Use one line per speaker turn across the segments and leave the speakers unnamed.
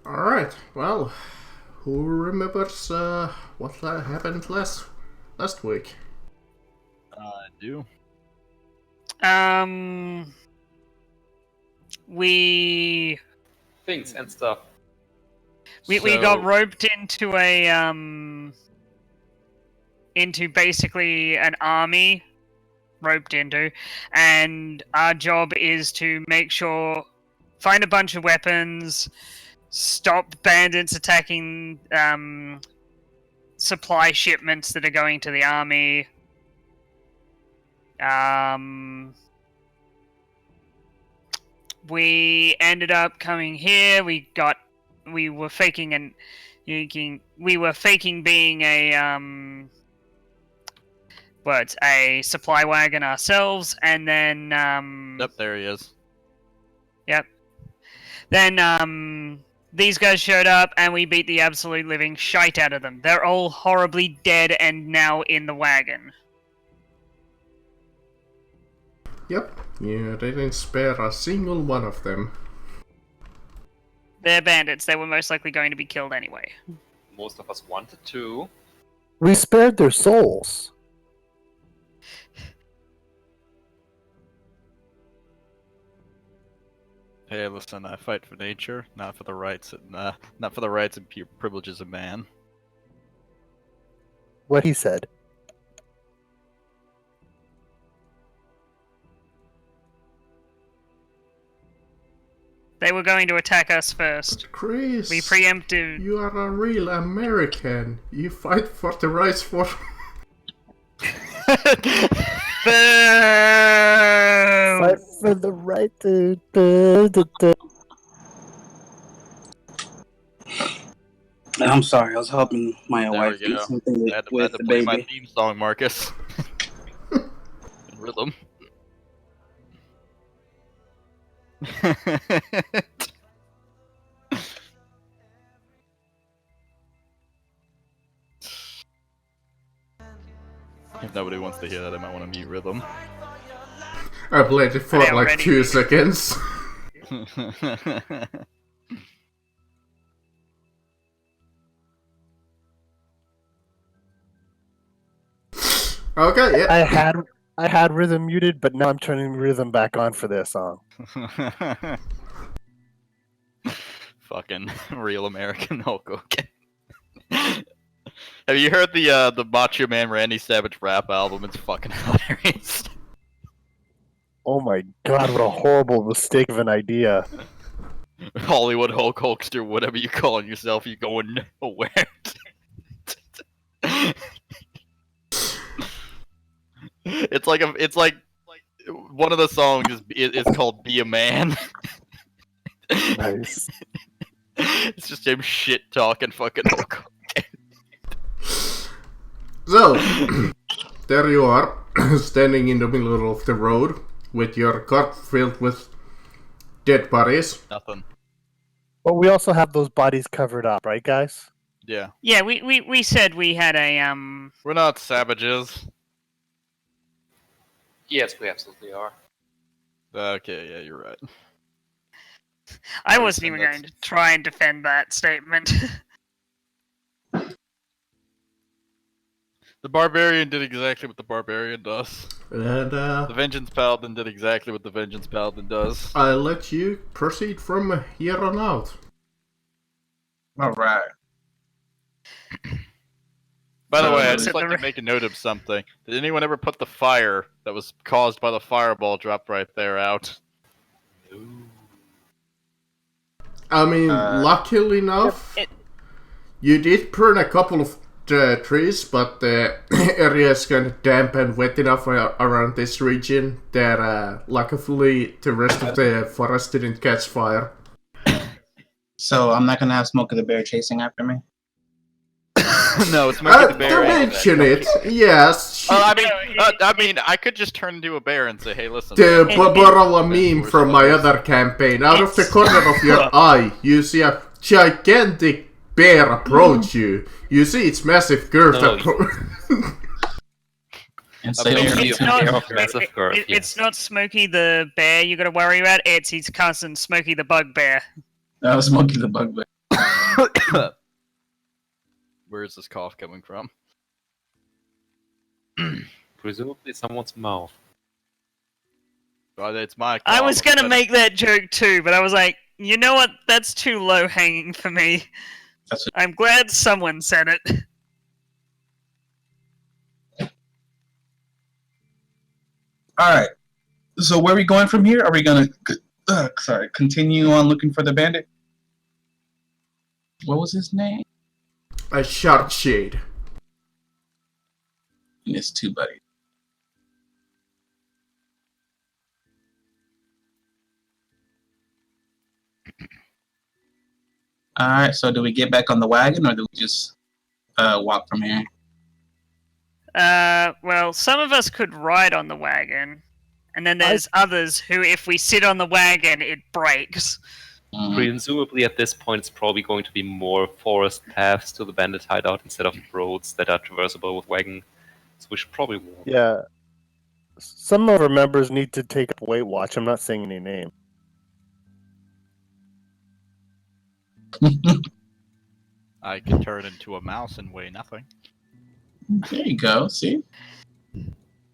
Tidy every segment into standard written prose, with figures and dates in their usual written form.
Alright, well, who remembers what happened last week?
I do.
We
Things and stuff.
we got roped into into basically an army, and our job is to make sure, find a bunch of weapons, stop bandits attacking supply shipments that are going to the army. We ended up coming here. We were faking being a supply wagon ourselves, and then
Yep, there he is.
Yep. Then these guys showed up, and we beat the absolute living shite out of them. They're all horribly dead and now in the wagon.
Yep, you didn't spare a single one of them.
They're bandits. They were most likely going to be killed anyway.
Most of us wanted to.
We spared their souls.
Hey, listen, I fight for nature, not for the rights and privileges of man.
What he said.
They were going to attack us first.
Chris,
We preempted.
you are a real American. You fight for the rights for...
Fight for the right to...
I'm sorry, I was helping my
There
wife
we
do
go.
something
I had
with
to
the
play my
baby.
theme song, Marcus. In rhythm. If nobody wants to hear that, I might want to mute rhythm.
I played it for
I
like
already
2 seconds. Okay, yeah.
I had rhythm muted, but now I'm turning rhythm back on for this song.
Fucking real American Hulk Hogan. Have you heard the Macho Man Randy Savage rap album? It's fucking hilarious.
Oh my god, what a horrible mistake of an idea.
Hollywood Hulk Hulkster, whatever you calling yourself, you're going nowhere. It's like one of the songs is called "Be a Man."
Nice.
It's just him shit talking fucking Hulk.
So, there you are, standing in the middle of the road, with your cart filled with dead bodies.
Nothing.
But we also have those bodies covered up, right, guys?
Yeah.
Yeah, we said we had a
We're not savages.
Yes, we absolutely are.
Okay, yeah, you're right.
I wasn't even going to try and defend that statement.
The Barbarian did exactly what the Barbarian does.
And
The Vengeance Paladin did exactly what the Vengeance Paladin does.
I'll let you proceed from here on out.
Alright.
By the
So,
way, I'd
so
just like
the-
to make a note of something. Did anyone ever put the fire that was caused by the fireball dropped right there out?
I mean, luckily enough, you did burn a couple of trees, but the area is kind of damp and wet enough around this region that luckily the rest of the forest didn't catch fire.
So I'm not gonna have Smokey the Bear chasing after me?
No, it's Smokey the Bear.
To mention it, yes.
I mean, I could just turn into a bear and say, "Hey, listen."
To borrow a meme from my other campaign, out of the corner of your eye, you see a gigantic bear approach you. You see its massive girth.
And
A
say,
bear.
It's not,
Massive girth, yes.
it's not Smokey the Bear you gotta worry about, it's his cousin, Smokey the Bugbear.
that was Smokey the Bugbear.
Where is this cough coming from?
Presumably someone's mouth.
Well, it's my cough.
I was gonna make that joke too, but I was like, you know what? That's too low hanging for me. I'm glad someone said it.
Alright. So where are we going from here? Are we gonna continue on looking for the bandit? What was his name?
A shark shade.
And his two buddies. Alright, so do we get back on the wagon or do we just walk from here?
Well, some of us could ride on the wagon, and then there's others who, if we sit on the wagon, it breaks.
Presumably at this point it's probably going to be more forest paths to the bandit hideout instead of roads that are traversable with wagon. So we should probably walk.
Yeah. Some of our members need to take up Weight Watch. I'm not saying any name.
I can turn into a mouse and weigh nothing.
There you go, see?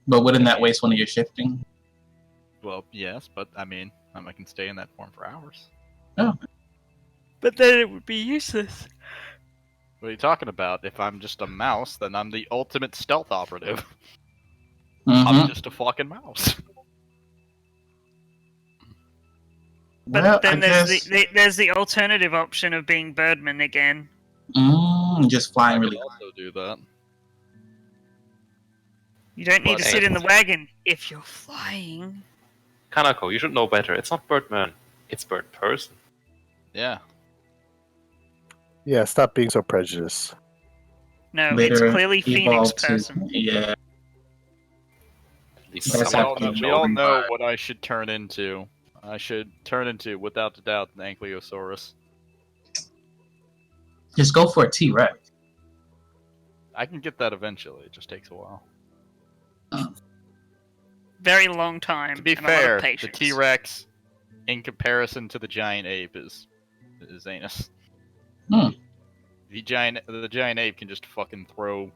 But wouldn't that waste one of your shifting?
Well, yes, but I mean, I can stay in that form for hours.
Oh.
But then it would be useless.
What are you talking about? If I'm just a mouse, then I'm the ultimate stealth operative. I'm just a fucking mouse.
But
Well,
then
I
there's the alternative option of being Birdman again.
Just flying
I
really
could also do that.
You don't need
But
to sit in the wagon if you're flying.
Kanako, you should know better. It's not Birdman. It's Bird Person.
Yeah.
Yeah, stop being so prejudiced.
No,
later
it's clearly Phoenix
evolved to-
Person.
Yeah.
At least
That's
someone
happening.
We all know what I should turn into. I should turn into, without a doubt, the Ankylosaurus.
Just go for a T-Rex.
I can get that eventually. It just takes a while.
Very long time.
To be
and a lot
fair,
of
the
patience.
T-Rex, in comparison to the giant ape, is anus. The giant ape can just fucking throw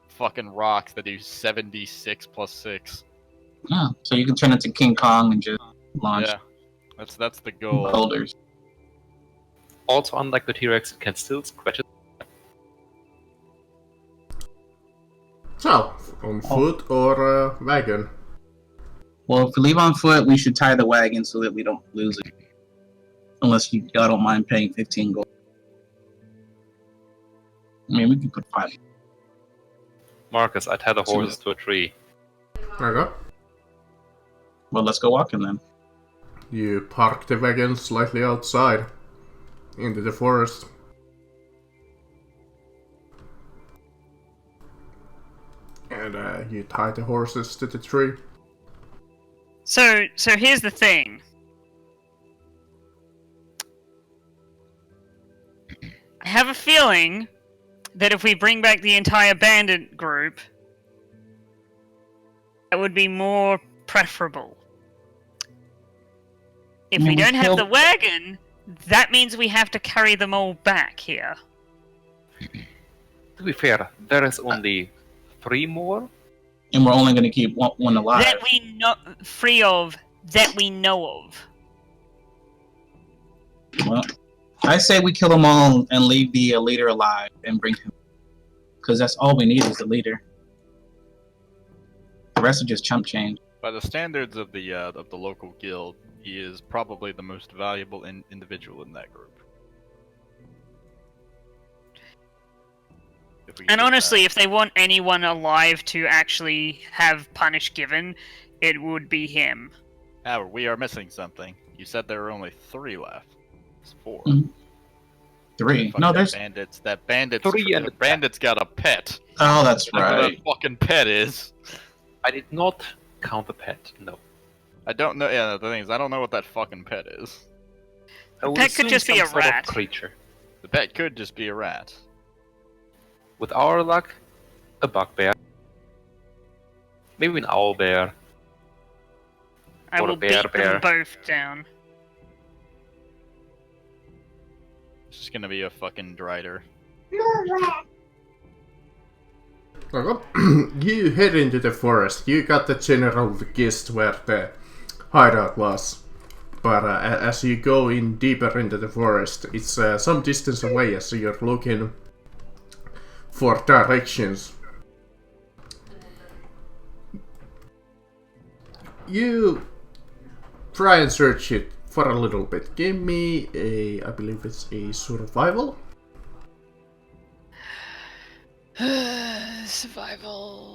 fucking rocks that do 76 plus 6.
Yeah, so you can turn into King Kong and just launch
Yeah, that's the goal.
boulders.
Also, unlike the T-Rex, it can still scratch it.
So, on foot or wagon?
Well, if we leave on foot, we should tie the wagon so that we don't lose it. Unless y'all don't mind paying 15 gold. I mean, we can put 5.
Marcus, I tie the horses to a tree.
There you go.
Well, let's go walking then.
You park the wagon slightly outside, into the forest. And you tie the horses to the tree.
So here's the thing. I have a feeling that if we bring back the entire bandit group, that would be more preferable. If we don't have the wagon, that means we have to carry them all back here.
To be fair, there is only 3 more.
And we're only going to keep one alive.
That we know free of, that we know of.
Well, I say we kill them all and leave the leader alive and bring him. Because that's all we need is the leader. The rest are just chump change.
By the standards of the local guild, he is probably the most valuable individual in that group.
And honestly, if they want anyone alive to actually have punish given, it would be him.
Howard, we are missing something. You said there were only 3 left. It's 4.
3. No, there's...
That bandit's got a pet.
Oh, that's right.
Who that fucking pet is.
I did not count the pet, no.
I don't know, yeah, the thing is, I don't know what that fucking pet is.
The
pet could just be a rat.
Creature.
The pet could just be a rat.
With our luck, a bugbear. Maybe an owl bear.
I
Or a
will
bear
beat
bear.
them both down.
It's just gonna be a fucking drider.
You head into the forest. You got the general gist where the hideout was. But as you go in deeper into the forest, it's some distance away as you're looking for directions. You try and search it for a little bit. Give me a, I believe it's a survival.
Survival.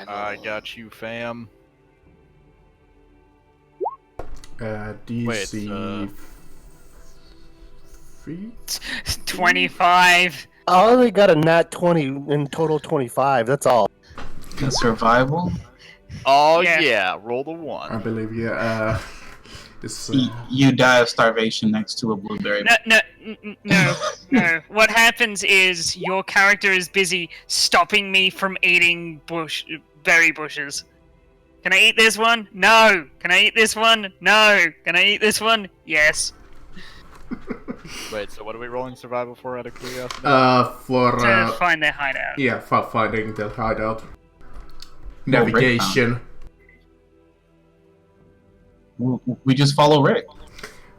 I got you, fam.
DC
25.
I only got a nat 20 in total 25. That's all.
Survival?
Oh
Yeah.
yeah, roll the
I
1.
believe, it's,
You die of starvation next to a blueberry.
No. What happens is your character is busy stopping me from eating berry bushes. Can I eat this one? No. Can I eat this one? No. Can I eat this one? Yes.
Wait, so what are we rolling survival for out of curiosity?
To find their hideout.
yeah, for finding the hideout. Navigation.
We just follow Rick.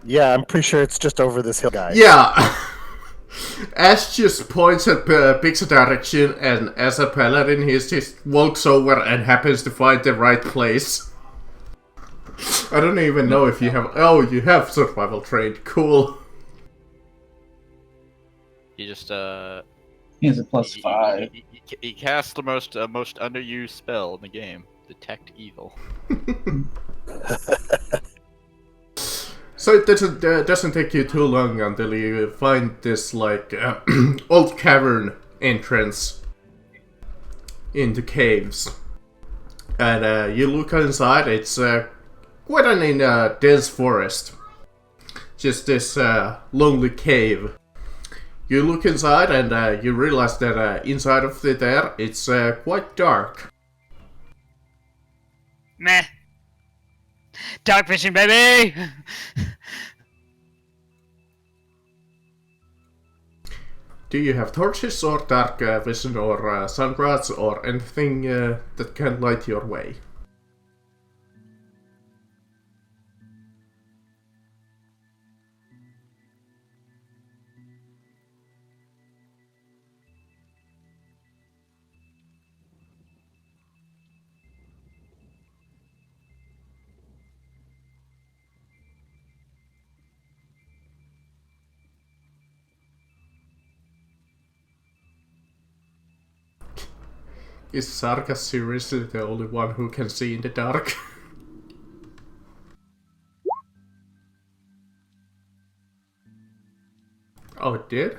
Yeah, I'm pretty sure it's just over this hill, guys.
Yeah. Ash just points at picks a direction, and as a paladin, he just walks over and happens to find the right place. I don't even know if you have. Oh, you have survival trained. Cool.
He just
He has a +5.
He casts the most underused spell in the game, Detect Evil.
So it doesn't take you too long until you find this like old cavern entrance into caves, and you look inside. It's quite an dense forest, just this lonely cave. You look inside and you realize that inside of there it's quite dark.
Meh. Dark vision, baby!
Do you have torches or dark vision or sunrise or anything that can light your way? Is Sarka seriously the only one who can see in the dark? Oh, it did?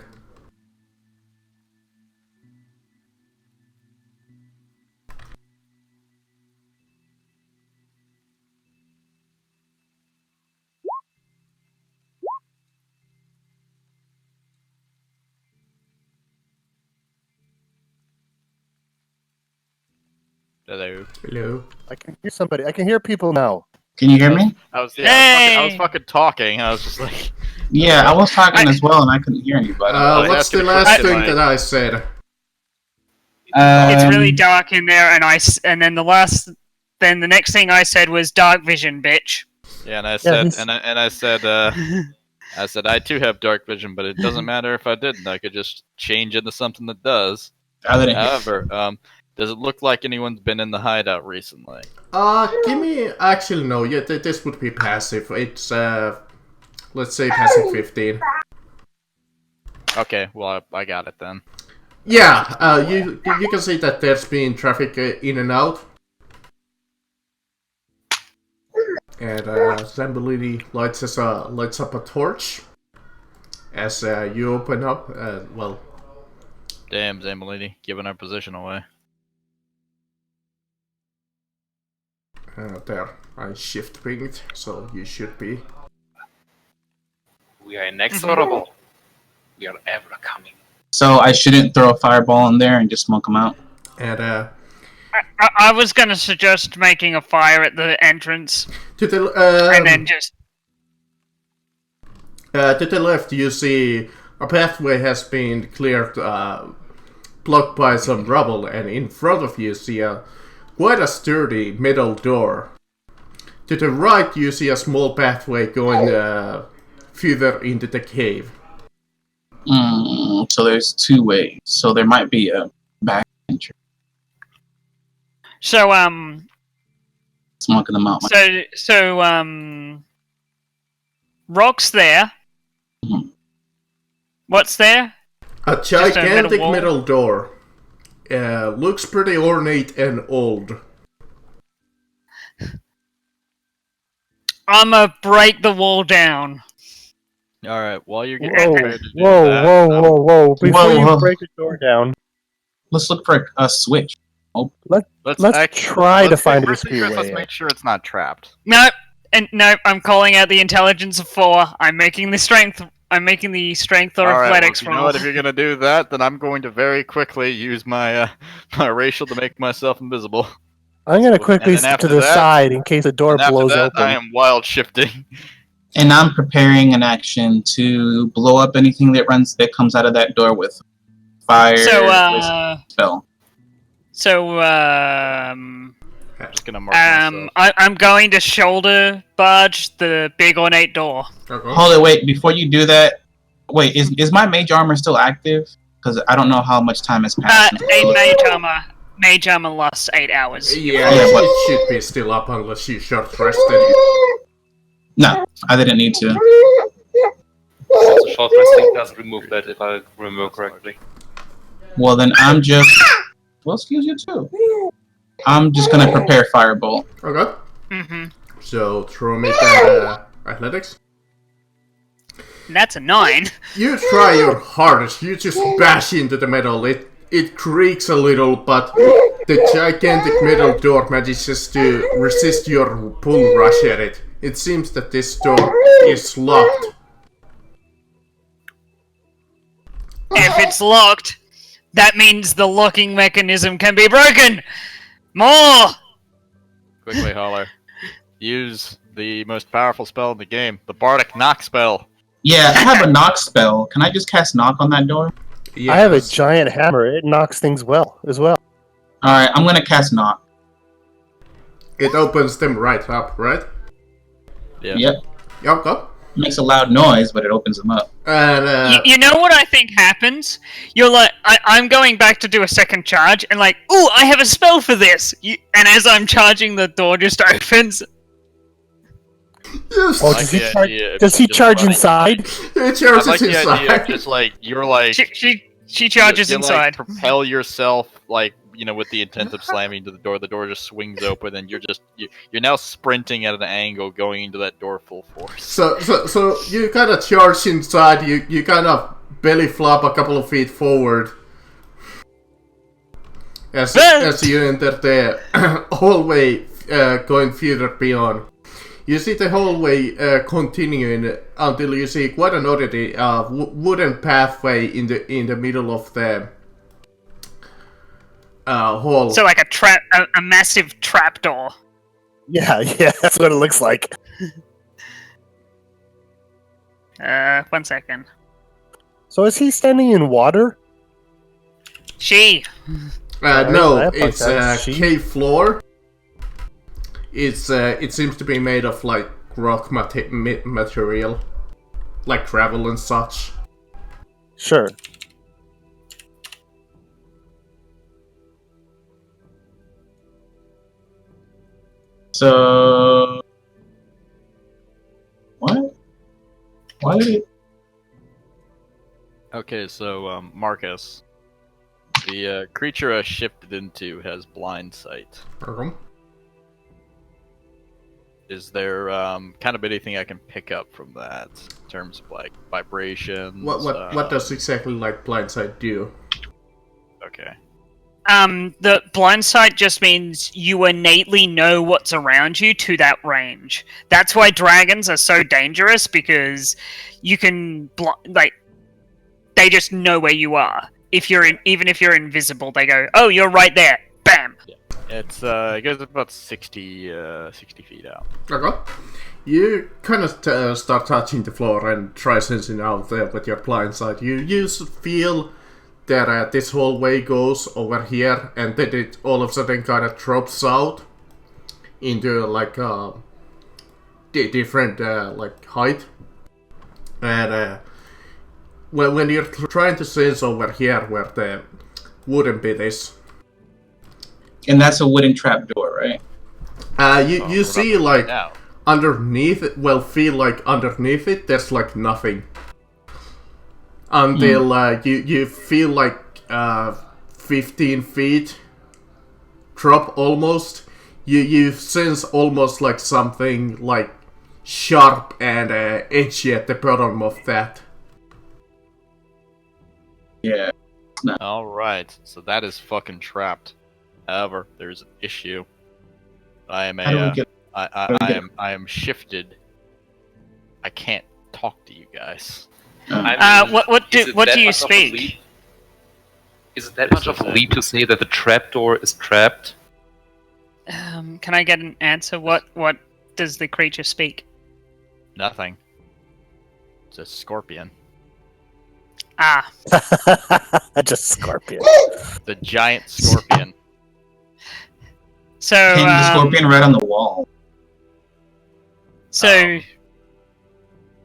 Hello.
Hello?
I can hear somebody. I can hear people now.
Can you hear me?
I was
Hey!
fucking talking. I was just like,
Yeah, I was talking as well, and I couldn't hear anybody.
What's the last thing that I said?
It's really dark in there, and then the next thing I said was dark vision, bitch.
yeah, and I said,
he's-
I said I too have dark vision, but it doesn't matter if I didn't. I could just change into something that does.
I didn't hear.
However, does it look like anyone's been in the hideout recently?
Give me... Actually, no. Yeah, this would be passive. It's, let's say passive 15.
Okay, well, I got it then.
Yeah, you can see that there's been traffic in and out. And Zambolini lights up a torch as you open up. Well,
Damn, Zambolini, giving our position away.
there, I shift pinged, so you should be.
We are inexorable. We are ever coming.
So I shouldn't throw a fireball in there and just smoke them out?
And
I was gonna suggest making a fire at the entrance,
to the
and then just...
to the left, you see A pathway has been cleared, blocked by some rubble, and in front of you see quite a sturdy metal door. To the right, you see a small pathway going further into the cave.
So there's 2 ways. So there might be a back entry.
So,
Smoking them out.
Rock's there.
Mhm.
What's there?
A gigantic metal door. Looks pretty ornate and old.
I'ma break the wall down.
Alright, while you're getting
Whoa,
prepared to do
whoa,
that,
whoa, whoa! Before you
Whoa.
break the door down,
Let's look for a switch.
let's try to find a discreet way.
Let's
in.
make sure it's not trapped.
No, I'm calling out the intelligence of 4. I'm making the strength or athletics
you know what? If you're gonna do that, then I'm going to very quickly use my my racial to make myself invisible.
I'm gonna quickly step to the side in case the door blows open.
I am wild shifting.
And I'm preparing an action to blow up anything that comes out of that door with fire. Spell.
I'm
just gonna mark myself.
I'm going to shoulder barge the big ornate door.
Hold it, wait, before you do that, wait, is my mage armor still active? Because I don't know how much time has passed.
Mage armor lasts 8 hours.
Yeah, it should be still up unless you short rested.
No, I didn't need to.
Also, short resting doesn't remove that, if I remember correctly.
Well, then I'm just... Well, excuse you too. I'm just gonna prepare firebolt.
Okay.
Mm-hmm.
So, throw me that athletics.
That's a 9.
You try your hardest. You just bash into the metal. It creaks a little, but the gigantic metal door manages to resist your pull rush at it. It seems that this door is locked.
If it's locked, that means the locking mechanism can be broken! More!
Quickly, Holler. Use the most powerful spell in the game, the Bardic Knock spell.
Yeah, I have a knock spell. Can I just cast knock on that door?
Yes.
I have a giant hammer. It knocks things as well.
Alright, I'm gonna cast knock.
It opens them right up, right?
Yeah.
Yep.
Okay.
Makes a loud noise, but it opens them up.
And
you know what I think happens? You're like, I'm going back to do a second charge, and like, ooh, I have a spell for this! And as I'm charging, the door just opens.
yes.
Oh, does he charge inside?
It charges
I like the
inside.
idea of just like, you're like...
She charges
you
inside.
Like, propel yourself, like, you know, with the intent of slamming to the door just swings open, and you're now sprinting at an angle going into that door full force.
So you kind of charge inside, you kind of belly flop a couple of feet forward as you enter the hallway going further beyond. You see the hallway continuing until you see quite an oddity, wooden pathway in the middle of the hall.
So like a massive trapdoor.
Yeah, that's what it looks like.
1 second.
So is he standing in water?
She.
No, it's a cave floor. It seems to be made of like rock material, like gravel and such.
Sure.
So... What? Why did it...
Okay, so, Marcus. The creature I shifted into has blind sight. Is there kind of anything I can pick up from that in terms of like vibrations?
What does exactly like blind sight do?
Okay.
The blind sight just means you innately know what's around you to that range. That's why dragons are so dangerous, because you can they just know where you are. Even if you're invisible, they go, "Oh, you're right there." Bam.
Yeah. It goes about 60 feet out.
Okay. You kind of start touching the floor and try sensing out there with your blind sight. You feel that this hallway goes over here, and then it all of a sudden kind of drops out into like different like height. And when you're trying to sense over here where the wooden bit is,
and that's a wooden trapdoor, right?
You see like underneath it. Well, feel like underneath it, there's like nothing. Until you feel like 15 feet drop almost. You sense almost like something like sharp and edgy at the bottom of that.
Yeah. No.
Alright, so that is fucking trapped. However, there's an issue. I am I am shifted. I can't talk to you guys.
What do you speak?
Is it that much of a leap to say that the trapdoor is trapped?
Can I get an answer? What does the creature speak?
Nothing. It's a scorpion.
Ah.
Just scorpion.
The giant scorpion.
So
and the scorpion right on the wall.
So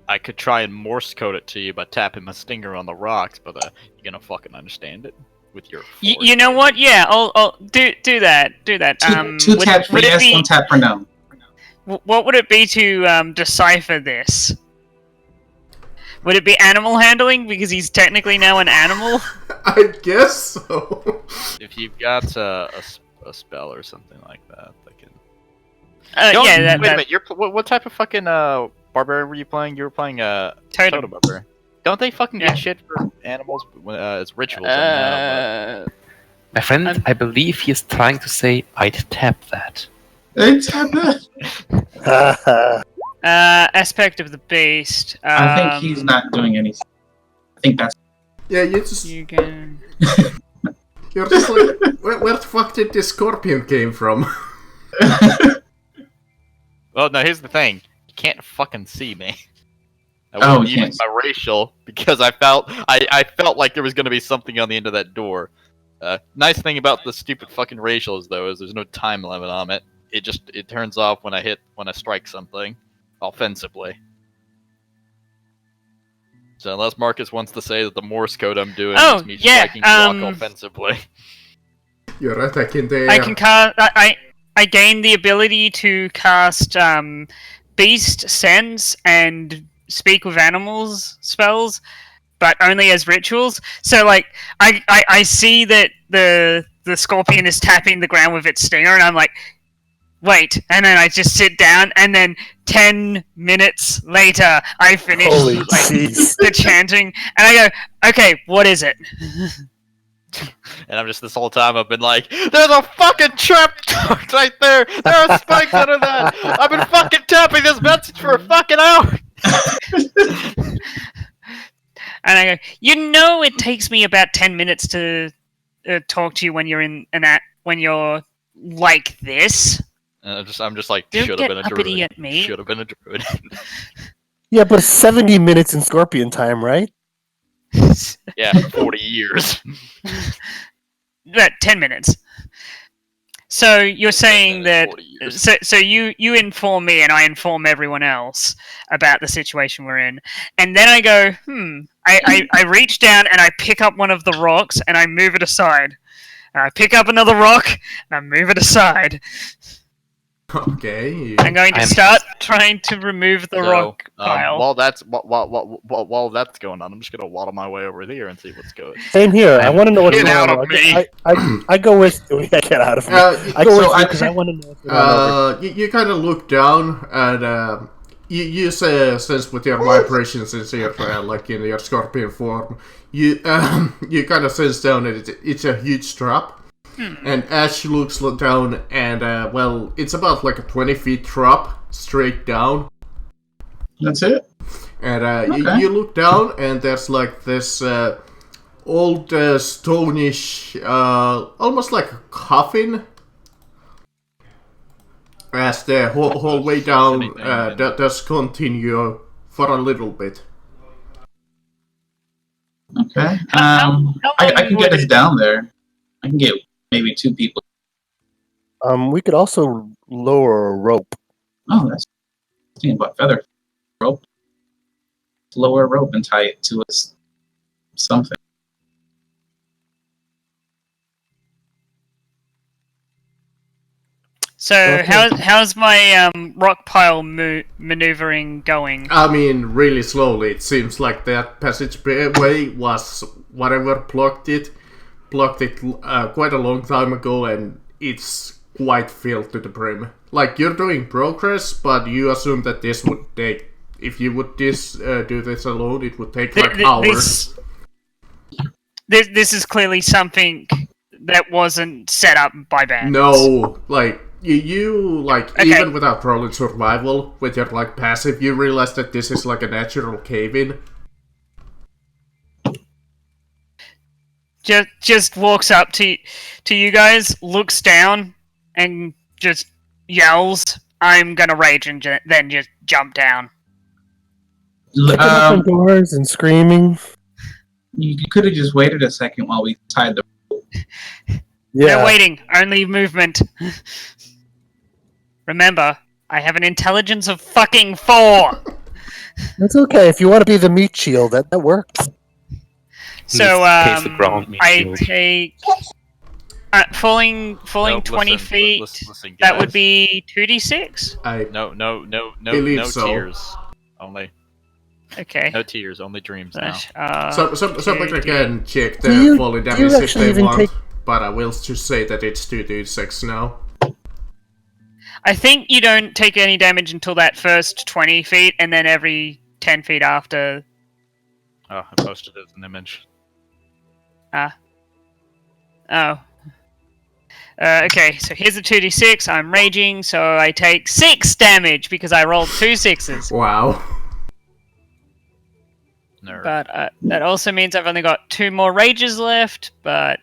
I could try and Morse code it to you by tapping my stinger on the rocks, but you're gonna fucking understand it with your.
You know what? Yeah, I'll do that. Do that.
Two taps for yes, one tap for no.
What would it be to decipher this? Would it be animal handling because he's technically now an animal?
I guess so.
If you've got a spell or something like that, can.
Yeah.
Wait a minute. What type of fucking barbarian were you playing? You were playing totem barbarian. Don't they fucking get shit for animals as rituals?
My friend, I believe he is trying to say, "I'd tap that."
I'd tap that.
Aspect of the beast.
I think he's not doing anything. I think that's.
Yeah, you
can.
You're just like, where the fuck did this scorpion came from?
Well, no. Here's the thing. You can't fucking see me. I wouldn't use my racial because I felt like there was gonna be something on the end of that door. Nice thing about the stupid fucking racials though is there's no time limit on it. It turns off when I strike something offensively. So unless Marcus wants to say that the Morse code I'm doing is me striking rock offensively.
You're attacking there.
I can cast. I gain the ability to cast Beast Sense and Speak with Animals spells, but only as rituals. So like I see that the scorpion is tapping the ground with its stinger, and I'm like, wait, and then I just sit down, and then 10 minutes later, I finish the chanting, and I go, okay, what is it?
And I'm just, this whole time, I've been like, there's a fucking trap right there! There are spikes under that! I've been fucking tapping this message for a fucking hour!
And I go, it takes me about 10 minutes to talk to you when you're when you're like this.
I'm just like, should have been a druid. Should have been a druid.
Yeah, but 70 minutes in Scorpion time, right?
Yeah, 40 years.
About 10 minutes. So you're saying that... So you inform me and I inform everyone else about the situation we're in. And then I go, I reach down and I pick up one of the rocks and I move it aside. And I pick up another rock and I move it aside.
Okay.
I'm going to start trying to remove the rock pile.
While that's going on, I'm just gonna waddle my way over here and see what's going.
Same here. I want to know what's going on.
Get out of me!
I go with get out of me. I go with you because I want to know what's going on.
You kind of look down and you sense with your vibrations in here, like in your scorpion form. You kind of sense down that it's a huge trap. And Ash looks down, and it's about like a 20 feet drop straight down.
That's it.
And you look down, and there's like this old stonish, almost like a coffin, as the whole way down does continue for a little bit.
Okay. I can get us down there. I can get maybe 2 people.
We could also lower a rope.
Oh, that's thinking about feather rope. Lower a rope and tie it to something.
So how's my rock pile maneuvering going?
I mean, really slowly. It seems like that passageway was whatever blocked it quite a long time ago, and it's quite filled to the brim. Like, you're doing progress, but you assume that this would take. If you would do this alone, it would take like hours.
This is clearly something that wasn't set up by bandits.
No, like. You even without rolling survival, with your like passive, you realize that this is like a natural cave-in.
Just walks up to you guys, looks down, and just yells, "I'm gonna rage," and then just jump down.
Kicking open doors and screaming.
You could have just waited a second while we tied the rope.
Yeah.
No waiting, only movement. Remember, I have an intelligence of fucking 4!
That's okay. If you want to be the meat shield, that works.
So,
I
take... falling 20 feet,
listen,
that would be 2d6?
No
so.
tears. Only.
Okay.
No tears, only dreams now.
Something again, check the falling damage if they want, but I will just say that it's 2d6 now.
I think you don't take any damage until that first 20 feet, and then every 10 feet after.
Oh, I posted it as an image.
Okay, so here's a 2d6. I'm raging, so I take 6 damage because I rolled 2 6s.
Wow.
Nerve.
But that also means I've only got 2 more rages left, but...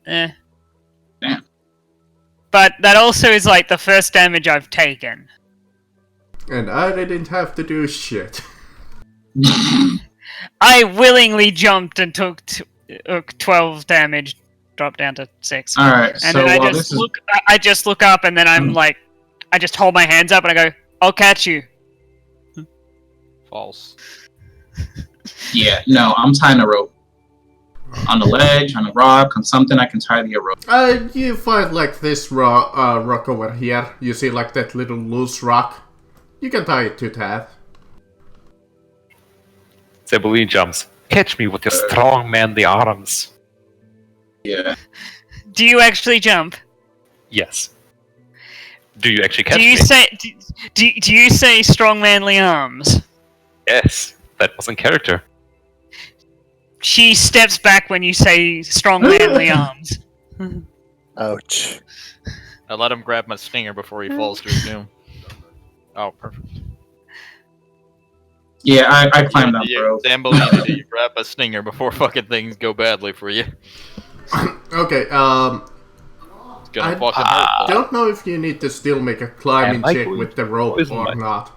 Damn.
But that also is like the first damage I've taken.
And I didn't have to do shit.
I willingly jumped and took 12 damage, dropped down to 6.
Alright,
and then I just look up and then I'm like, I just hold my hands up and I go, I'll catch you.
False.
Yeah, no, I'm tying a rope. On the ledge, on a rock, on something, I can tie the rope.
You find like this rock over here. You see like that little loose rock. You can tie it to that.
Zebulin jumps. Catch me with your strong manly arms.
Yeah.
Do you actually jump?
Yes. Do you actually catch me?
Do you say strong manly arms?
Yes. That was in character.
She steps back when you say strong manly arms.
Ouch.
I let him grab my stinger before he falls to his doom. Oh, perfect.
Yeah, I climbed up, bro.
Zambellini, do you grab a stinger before fucking things go badly for you?
Okay,
It's gonna fucking hurt.
I don't know if you need to still make a climbing check with the rope or not.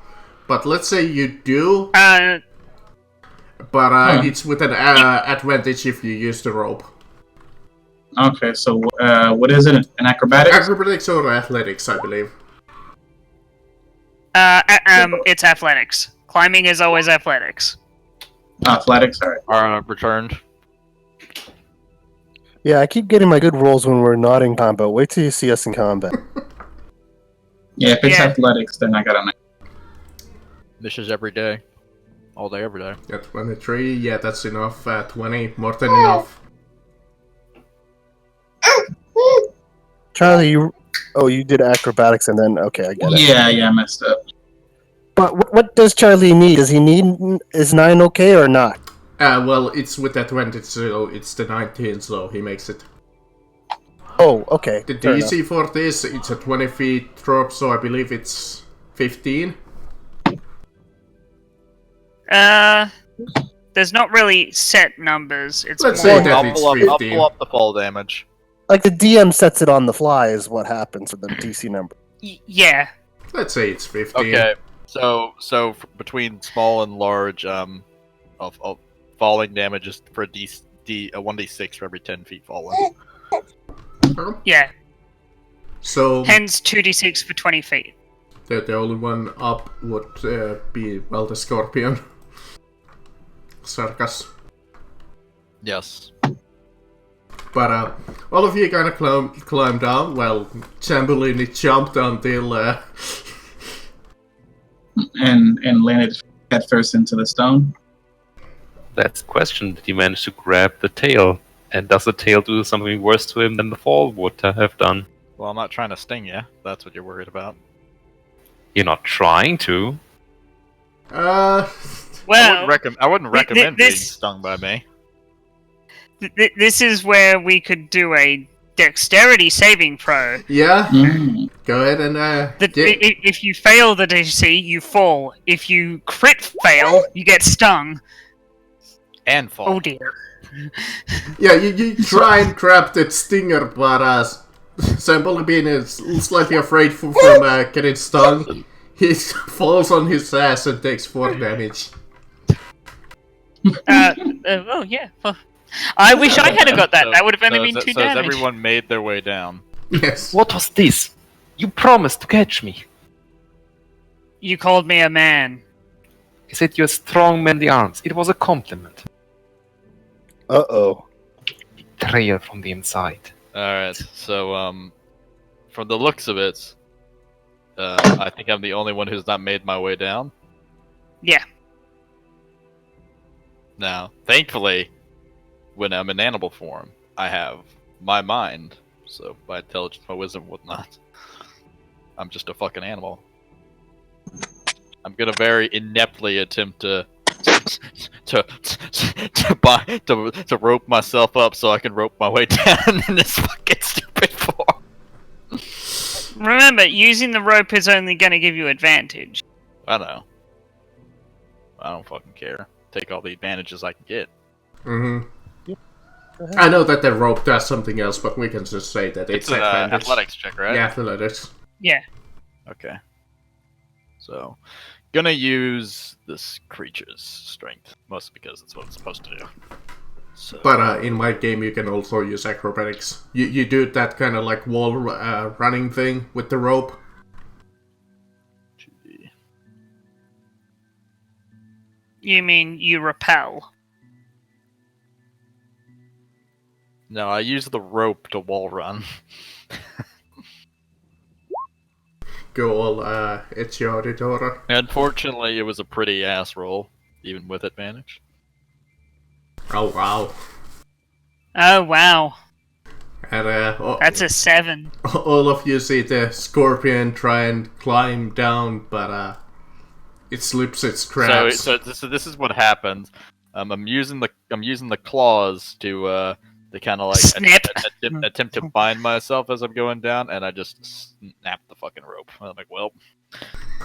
But let's say you do. But it's with an advantage if you use the rope.
Okay, so what is it? An acrobatics?
Acrobatics or athletics, I believe.
It's athletics. Climbing is always athletics.
Athletics, alright.
Returned.
Yeah, I keep getting my good rolls when we're not in combat. Wait till you see us in combat.
Yeah, if it's athletics, then I got a 9.
This is every day. All day, every day.
Yeah, 23, yeah, that's enough. 20, more than enough.
Charlie, you did acrobatics and then, okay, I get it.
Yeah, I messed up.
But what does Charlie need? Does he need, is 9 okay or not?
Well, it's with advantage, so it's the 19, so he makes it.
Oh, okay.
The DC for this, it's a 20 feet drop, so I believe it's 15.
There's not really set numbers. It's
Let's
more
say that it's 15.
I'll pull up the fall damage.
Like the DM sets it on the fly is what happens with the DC number.
Yeah.
Let's say it's 15.
Okay, so between small and large, of falling damage is for a 1d6 for every 10 feet fallen.
Yeah.
So
hence 2d6 for 20 feet.
The only one up would be, well, the Scorpion. Circus.
Yes.
But all of you kind of climb down. Well, Chamberlain jumped until
and landed head first into the stone.
That's the question. Did he manage to grab the tail? And does the tail do something worse to him than the fall would have done?
Well, I'm not trying to sting you. That's what you're worried about.
You're not trying to.
Well,
I wouldn't recommend being stung by me.
This is where we could do a dexterity saving throw.
Yeah. Go ahead and
if you fail the DC, you fall. If you crit fail, you get stung.
And fall.
Oh dear.
Yeah, you try and grab that stinger, but Sample being slightly afraid from getting stung, he falls on his ass and takes 4 damage.
Oh yeah. I wish I had got that. That would have only been 2 damage.
So everyone made their way down.
Yes.
What was this? You promised to catch me.
You called me a man.
I said you're a strong man in the arms. It was a compliment.
Uh-oh.
Betrayal from the inside.
Alright, so, from the looks of it, I think I'm the only one who's not made my way down.
Yeah.
Now, thankfully, when I'm in animal form, I have my mind, so my intelligence, my wisdom, whatnot. I'm just a fucking animal. I'm gonna very ineptly attempt to rope myself up so I can rope my way down in this fucking stupid form.
Remember, using the rope is only gonna give you advantage.
I know. I don't fucking care. Take all the advantages I can get.
Mm-hmm. I know that the rope does something else, but we can just say that it's
an
advantage.
athletics check, right?
Yeah, athletics.
Yeah.
Okay. So, gonna use this creature's strength, mostly because it's what it's supposed to do. So,
but in my game, you can also use acrobatics. You do that kind of like wall running thing with the rope.
You mean you repel?
No, I use the rope to wall run.
Go all it's your auditor.
Unfortunately, it was a pretty ass roll, even with advantage.
Oh wow.
Oh wow.
And
that's a 7.
All of you see the scorpion try and climb down, but it slips its crabs.
So this is what happens. I'm using the claws to kind of like attempt to bind myself as I'm going down, and I just snap the fucking rope. I'm like, well,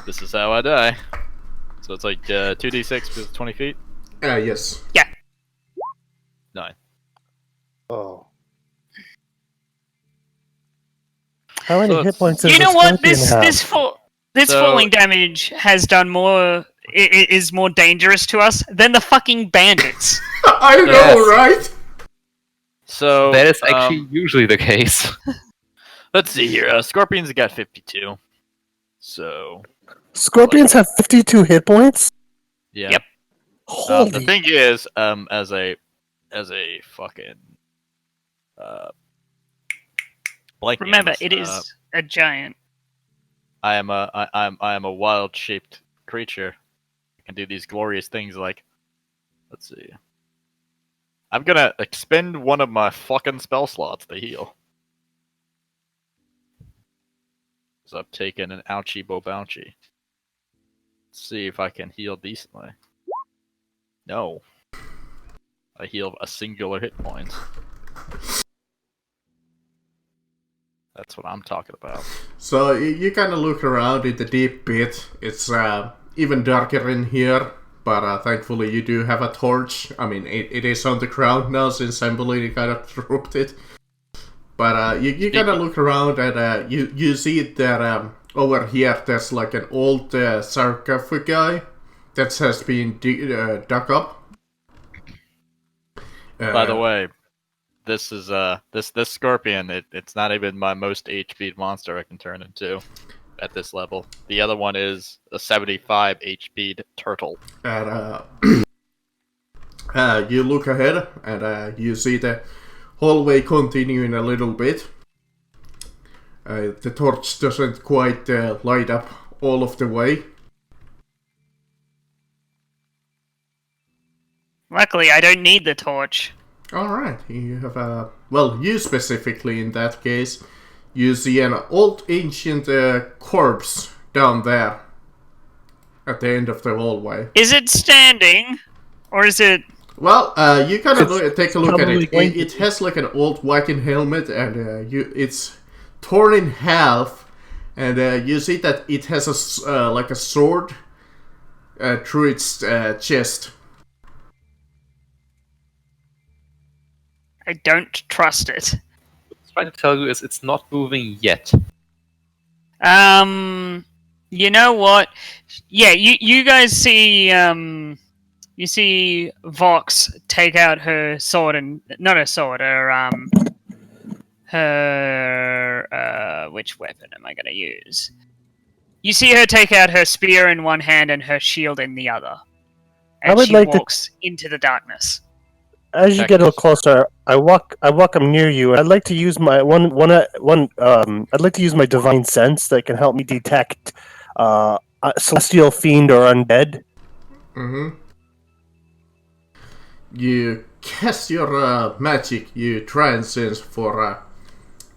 this is how I die. So it's like 2d6 because it's 20 feet?
Yes.
Yeah.
9.
Oh. How many hit points does
you know
the
what?
Scorpion have?
This falling damage has done more. Is more dangerous to us than the fucking bandits.
I know, right?
So
that is actually usually the case.
Let's see here. Scorpions got 52. So
Scorpions have 52 hit points?
yeah.
Yep.
Holy.
The thing is, as a fucking blank.
Remember, it is a giant.
I am a wild shaped creature. I can do these glorious things like, let's see. I'm gonna expend one of my fucking spell slots to heal. So I've taken an ouchie bo bouncy. Let's see if I can heal decently. No. I heal a singular hit point. That's what I'm talking about.
So you kind of look around in the deep pit. It's even darker in here, but thankfully you do have a torch. I mean, it is on the ground now since Emily kind of dropped it. But you kind of look around and you see that over here there's like an old sarcophagi that has been dug up.
By the way, this is this scorpion. It's not even my most HP'd monster I can turn into at this level. The other one is a 75 HP'd turtle.
And you look ahead and you see the hallway continuing a little bit. The torch doesn't quite light up all of the way.
Luckily, I don't need the torch.
Alright, you have a... Well, you specifically in that case. You see an old ancient corpse down there. At the end of the hallway.
Is it standing? Or is it...
Well, you kind of take a look at it. It has like an old Viking helmet and it's torn in half. And you see that it has a like a sword through its chest.
I don't trust it.
What I'm trying to tell you is it's not moving yet.
You know what? Yeah, you guys see, you see Vox take out her sword and... Not her sword, her, which weapon am I gonna use? You see her take out her spear in one hand and her shield in the other. And she walks into the darkness.
As you get a little closer, I walk up near you, and I'd like to use my I'd like to use my divine sense that can help me detect a celestial fiend or undead.
Mm-hmm. You cast your magic, you try and sense for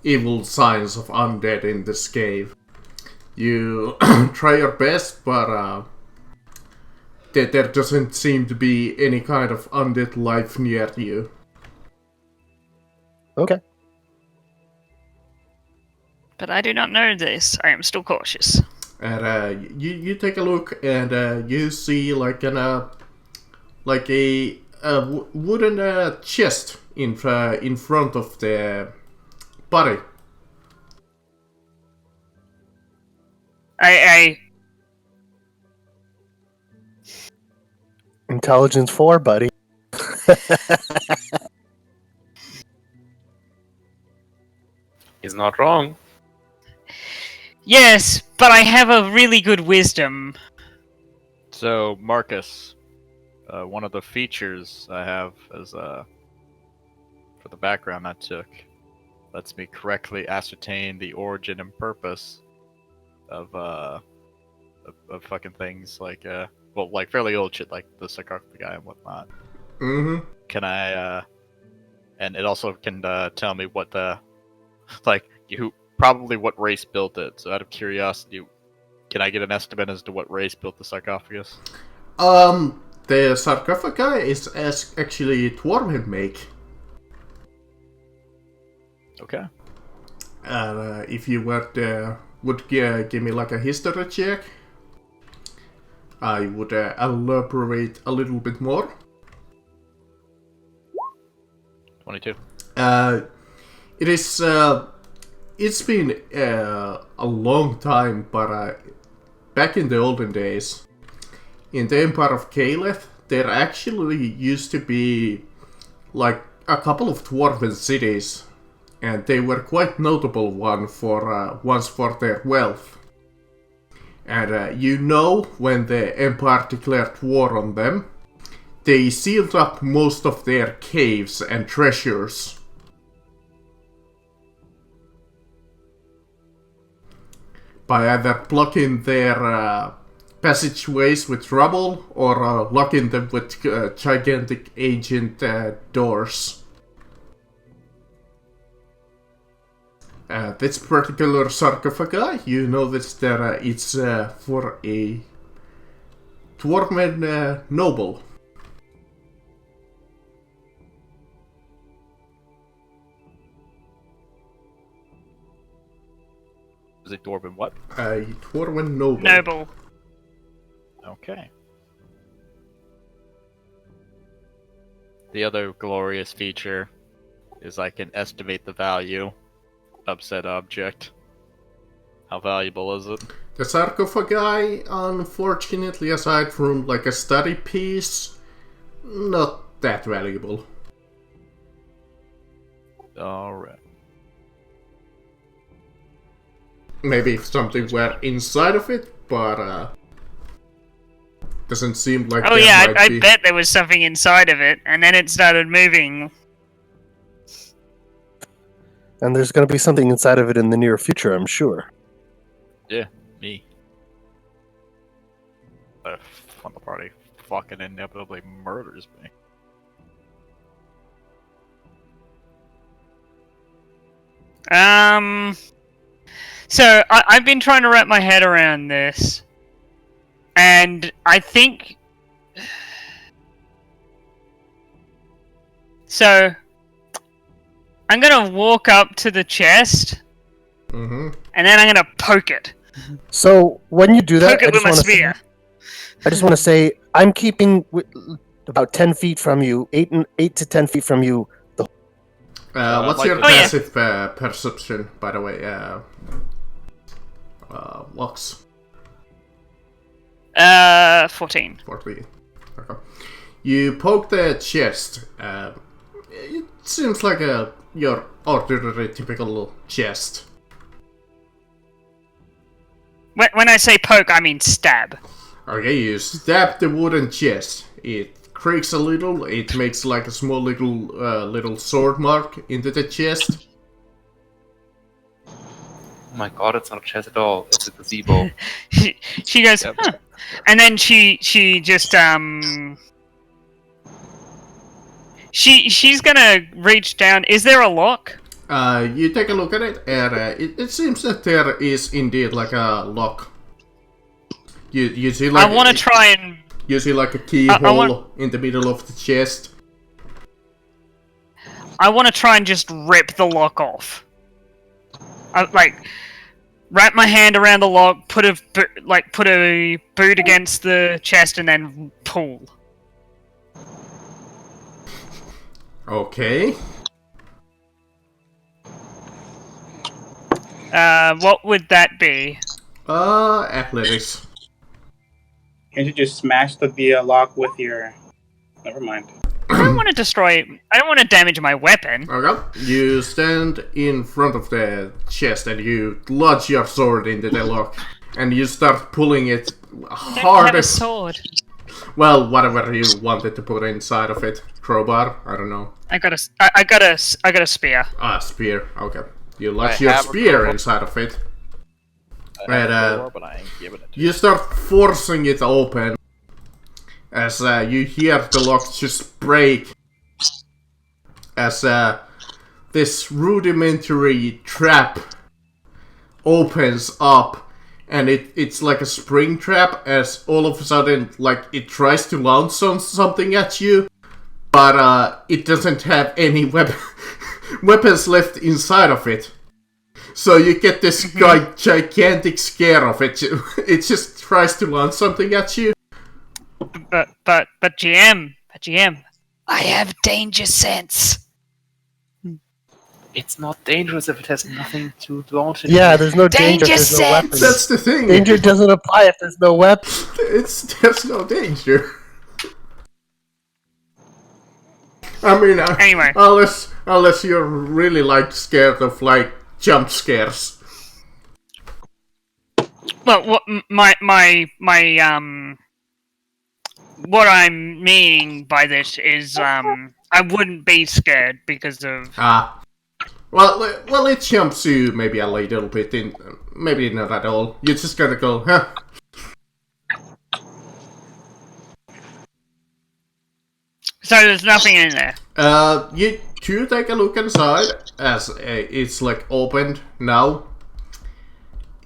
evil signs of undead in this cave. You try your best, but there doesn't seem to be any kind of undead life near you.
Okay.
But I do not know this. I am still cautious.
And you take a look, and you see like a wooden chest in front of the body.
I
Intelligence 4, buddy.
He's not wrong.
Yes, but I have a really good wisdom.
So, Marcus, one of the features I have as for the background I took lets me correctly ascertain the origin and purpose of fucking things like like fairly old shit like the sarcophagi and whatnot.
Mm-hmm.
Can I and it also can tell me what the probably what race built it. So out of curiosity, can I get an estimate as to what race built the sarcophagus?
The sarcophagi is actually dwarven make.
Okay.
If you would give me like a history check, I would elaborate a little bit more.
22.
It is. It's been a long time, but back in the olden days, in the Empire of Caleth, there actually used to be like a couple of dwarven cities, and they were quite notable ones for their wealth. And when the Empire declared war on them, they sealed up most of their caves and treasures. By either blocking their passageways with rubble or locking them with gigantic ancient doors. This particular sarcophagi, you notice that it's for a dwarven noble.
Is it dwarven what?
A dwarven noble.
Noble.
Okay. The other glorious feature is I can estimate the value of said object. How valuable is it?
The sarcophagi, unfortunately, aside from like a study piece, not that valuable.
Alright.
Maybe if something were inside of it, but doesn't seem like
Oh
there
yeah,
might
I
be.
bet there was something inside of it, and then it started moving.
And there's going to be something inside of it in the near future, I'm sure.
Yeah, me. The fun party fucking inevitably murders me.
So I've been trying to wrap my head around this, and I think so. I'm gonna walk up to the chest, and then I'm gonna poke it.
So when you do that,
Poke it with my spear.
I just want to say I'm keeping about 10 feet from you, 8 to 10 feet from you.
What's your passive perception, by the way? Lux.
14.
14. Okay. You poke the chest. It seems like your ordinary, typical chest.
When I say poke, I mean stab.
Okay, you stab the wooden chest. It creaks a little. It makes like a small little sword mark into the chest.
Oh my god, it's not a chest at all. It's a gazebo.
she goes, huh. And then she just she's gonna reach down. Is there a lock?
You take a look at it, and it seems that there is indeed like a lock. You see like
I want to try and.
You see like a keyhole in the middle of the chest.
I want to try and just rip the lock off. Like, wrap my hand around the lock, put a boot against the chest, and then pull.
Okay.
What would that be?
Athletics.
Can't you just smash the lock with your... Never mind.
I don't want to destroy... I don't want to damage my weapon.
Okay. You stand in front of the chest and you lodge your sword into the lock. And you start pulling it hard.
I don't have a sword.
Well, whatever you wanted to put inside of it. Crowbar? I don't know.
I got a spear.
Ah, spear. Okay. You lodge your spear inside of it. And
but I ain't giving it.
you start forcing it open as you hear the lock just break as this rudimentary trap opens up, and it's like a spring trap as all of a sudden like it tries to launch something at you, but it doesn't have any weapons left inside of it. So you get this gigantic scare of it. It just tries to launch something at you.
But GM, I have danger sense.
It's not dangerous if it has nothing to launch it.
Yeah, there's no danger. There's no weapons.
That's the thing.
Danger doesn't apply if there's no weapon.
There's no danger. I mean,
anyway,
unless you're really like scared of like jump scares.
Well, what what I'm meaning by this is I wouldn't be scared because of
well, it jumps you maybe a little bit in, maybe not at all. You're just gonna go, huh?
So there's nothing in there.
You do take a look inside as it's like opened now.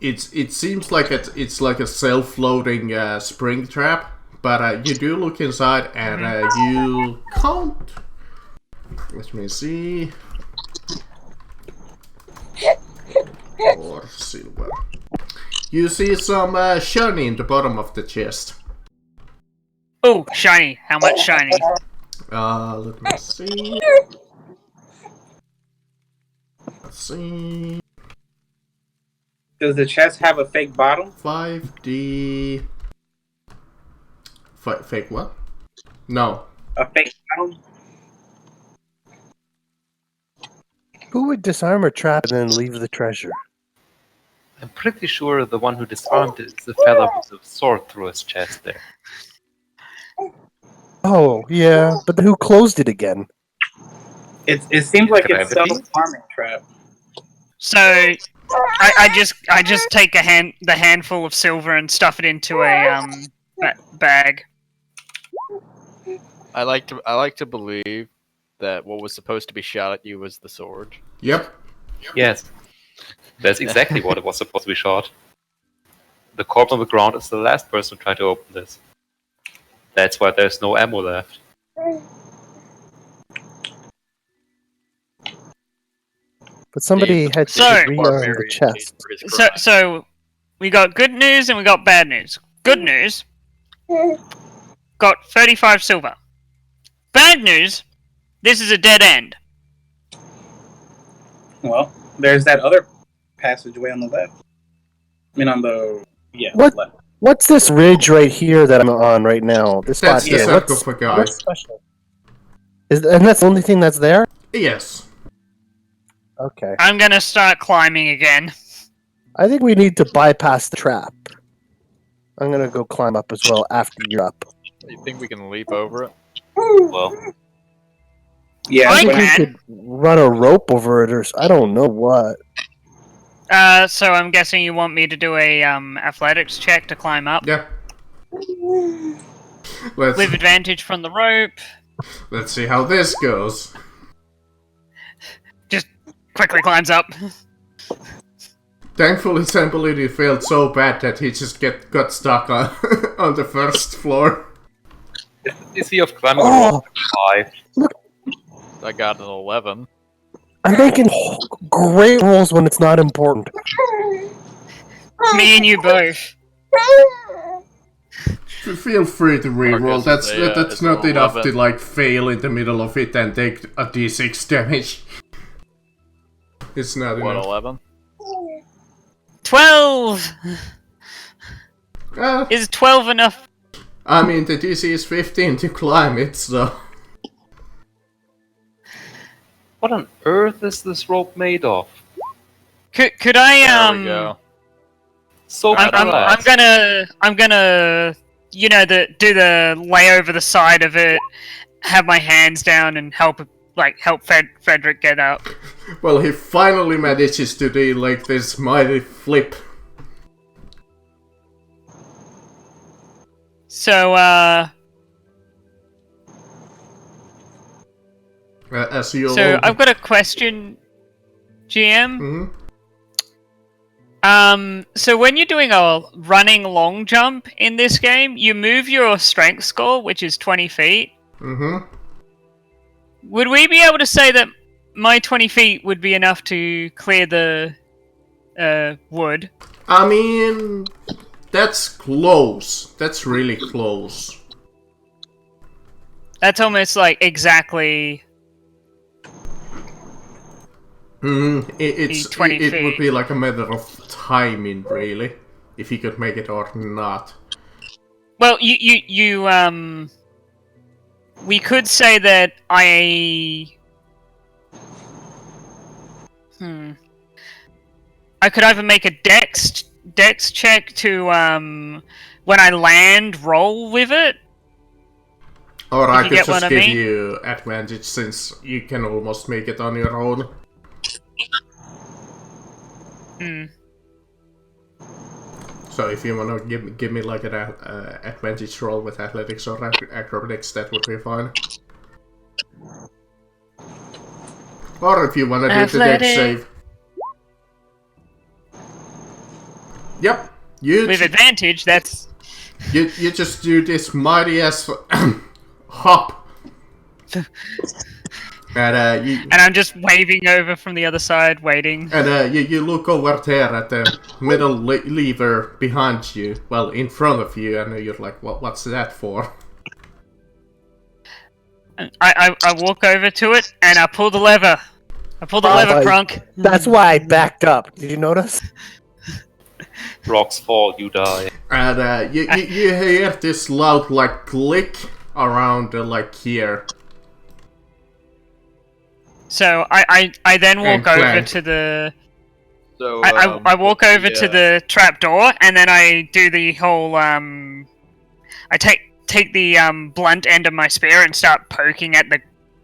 It seems like it's like a self-loading spring trap, but you do look inside and you count. Let me see. 4 silver. You see some shiny in the bottom of the chest.
Oh, shiny. How much shiny?
Let me see. Let's see.
Does the chest have a fake bottom?
5D. Fake what? No.
A fake bottom?
Who would disarm a trap and then leave the treasure?
I'm pretty sure the one who disarmed it is the fella with the sword through his chest there.
Oh, yeah, but who closed it again?
It seems like it's
Gravity?
self-harming trap.
So I just take the handful of silver and stuff it into a bag.
I like to believe that what was supposed to be shot at you was the sword.
Yep.
Yes. That's exactly what it was supposed to be shot. The corpse on the ground is the last person trying to open this. That's why there's no ammo left.
But somebody had
So-
to rearm the chest.
So we got good news and we got bad news. Good news, got 35 silver. Bad news, this is a dead end.
Well, there's that other passageway on the left. I mean, on the
What?
left.
What's this ridge right here that I'm on right now? This spot
That's the
here.
sarcophagi.
What's special? And that's the only thing that's there?
Yes.
Okay.
I'm gonna start climbing again.
I think we need to bypass the trap. I'm gonna go climb up as well after you're up.
You think we can leap over it?
Well,
Yeah,
I
I think
but-
we
can.
could run a rope over it, or I don't know what.
So I'm guessing you want me to do a athletics check to climb up
Yeah.
with advantage from the rope.
Let's see how this goes.
Just quickly climbs up.
Thankfully, his ability failed so bad that he just got stuck on, on the first floor.
is he of climbing a
Oh!
rock? 5.
I got an 11.
I'm making great rolls when it's not important.
Me and you both.
Feel free to reroll.
Marcus,
That's
it's an
not enough to
11.
like fail in the middle of it and take a d6 damage. It's not
What,
enough.
11?
12! Is 12 enough?
I mean, the DC is 15 to climb it, so...
What on earth is this rope made of?
Could I,
There we go.
So
I'm gonna, you know, do the lay over the side of it, have my hands down, and help Frederick get up.
Well, he finally manages to do like this mighty flip.
So,
As you
so
all...
I've got a question, GM.
Mhm.
So when you're doing a running long jump in this game, you move your strength score, which is 20 feet.
Mm-hmm.
Would we be able to say that my 20 feet would be enough to clear the wood?
I mean... That's close. That's really close.
That's almost like exactly...
It
20
would
feet.
be like a matter of timing, really, if he could make it or not.
Well, we could say that I could either make a dex check to when I land roll with it.
Or I
you
could
get what
just
I
give
mean?
you advantage since you can almost make it on your own. So if you wanna give me like an advantage roll with athletics or acrobatics, that would be fine. Or if you wanna do the dex save. Yep.
With advantage, that's...
You just do this mighty ass hop. And
I'm just waving over from the other side, waiting.
And you look over there at the middle lever behind you, well, in front of you, and you're like, what's that for?
I walk over to it, and I pull the lever. I pull the lever, Crunk.
That's why I backed up. Did you notice?
Rocks fall, you die.
And you hear this loud like click around like here.
So I then walk over to the. So I walk over to the trapdoor, and then I do the whole I take the blunt end of my spear and start poking at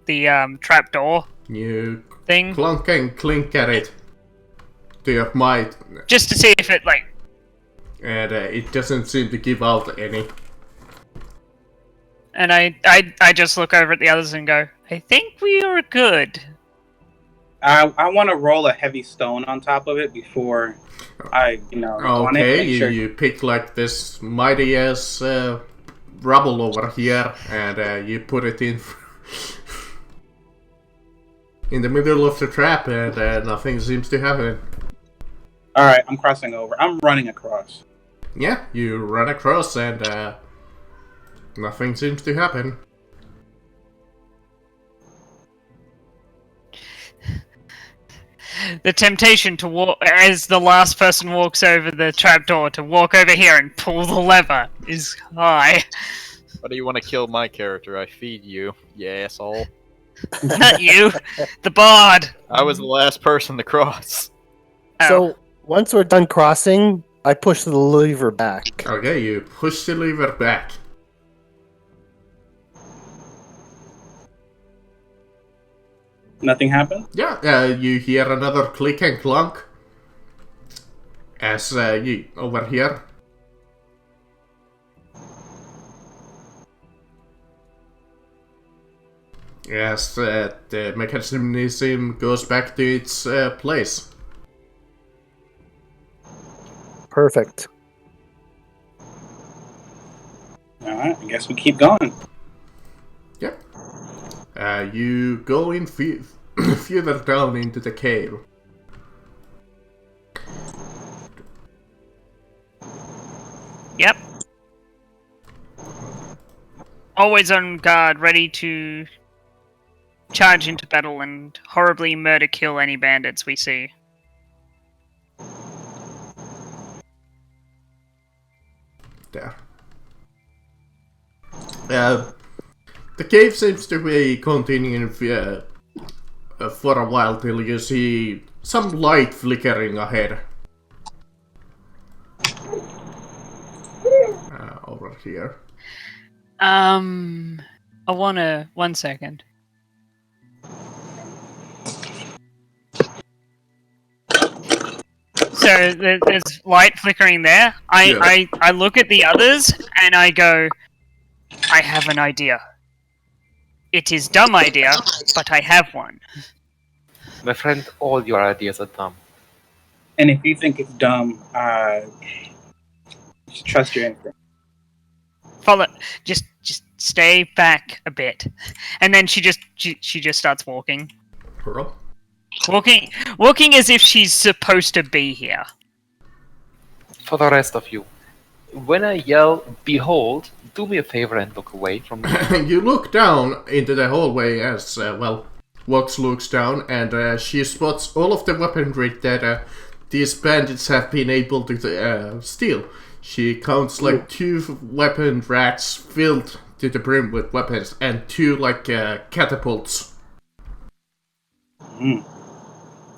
the trapdoor.
You
thing.
Clunk and clink at it to your might.
Just to see if it like.
And it doesn't seem to give out any.
And I just look over at the others and go, I think we are good.
I want to roll a heavy stone on top of it before I, on it.
Okay, you pick like this mighty ass rubble over here, and you put it in in the middle of the trap, and nothing seems to happen.
All right, I'm crossing over. I'm running across.
Yeah, you run across, and nothing seems to happen.
The temptation to walk, as the last person walks over the trapdoor, to walk over here and pull the lever is high.
Why do you want to kill my character? I feed you, you asshole.
Not you, the bard.
I was the last person to cross.
So, once we're done crossing, I push the lever back.
Okay, you push the lever back.
Nothing happened?
Yeah, you hear another click and clunk. As you over here. As the mechanism goes back to its place.
Perfect.
Alright, I guess we keep going.
Yep. You go in further down into the cave.
Yep. Always on guard, ready to charge into battle and horribly murder kill any bandits we see.
There. The cave seems to be continuing for a while till you see some light flickering ahead. Over here.
I wanna... 1 second. So there's light flickering there. I look at the others and I go, I have an idea. It is dumb idea, but I have one.
My friend, all your ideas are dumb.
And if you think it's dumb, just trust your instinct.
Follow. Just stay back a bit, and then she just starts walking.
Girl.
Walking as if she's supposed to be here.
For the rest of you, when I yell, behold, do me a favor and look away from me.
You look down into the hallway as, Vox looks down, and she spots all of the weaponry that these bandits have been able to steal. She counts like 2 weapon racks filled to the brim with weapons, and 2 like catapults.
Mm.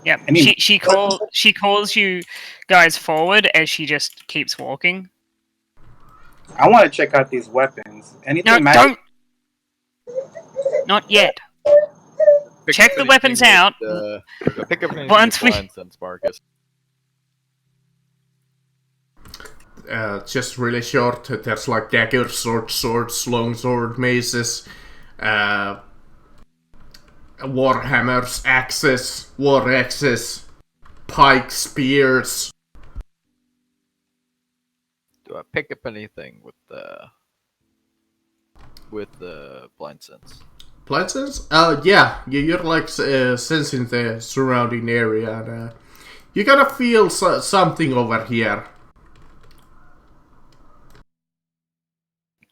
Yeah,
I mean,
she calls you guys forward as she just keeps walking.
I want to check out these weapons. Anything
don't. Not yet. Check the weapons out.
Pick up anything
Once we.
Sense, Marcus.
Just really short. There's like daggers, swords, long sword, maces, warhammers, axes, war axes, pikes, spears.
Do I pick up anything with the blind sense?
Blind sense? Yeah. You're like sensing the surrounding area, and you gotta feel something over here.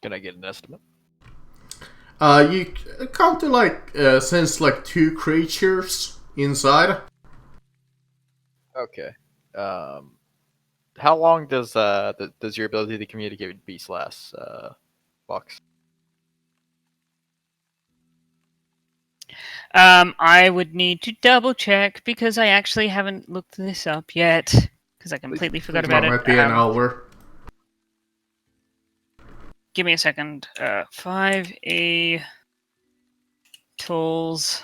Can I get an estimate?
You come to like sense like 2 creatures inside.
Okay. how long does your ability to communicate with beasts last, Fox?
I would need to double check because I actually haven't looked this up yet because I completely forgot about it.
Might be an hour.
Give me a second. 5A tools,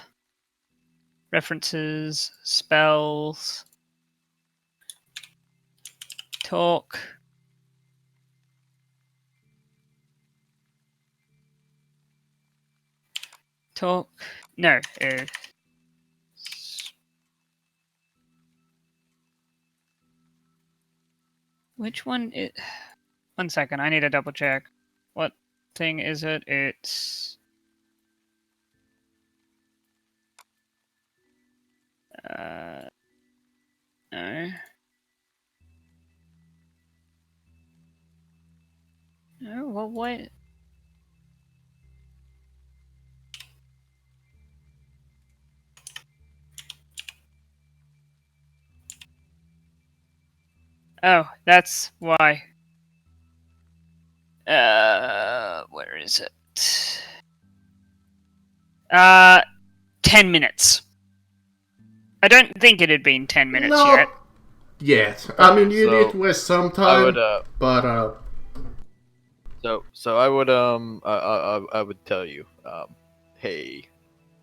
references, spells, talk. Talk. No. Which one is... One second, I need to double check. What thing is it? It's... No. No, well, what? Oh, that's why. Where is it? 10 minutes. I don't think it had been 10 minutes yet.
Yes. I mean, you did waste some time, but
So I would tell you, hey,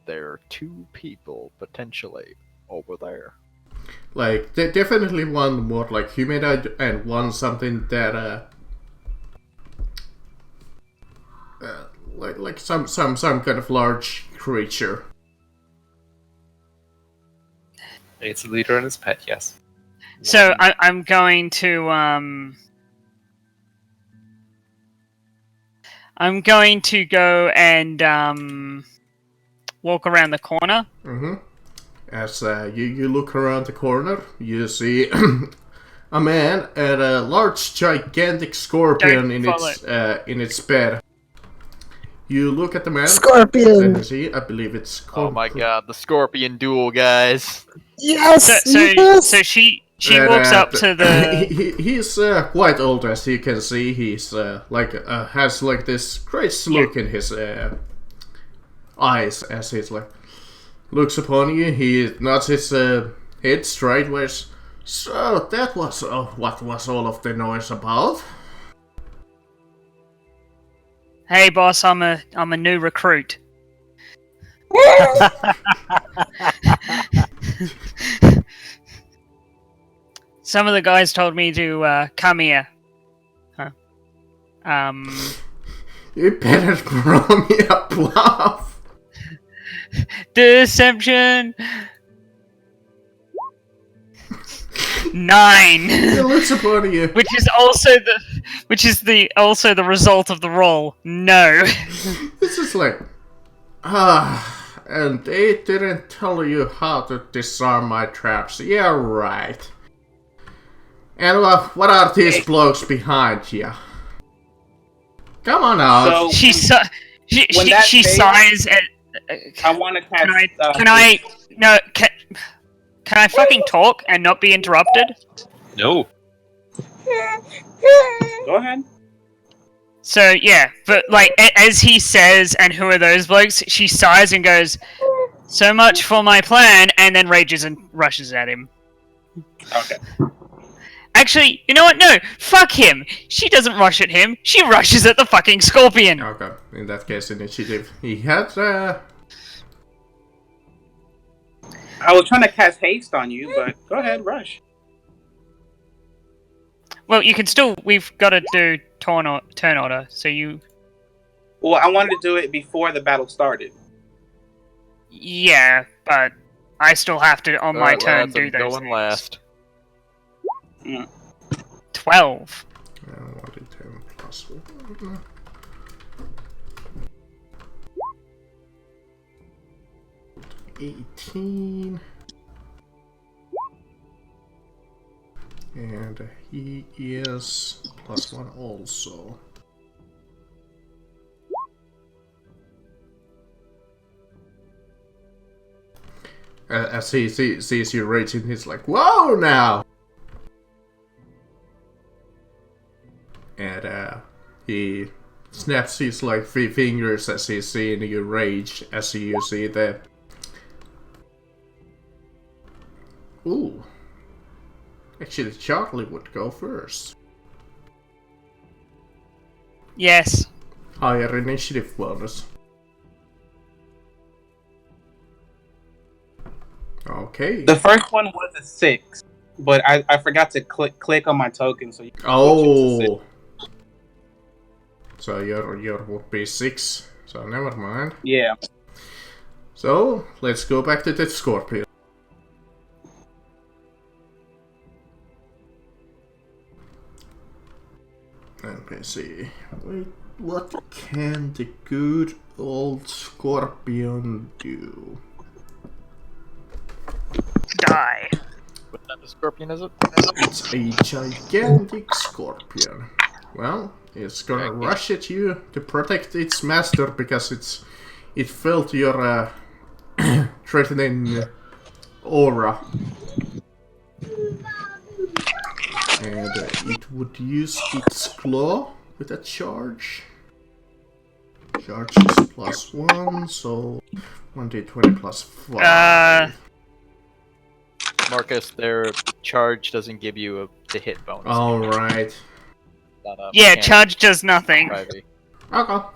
there are 2 people potentially over there.
Like, definitely one more like humanoid and one something that like some kind of large creature.
It's a leader and his pet, yes.
So I'm going to go and walk around the corner.
Mm-hmm. As you look around the corner, you see a man and a large, gigantic scorpion in its bed. You look at the man.
Scorpion!
And see, I believe it's
Oh my god, the scorpion duel, guys.
Yes!
So she walks up to the...
He's quite old, as you can see. He's has like this great look in his eyes as he's like looks upon you. He nods his head straightways. So that was what was all of the noise about?
Hey boss, I'm a new recruit. Some of the guys told me to come here. Huh.
You better throw me a bluff.
Deception. 9.
He looks upon you.
Which is also the result of the roll. No.
This is like and they didn't tell you how to disarm my traps. Yeah, right. And what are these blokes behind you? Come on out.
So,
she sighs at.
I want to cast.
Can I fucking talk and not be interrupted?
No.
Go ahead.
So yeah, but like as he says, and who are those blokes? She sighs and goes, "So much for my plan," and then rages and rushes at him.
Okay.
Actually, you know what? No, fuck him. She doesn't rush at him. She rushes at the fucking scorpion.
Okay, in that case, initiative. He had
I was trying to cast haste on you, but go ahead, rush.
Well, you can still. We've got to do turn order. So you.
Well, I wanted to do it before the battle started.
Yeah, but I still have to on my turn do those.
Going last.
12.
1d10 plus 1. 18. And he is plus 1 also. As he sees you raging, he's like, "Whoa now!" snaps his like 3 fingers as he's seeing you rage as you see the. Ooh. Actually, Charlie would go first.
Yes.
Higher initiative bonus. Okay.
The first one was a 6, but I forgot to click on my token, so you can
oh. So your would be 6. So never mind.
Yeah.
So let's go back to the Scorpion. Let me see. Wait, what can the good old Scorpion do?
Die.
What type of scorpion is it?
It's a gigantic scorpion. Well, it's gonna rush at you to protect its master because it felt your threatening aura. And it would use its claw with a charge. Charge is +1, so 1d20 +5.
Marcus, their charge doesn't give you the hit bonus.
Alright.
Yeah, charge does nothing.
Okay.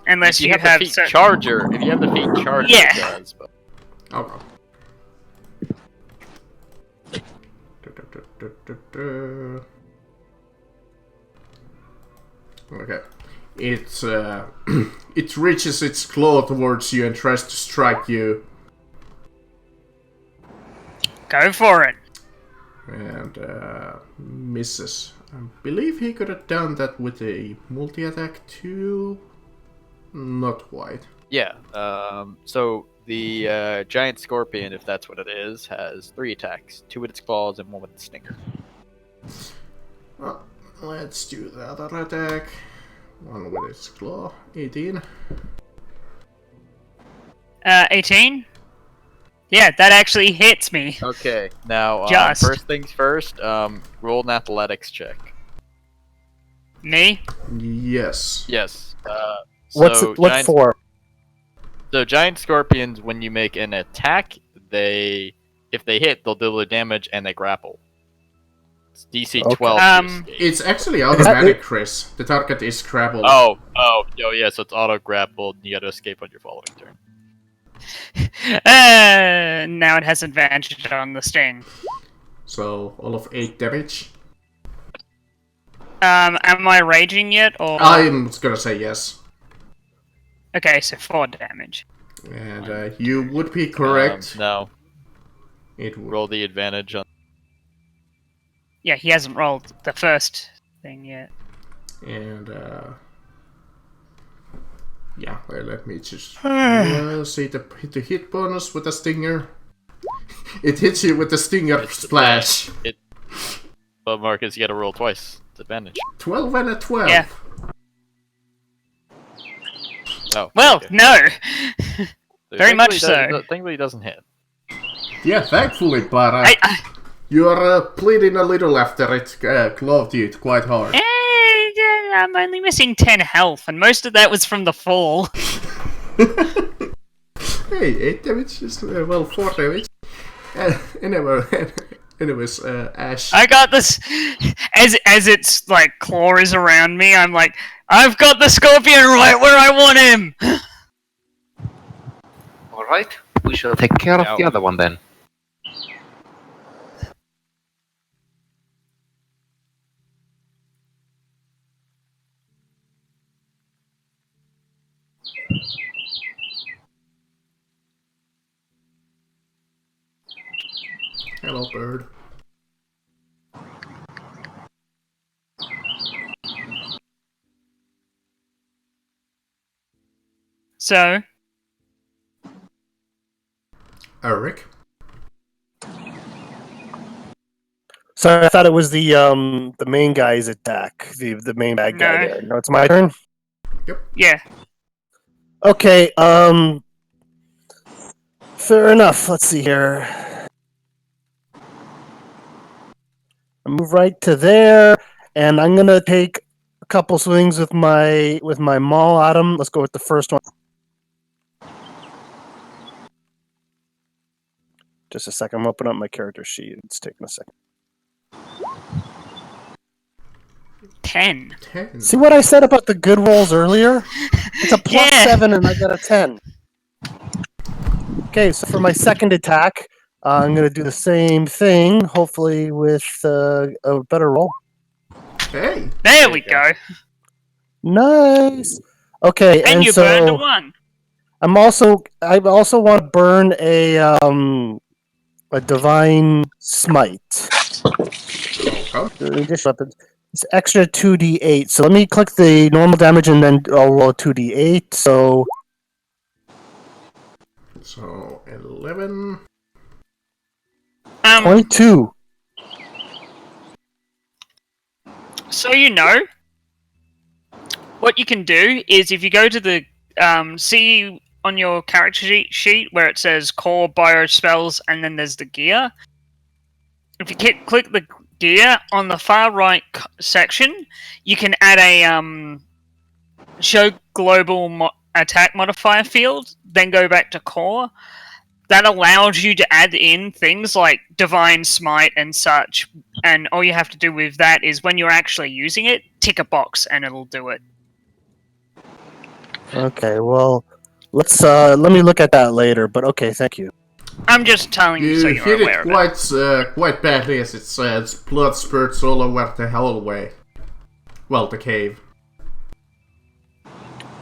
Unless
if you
have
the feat charger, if you have the feat charger,
yeah.
It does. But...
Okay. Okay. It's it reaches its claw towards you and tries to strike you.
Go for it.
And misses. I believe he could have done that with a multi-attack too. Not quite.
Yeah. So the giant scorpion, if that's what it is, has 3 attacks: 2 with its claws and 1 with its stinger.
Well, let's do the other attack. 1 with its claw. 18.
18? Yeah, that actually hits me.
Okay, now first things first, roll an athletics check.
Me?
Yes.
Yes.
What for?
So giant scorpions, when you make an attack, if they hit, they'll deal the damage and they grapple. It's DC 12.
It's actually automatic, Chris. The target is grappled.
Oh, yeah, so it's auto grappled. You gotta escape on your following turn.
Now it has advantage on the sting.
So, all of 8 damage?
Am I raging yet, or...?
I'm gonna say yes.
Okay, so 4 damage.
And you would be correct.
No.
It would.
Roll the advantage on...
Yeah, he hasn't rolled the first thing yet.
And, yeah, well, let me just see the hit bonus with the stinger. It hits you with the stinger splash.
But Marcus, you gotta roll twice. It's advantage.
12 and a 12.
Yeah.
Oh,
well,
okay.
No. Very much so.
Thankfully, it doesn't hit.
Yeah, thankfully, but you are bleeding a little after it clove you quite hard.
I'm only missing 10 health, and most of that was from the fall.
Hey, 8 damage is, 4 damage. Anyways, Ash.
I got this. As its, like, claw is around me, I'm like, I've got the scorpion right where I want him!
Alright, we shall take care of the other one then.
Hello, bird.
So?
Eric?
So I thought it was the main guy's attack, the main bad guy there. No, it's my turn?
Yep.
Yeah.
Okay, fair enough. Let's see here. I move right to there, and I'm gonna take a couple swings with my maul at him. Let's go with the first one. Just a second. I'm opening up my character sheet. It's taking a second.
10.
See what I said about the good rolls earlier? It's a +7 and I got a 10. Okay, so for my second attack, I'm going to do the same thing, hopefully with a better roll.
Hey!
There we go.
Nice! Okay, and
you
so
burned a 1.
I also want to burn a divine smite. It's extra 2d8. So let me click the normal damage and then I'll roll 2d8. So
11.
22.
So what you can do is if you go to the see on your character sheet where it says core bio spells and then there's the gear. If you click the gear on the far right section, you can add a show global attack modifier field, then go back to core. That allows you to add in things like divine smite and such, and all you have to do with that is when you're actually using it, tick a box and it'll do it.
Okay, well, let me look at that later. But okay, thank you.
I'm just telling you so you're
hit
aware
it
of it.
quite badly, as it says. Blood spurts all over the hallway. Well, the cave.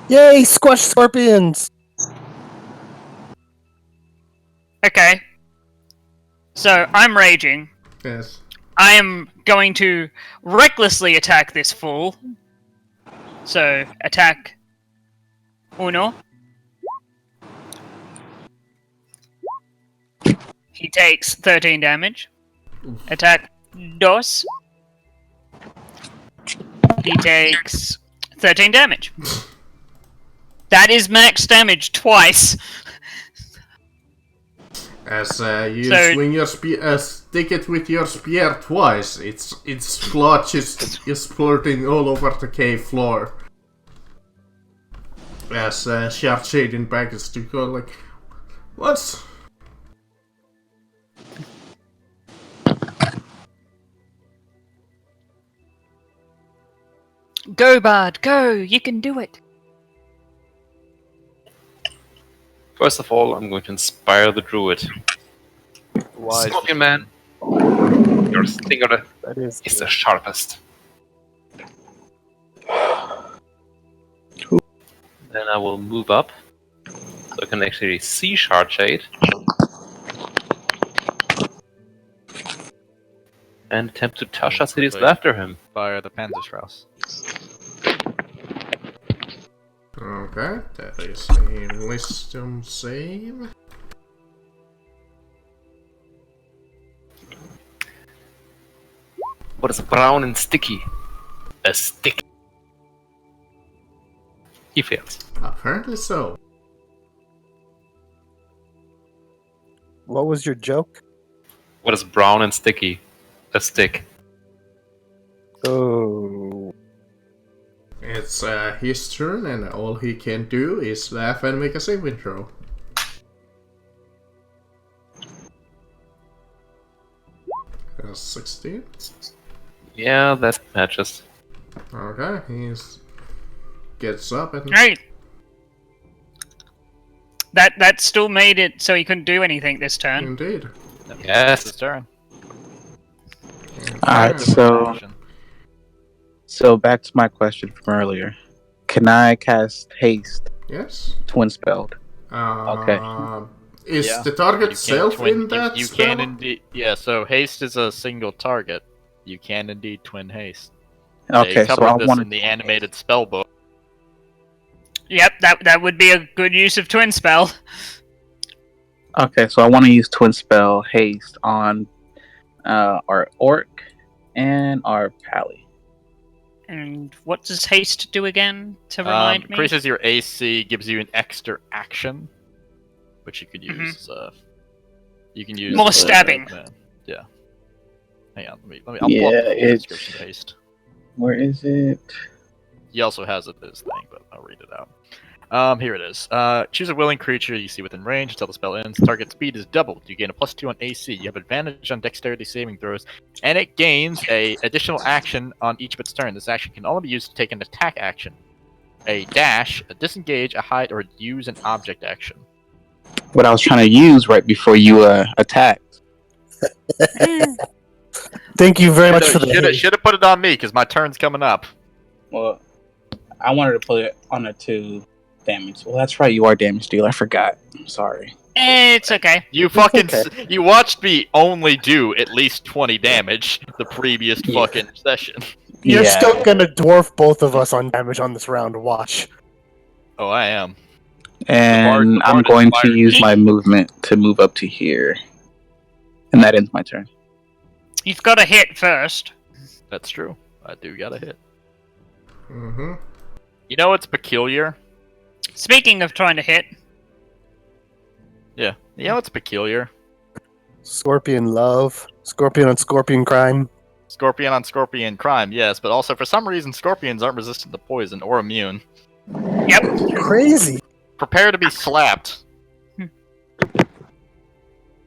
Yay, squash scorpions!
Okay. So, I'm raging.
Yes.
I am going to recklessly attack this fool. So, attack uno. He takes 13 damage. Attack dos. He takes 13 damage. That is max damage twice.
As you swing your spear, stick it with your spear twice, its splotches is splurting all over the cave floor. As sharp shading back is to go like, what?
Go, Bard, go! You can do it!
First of all, I'm going to inspire the druid.
Why?
Scorpion Man, your stinger is the sharpest. Then I will move up, so I can actually see Shard Shade. And attempt to touch us cities after him.
Fire the Panzerstrauss.
Okay, that is a wisdom save.
What is brown and sticky? A stick. He fails.
Apparently so.
What was your joke?
What is brown and sticky? A stick.
Oh.
It's his turn, and all he can do is laugh and make a saving throw. That's 16.
Yeah, that matches.
Okay, he gets up and...
Right. That still made it so he couldn't do anything this turn.
Indeed.
Yes.
His turn.
Alright, so back to my question from earlier. Can I cast haste?
Yes.
Twin spelled. Okay.
Is the target self in that
you
spell?
can indeed. Yeah, so haste is a single target. You can indeed twin haste.
Okay,
they
so
covered
I
this
want
in the animated spell book.
Yep, that would be a good use of twin spell.
Okay, so I want to use twin spell haste on our orc and our pally.
And what does haste do again, to remind me? Increases your AC, gives you an extra action, which you could use. You can use
more stabbing.
Yeah. Hang on, let me.
Yeah,
pull up the full description of haste.
Where is it?
he also has this thing, but I'll read it out. Here it is. Choose a willing creature you see within range until the spell ends. Target speed is doubled. You gain a +2 on AC. You have advantage on dexterity saving throws, and it gains a additional action on each of its turn. This action can only be used to take an attack action, a dash, a disengage, a hide, or use an object action.
What I was trying to use right before you attacked.
Thank you very much for the
Should have put it on me because my turn's coming up.
Well, I wanted to put it on a 2 damage. Well, that's right. You are damage dealer. I forgot. I'm sorry.
It's okay.
You fucking you watched me only do at least 20 damage the previous fucking session.
You're still gonna dwarf both of us on damage on this round. Watch.
Oh, I am.
And I'm going to use my movement to move up to here. And that ends my turn.
You've got to hit first.
That's true. I do got to hit.
Mm-hmm.
You know what's peculiar?
Speaking of trying to hit.
Yeah. You know what's peculiar?
Scorpion love. Scorpion on scorpion crime.
Scorpion on scorpion crime, yes, but also for some reason scorpions aren't resistant to poison or immune.
Yep.
Crazy.
Prepare to be slapped.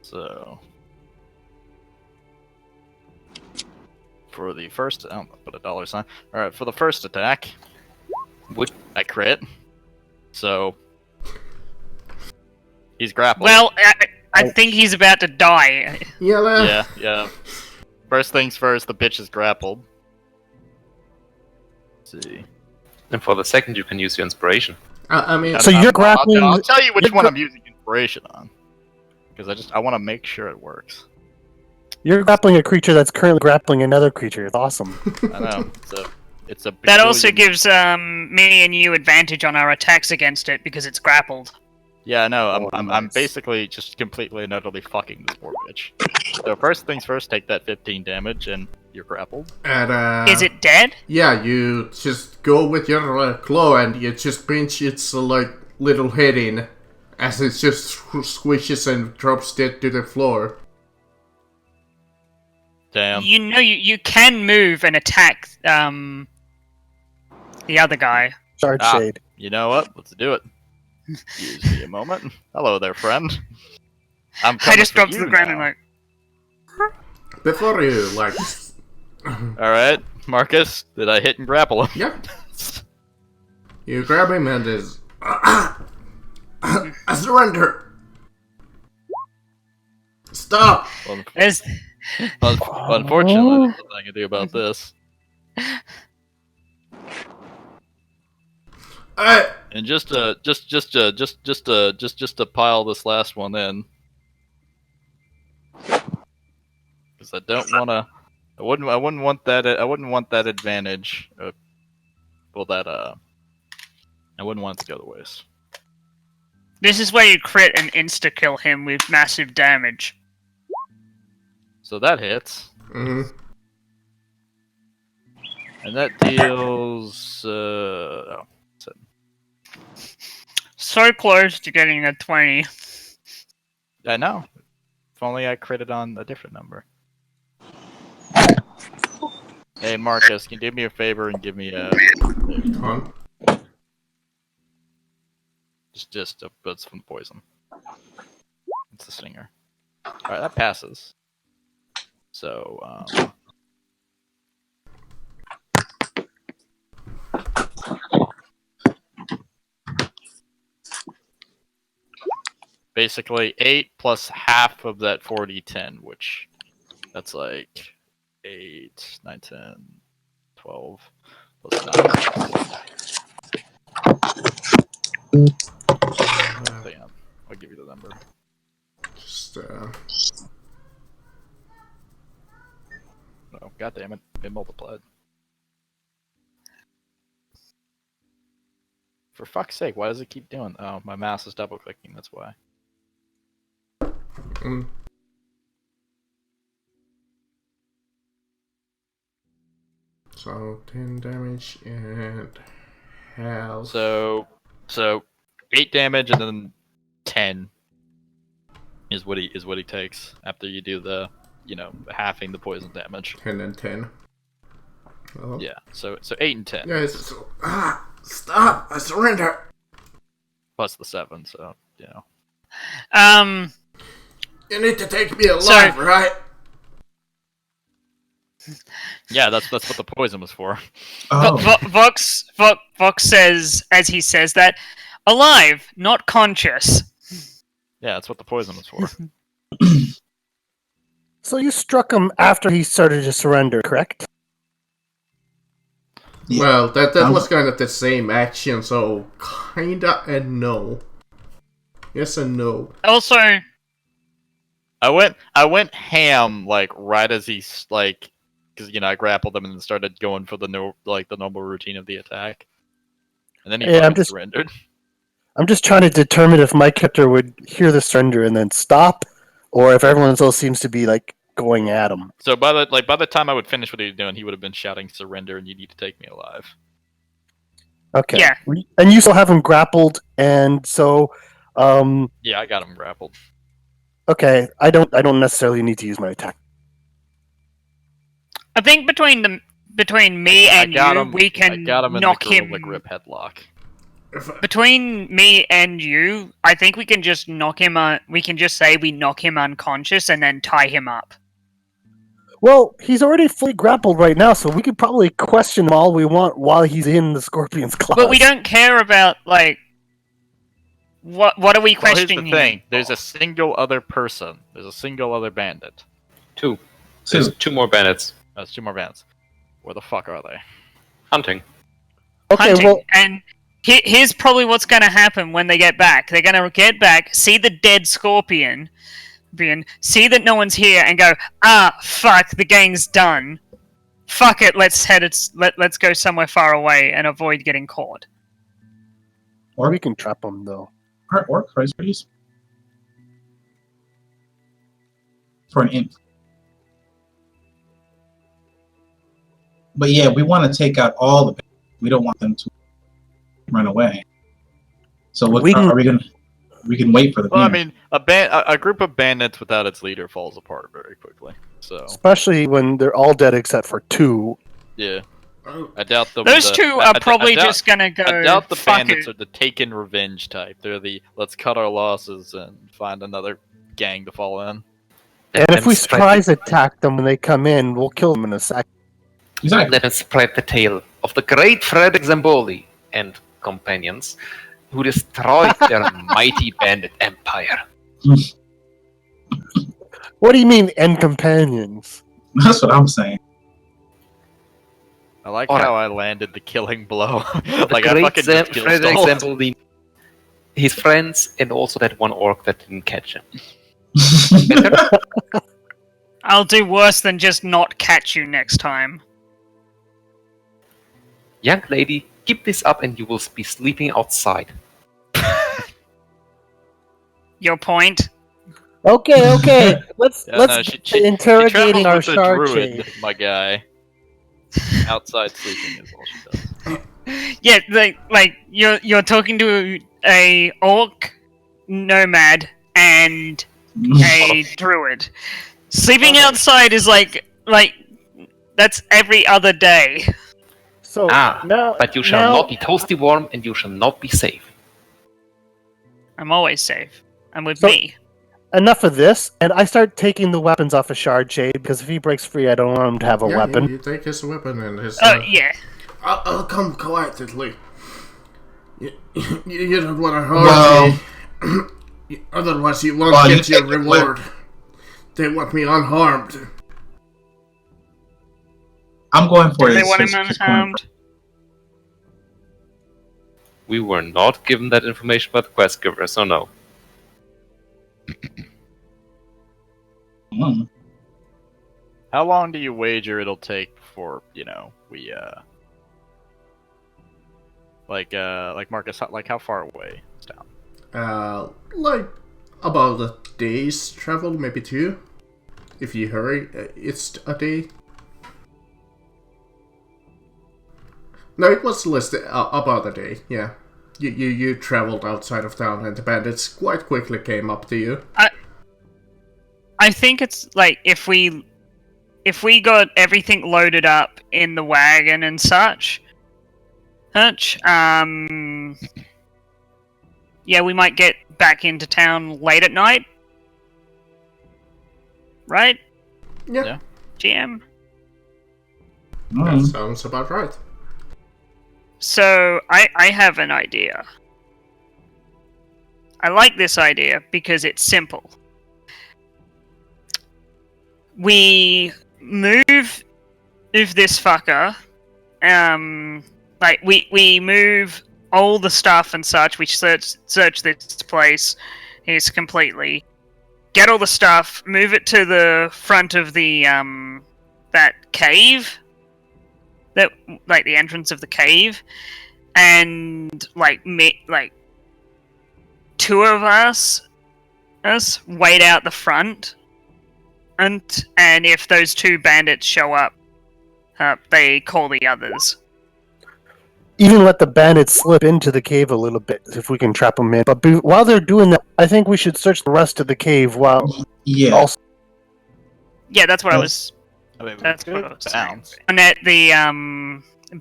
So... For the first... I'll put a $sign. Alright, for the first attack... I crit. So... He's grappled.
Well, I think he's about to die.
Yeah. First things first, the bitch is grappled. Let's see.
And for the second, you can use your inspiration.
I mean...
So you're grappling...
I'll tell you which one I'm using inspiration on. Because I want to make sure it works.
You're grappling a creature that's currently grappling another creature. It's awesome.
I know. It's a
that also gives me and you advantage on our attacks against it because it's grappled.
Yeah, no, I'm basically just completely and utterly fucking this poor bitch. So first things first, take that 15 damage and you're grappled.
And,
is it dead?
Yeah, you just go with your claw and you just pinch its little head in as it just squishes and drops dead to the floor.
Damn.
You know you can move and attack the other guy.
Shard Shade.
You know what? Let's do it. Excuse me a moment. Hello there, friend.
I just dropped to the ground and like...
Before you,
Alright, Marcus, did I hit and grapple him?
Yep. You grab him and is... I surrender! Stop!
Unfortunately, there's nothing I can do about this. And just to pile this last one in, because I don't want to. I wouldn't want that advantage. I wouldn't want it to go to waste.
This is where you crit and insta kill him with massive damage.
So that hits.
Mm-hmm.
And that deals.
So close to getting a 20.
I know. If only I critted on a different number. Hey Marcus, can you do me a favor and give me a...
Huh?
Just that's from poison. It's a stinger. Alright, that passes. So, basically 8 plus half of that 40-10, which that's like 8, 9, 10, 12 plus 9. Damn, I'll give you the number.
Just,
Oh, god damn it, it multiplied. For fuck's sake, why does it keep doing? Oh, my mouse is double clicking, that's why.
Mm. So 10 damage and health.
So 8 damage and then 10 is what he takes after you do the halving the poison damage.
10 and 10. Oh.
Yeah, so 8 and 10.
Yeah, stop! I surrender!
Plus the 7, so, you know.
You need to take me alive, right?
Yeah, that's what the poison was for.
Oh.
Vox says, as he says that, alive, not conscious.
Yeah, that's what the poison was for.
So you struck him after he started to surrender, correct?
Yeah. Well, that was kind of the same action, so kinda and no. Yes and no.
Also,
I went ham like right as he's like, because I grappled him and then started going for the normal routine of the attack, and then he surrendered.
I'm just trying to determine if my character would hear the surrender and then stop, or if everyone else seems to be like going at him.
So by the time I would finish what he was doing, he would have been shouting "Surrender!" and "You need to take me alive."
Okay.
Yeah.
And you still have him grappled, and so.
Yeah, I got him grappled.
Okay, I don't necessarily need to use my attack.
I think between me and you, we can knock him.
Like rip headlock.
Between me and you, I think we can just knock him. We can just say we knock him unconscious and then tie him up.
Well, he's already fully grappled right now, so we could probably question him all we want while he's in the Scorpion's claws.
But we don't care about like. What are we questioning
here's the thing. There's a single other person. There's a single other bandit.
Two. There's 2 more bandits.
There's 2 more bandits. Where the fuck are they?
Hunting.
Okay,
Hunting.
well,
And here's probably what's going to happen when they get back. They're going to get back, see the dead Scorpion, see that no one's here, and go, fuck, the gang's done. Fuck it, let's go somewhere far away and avoid getting caught.
Or we can trap them though.
Or price freeze for an imp. But yeah, we want to take out all the. We don't want them to run away. So we can wait for the.
Well, I mean, a group of bandits without its leader falls apart very quickly. So
especially when they're all dead except for 2.
Yeah. I doubt
those 2 are probably just gonna go.
I doubt the bandits
it.
are the taken revenge type. They're the let's cut our losses and find another gang to fall in.
And if we surprise attack them when they come in, we'll kill them in a second.
Exactly.
Let us spread the tale of the great Frederick Zamboli and companions who destroyed their mighty bandit empire.
What do you mean, and companions?
That's what I'm saying.
I like how I landed the killing blow.
Like I fucking just Frederick Zamboli, his friends, and also that one orc that didn't catch him.
I'll do worse than just not catch you next time.
Young lady, keep this up and you will be sleeping outside.
Your point?
Okay. Let's
she
interrogating our
druid,
shade.
my guy. Outside sleeping is all she does.
Yeah, like you're talking to a orc nomad and a druid. Sleeping outside is like that's every other day.
So
but you shall not be toasty warm and you shall not be safe.
I'm always safe. I'm with me.
Enough of this, and I start taking the weapons off of Shard Shade, because if he breaks free, I don't want him to have a weapon.
You take his weapon and his...
yeah.
I'll come quietly. You don't want to harm me. Otherwise you won't get your reward. They want me unharmed.
I'm going for it.
They want him unharmed.
We were not given that information by the quest giver, so no.
How long do you wager it'll take before, we, like Marcus, like how far away is town?
Like about a day's travel, maybe 2. If you hurry, it's a day. No, it was listed about a day, yeah. You traveled outside of town and the bandits quite quickly came up to you.
I think it's like if we if we got everything loaded up in the wagon and such, yeah, we might get back into town late at night. Right?
Yeah.
GM?
That sounds about right.
So, I have an idea. I like this idea because it's simple. We move this fucker. We move all the stuff and such. We search this place is completely. Get all the stuff. Move it to the front of the that cave. That the entrance of the cave, and two of us wait out the front. And if those two bandits show up, they call the others.
Even let the bandits slip into the cave a little bit if we can trap them in. But while they're doing that, I think we should search the rest of the cave while.
Yeah.
Also...
Yeah, that's what I was. That's what I was saying. Annette, the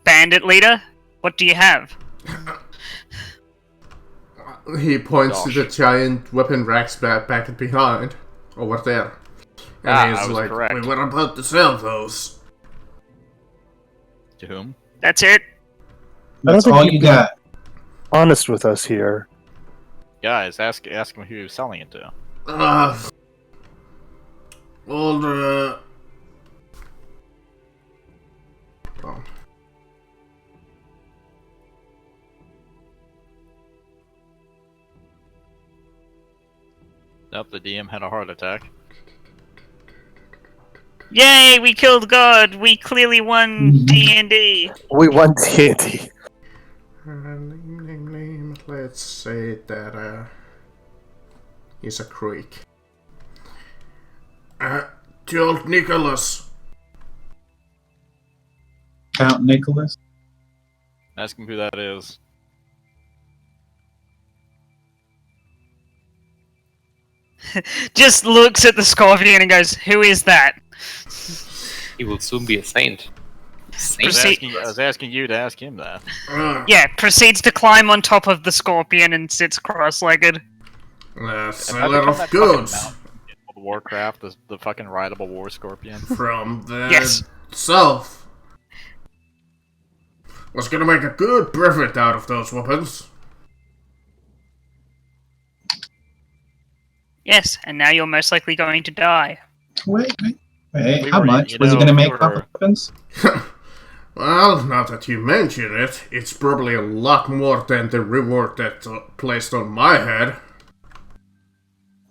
bandit leader, what do you have?
He points to the giant weapon racks back behind, over there. And he's like, correct. We were about to sell those.
To whom?
That's it?
That's all you got.
Honest with us here.
Guys, ask him who he was selling it to.
Old, Oh.
Nope, the DM had a heart attack.
Yay, we killed God! We clearly won D&D!
We won D&D.
Let's say that, he's a creek. To old Nicholas.
Count Nicholas?
Ask him who that is.
Just looks at the scorpion and goes, who is that?
He will soon be a saint.
I was asking you to ask him that.
Yeah, proceeds to climb on top of the scorpion and sits cross-legged.
Seller of goods.
Warcraft, the fucking rideable war scorpion.
From the south. Was gonna make a good profit out of those weapons.
Yes, and now you're most likely going to die.
Wait, how much? Was he gonna make weapons?
Well, now that you mention it, it's probably a lot more than the reward that placed on my head.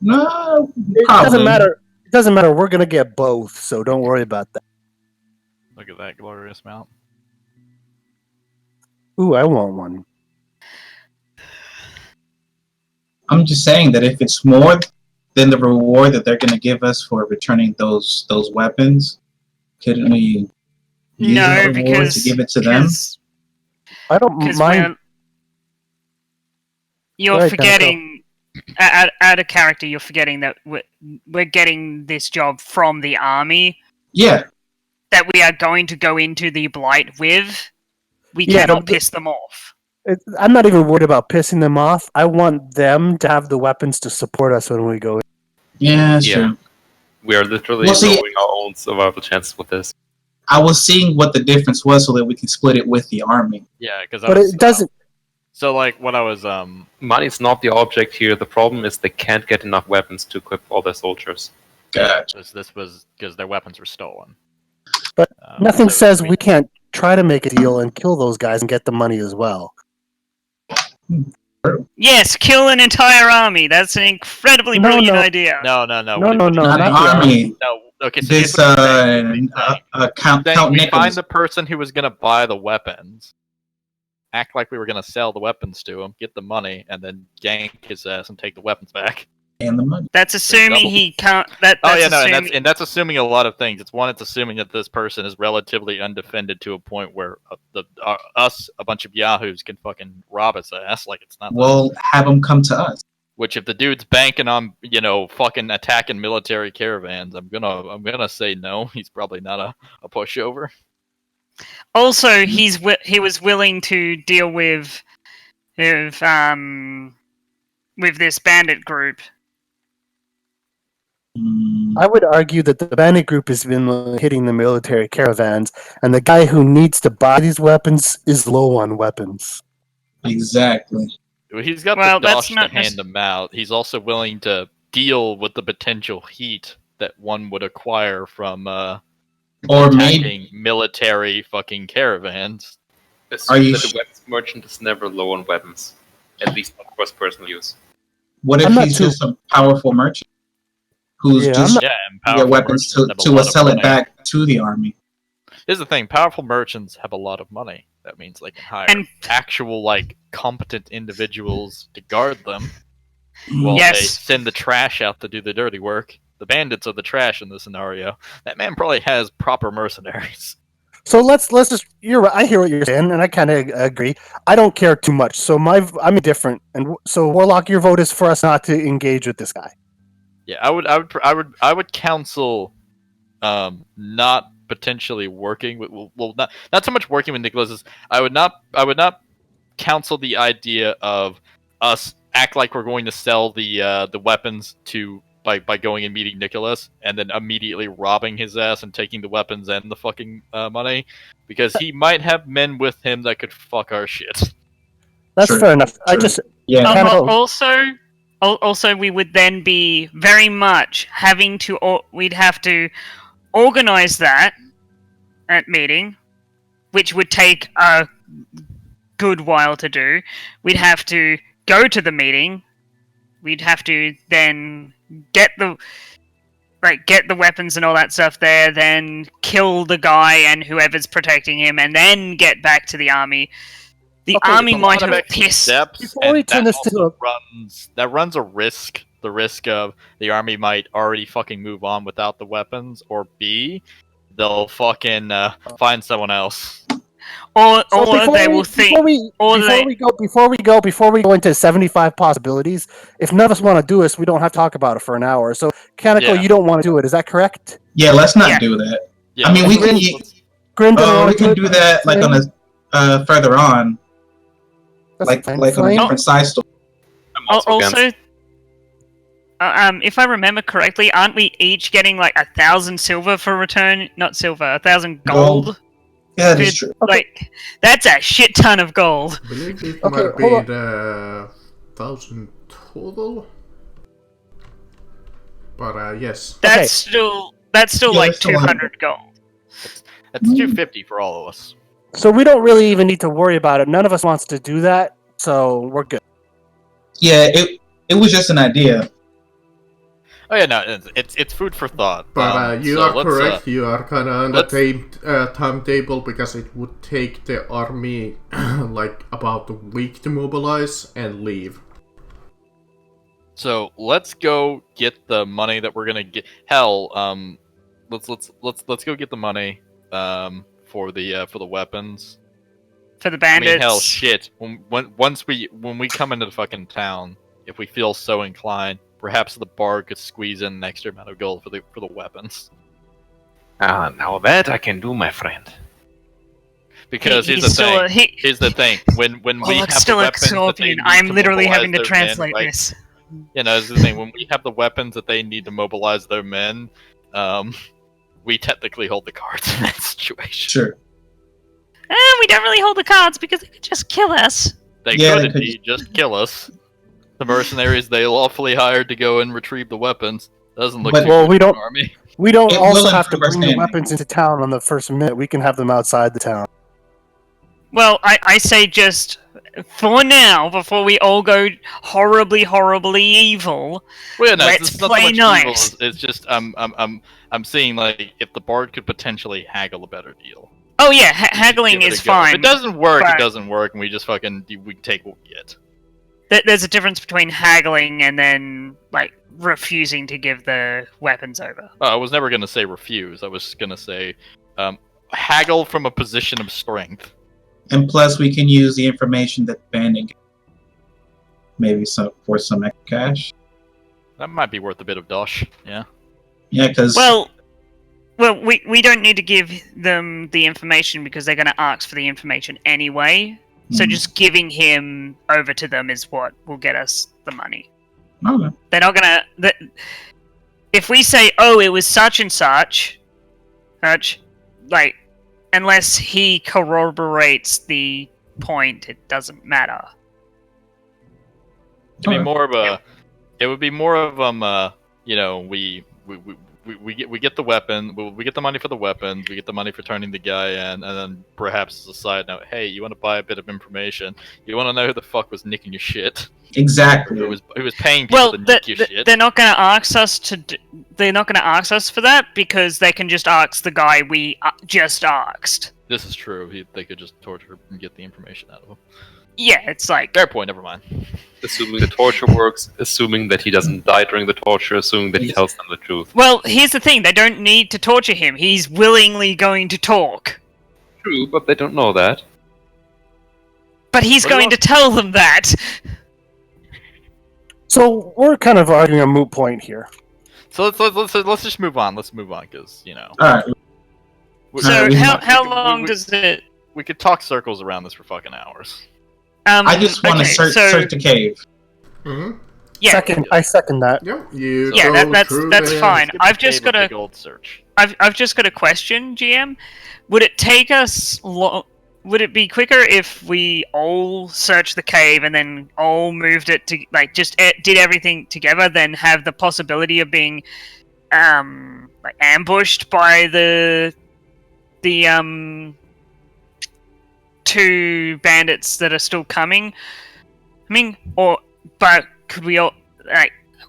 No,
it doesn't matter. It doesn't matter. We're gonna get both, so don't worry about that.
Look at that glorious mount.
Ooh, I want one.
I'm just saying that if it's more than the reward that they're gonna give us for returning those weapons, couldn't we use the reward to give it to them?
I don't mind.
You're forgetting. Out of character, you're forgetting that we're getting this job from the army.
Yeah.
That we are going to go into the Blight with. We cannot piss them off.
I'm not even worried about pissing them off. I want them to have the weapons to support us when we go in.
Yeah, that's true.
We are literally lowering our own survival chances with this.
I was seeing what the difference was so that we can split it with the army.
Yeah, because
it doesn't.
So, like, what I was,
Money's not the object here. The problem is they can't get enough weapons to equip all their soldiers.
Gotcha.
This was because their weapons were stolen.
But nothing says we can't try to make a deal and kill those guys and get the money as well.
Yes, kill an entire army. That's an incredibly brilliant idea.
No.
Not the
army.
No. Okay, so
this Count
we
Nicholas.
find the person who was going to buy the weapons, act like we were going to sell the weapons to him, get the money, and then gank his ass and take the weapons back.
And the money.
That's assuming he can't.
And that's assuming a lot of things. It's assuming that this person is relatively undefended to a point where a bunch of yahoos can fucking rob his ass. Like it's not.
Well, have them come to us.
Which, if the dude's banking on, fucking attacking military caravans, I'm gonna say no. He's probably not a pushover.
Also, he was willing to deal with this bandit group.
I would argue that the bandit group has been hitting the military caravans, and the guy who needs to buy these weapons is low on weapons.
Exactly.
He's got the dosh to hand them out. He's also willing to deal with the potential heat that one would acquire from attacking military fucking caravans.
Assume that the weapons merchant is never low on weapons, at least not for personal use.
What if he's just a powerful merchant who's just get weapons to sell it back to the army?
Here's the thing: powerful merchants have a lot of money. That means they can hire actual, competent individuals to guard them, while they send the trash out to do the dirty work. The bandits are the trash in this scenario. That man probably has proper mercenaries.
So let's just. You're right. I hear what you're saying, and I kind of agree. I don't care too much, so I'm indifferent. And so, Warlock, your vote is for us not to engage with this guy.
Yeah, I would counsel, not potentially working with. Well, not so much working with Nicholas. I would not counsel the idea of us act like we're going to sell the weapons by going and meeting Nicholas and then immediately robbing his ass and taking the weapons and the fucking money, because he might have men with him that could fuck our shit.
That's fair enough. I just
Also, we would then be very much we'd have to organize that at meeting, which would take a good while to do. We'd have to go to the meeting. We'd have to then get the weapons and all that stuff there, then kill the guy and whoever's protecting him, and then get back to the army. The army might have pissed.
Before we turn this to
that runs a risk. The risk of the army might already fucking move on without the weapons, or B, they'll fucking find someone else.
Or they will think.
Before we go into 75 possibilities, if none of us want to do this, we don't have to talk about it for an hour. So, Kaneko, you don't want to do it. Is that correct?
Yeah, let's not do that. Yeah, I mean, we can do that on a further on, like on a different side story.
Also, if I remember correctly, aren't we each getting 1,000 silver for return? Not silver, 1,000 gold.
Yeah, that's true.
That's a shit ton of gold.
I believe it might be the 1,000 total. But yes.
That's still 200 gold.
That's 250 for all of us.
So we don't really even need to worry about it. None of us wants to do that, so we're good.
Yeah, it was just an idea.
Oh yeah, no, it's food for thought.
But you are correct. You are kind of on the timetable, because it would take the army about a week to mobilize and leave.
So let's go get the money that we're gonna get. Hell, let's go get the money for the weapons.
For the bandits.
I mean, hell, shit. When we come into the fucking town, if we feel so inclined, perhaps the bard could squeeze in an extra amount of gold for the weapons.
Now that I can do, my friend.
Because here's the thing. When we have the weapons that they need
I'm
to
literally having to
mobilize
translate
men,
this.
This is the thing. When we have the weapons that they need to mobilize their men, we technically hold the cards in that situation.
Sure.
We don't really hold the cards because they could just kill us.
They could indeed just kill us. The mercenaries they lawfully hired to go and retrieve the weapons doesn't look too good
we don't.
for an army.
We don't also have to bring the weapons into town on the first minute. We can have them outside the town.
Well, I say just for now, before we all go horribly, horribly evil.
Well, no,
let's play nice.
It's just I'm seeing if the bard could potentially haggle a better deal.
Oh yeah, haggling is fine.
If it doesn't work, it doesn't work, and we just we take what we get.
There's a difference between haggling and then refusing to give the weapons over.
I was never going to say refuse. I was going to say haggle from a position of strength.
And plus, we can use the information that banding. maybe for some extra cash.
That might be worth a bit of dosh. Yeah.
Yeah, because
Well, we don't need to give them the information because they're going to ask for the information anyway. So just giving him over to them is what will get us the money.
Okay.
They're not going to... If we say, oh, it was such and such, like, unless he corroborates the point, it doesn't matter.
It'd be more of a... It would be more of you know, we get the weapon, we get the money for the weapons, we get the money for turning the guy in, and then perhaps as a side note, hey, you want to buy a bit of information? You want to know who the fuck was nicking your shit?
Exactly.
Who was paying people to nick your shit?
They're not going to ask us to. They're not going to ask us for that because they can just ask the guy we just asked.
This is true. They could just torture and get the information out of him.
Yeah, it's like...
Fair point, never mind.
Assuming the torture works, assuming that he doesn't die during the torture, assuming that he tells them the truth.
Well, here's the thing, they don't need to torture him. He's willingly going to talk.
True, but they don't know that.
But he's going to tell them that.
So we're kind of arguing a moot point here.
So let's just move on. Let's move on, because, you know...
Alright.
So how long does it...
We could talk circles around this for fucking hours.
I just want to search the cave.
Mm-hmm.
Yeah.
I second that.
Yep.
That's fine. I've just got
big old search.
I've just got a question, GM. Would it take us would it be quicker if we all searched the cave and then all moved it to just did everything together than have the possibility of being ambushed by the two bandits that are still coming? I mean, but could we all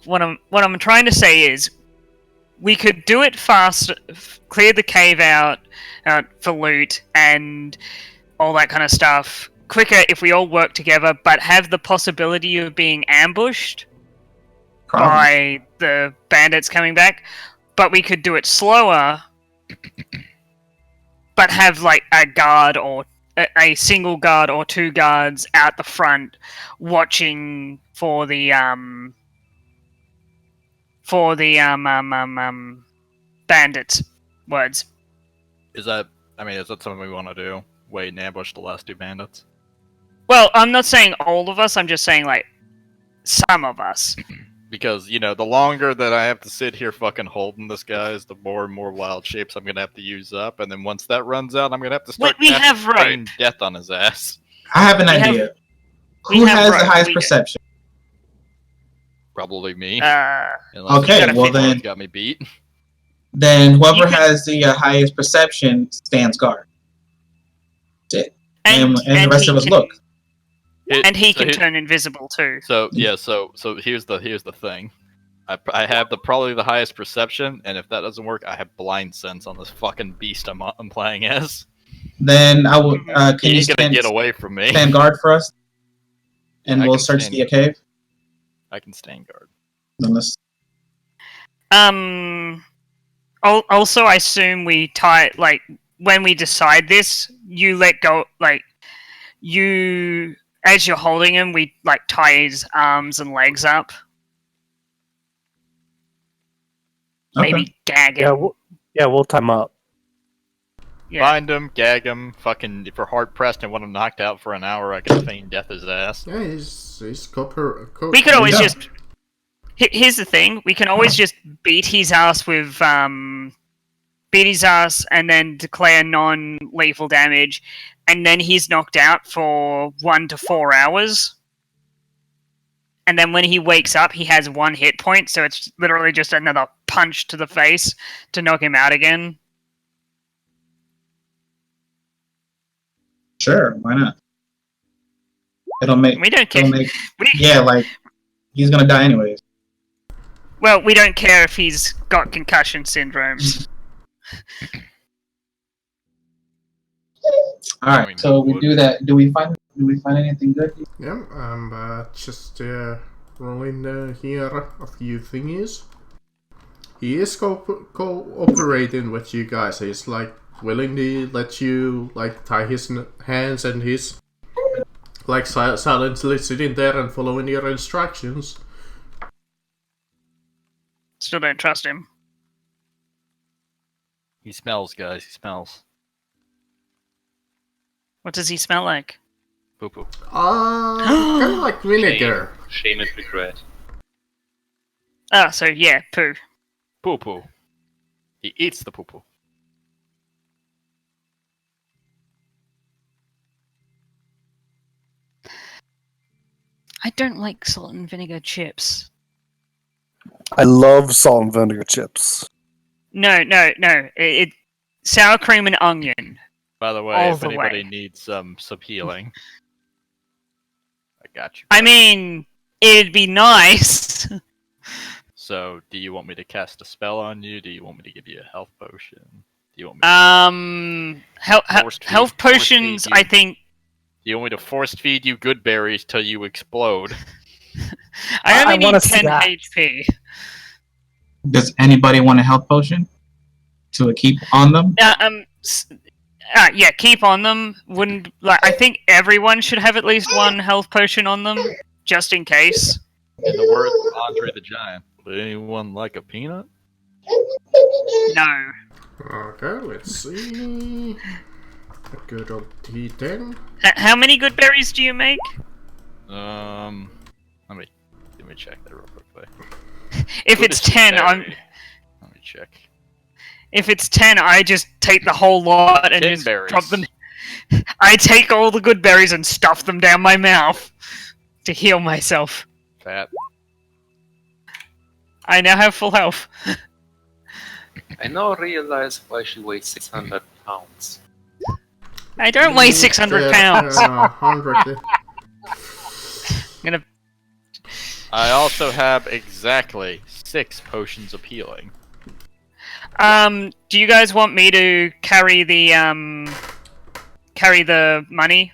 what I'm trying to say is we could do it fast, clear the cave out for loot and all that kind of stuff quicker if we all work together, but have the possibility of being ambushed by the bandits coming back. But we could do it slower, but have a guard or a single guard or two guards out the front watching for the bandits. Words.
Is that something we want to do? Wait and ambush the last two bandits?
Well, I'm not saying all of us, I'm just saying some of us.
Because, the longer that I have to sit here fucking holding this guys, the more and more wild shapes I'm gonna have to use up, and then once that runs out, I'm gonna have to start putting death on his ass.
I have an idea. Who has the highest perception?
Probably me.
Okay, well then...
got me beat.
Then whoever has the highest perception stands guard. That's it. And the rest of us look.
And he can turn invisible too.
So yeah, so here's the thing. I have probably the highest perception, and if that doesn't work, I have blind sense on this fucking beast I'm playing as.
Then I will. Can
He's gonna get away from me.
Stand guard for us, and we'll search the cave.
I can stand guard.
Then let's...
Also, I assume we tie when we decide this, you let go you. As you're holding him, we tie his arms and legs up. Okay. Maybe gag him.
We'll tie him up.
Yeah.
Bind him, gag him, fucking, if we're hard pressed and want him knocked out for an hour, I can feign death his ass.
Yeah, he's copper.
We could always just... Here's the thing, we can always just beat his ass with, beat his ass and then declare non-lethal damage, and then he's knocked out for 1 to 4 hours. And then when he wakes up, he has 1 hit point, so it's literally just another punch to the face to knock him out again.
Sure, why not? It'll make...
We don't care.
He's gonna die anyways.
Well, we don't care if he's got concussion syndromes.
Alright, so we do that. Do we find anything good?
Yeah, I'm just rolling here a few thingies. He is cooperating with you guys. He's willingly let you tie his hands and his Like silently sitting there and following your instructions.
Still don't trust him.
He smells, guys. He smells.
What does he smell like?
Poo poo.
Kind of like vinegar.
Shame and regret.
Ah, so yeah, poo.
Poo poo. He eats the poo poo.
I don't like salt and vinegar chips.
I love salt and vinegar chips.
No. It sour cream and onion.
By the way,
All
if
the
anybody
way.
needs some healing, I got you.
I mean, it'd be nice.
So, do you want me to cast a spell on you? Do you want me to give you a health potion? Do you want me to
Health potions, I think.
Do you want me to force feed you good berries till you explode?
I only
wanna
need
see
10
that.
HP.
Does anybody want a health potion to keep on them?
Yeah, keep on them. Wouldn't like. I think everyone should have at least one health potion on them, just in case.
In the words of Andre the Giant, would anyone like a peanut?
No.
Okay, let's see. A good old D10.
How many good berries do you make?
Let me check that real quickly.
If
Good
it's
as
10,
berry. Let me check.
If it's 10, I just take the whole lot and
10
just
berries.
drop them. I take all the good berries and stuff them down my mouth to heal myself.
Fat.
I now have full health.
I now realize why she weighs 600 pounds.
I don't weigh 600 pounds.
100.
Gonna.
I also have exactly 6 potions of healing.
Do you guys want me to carry the money?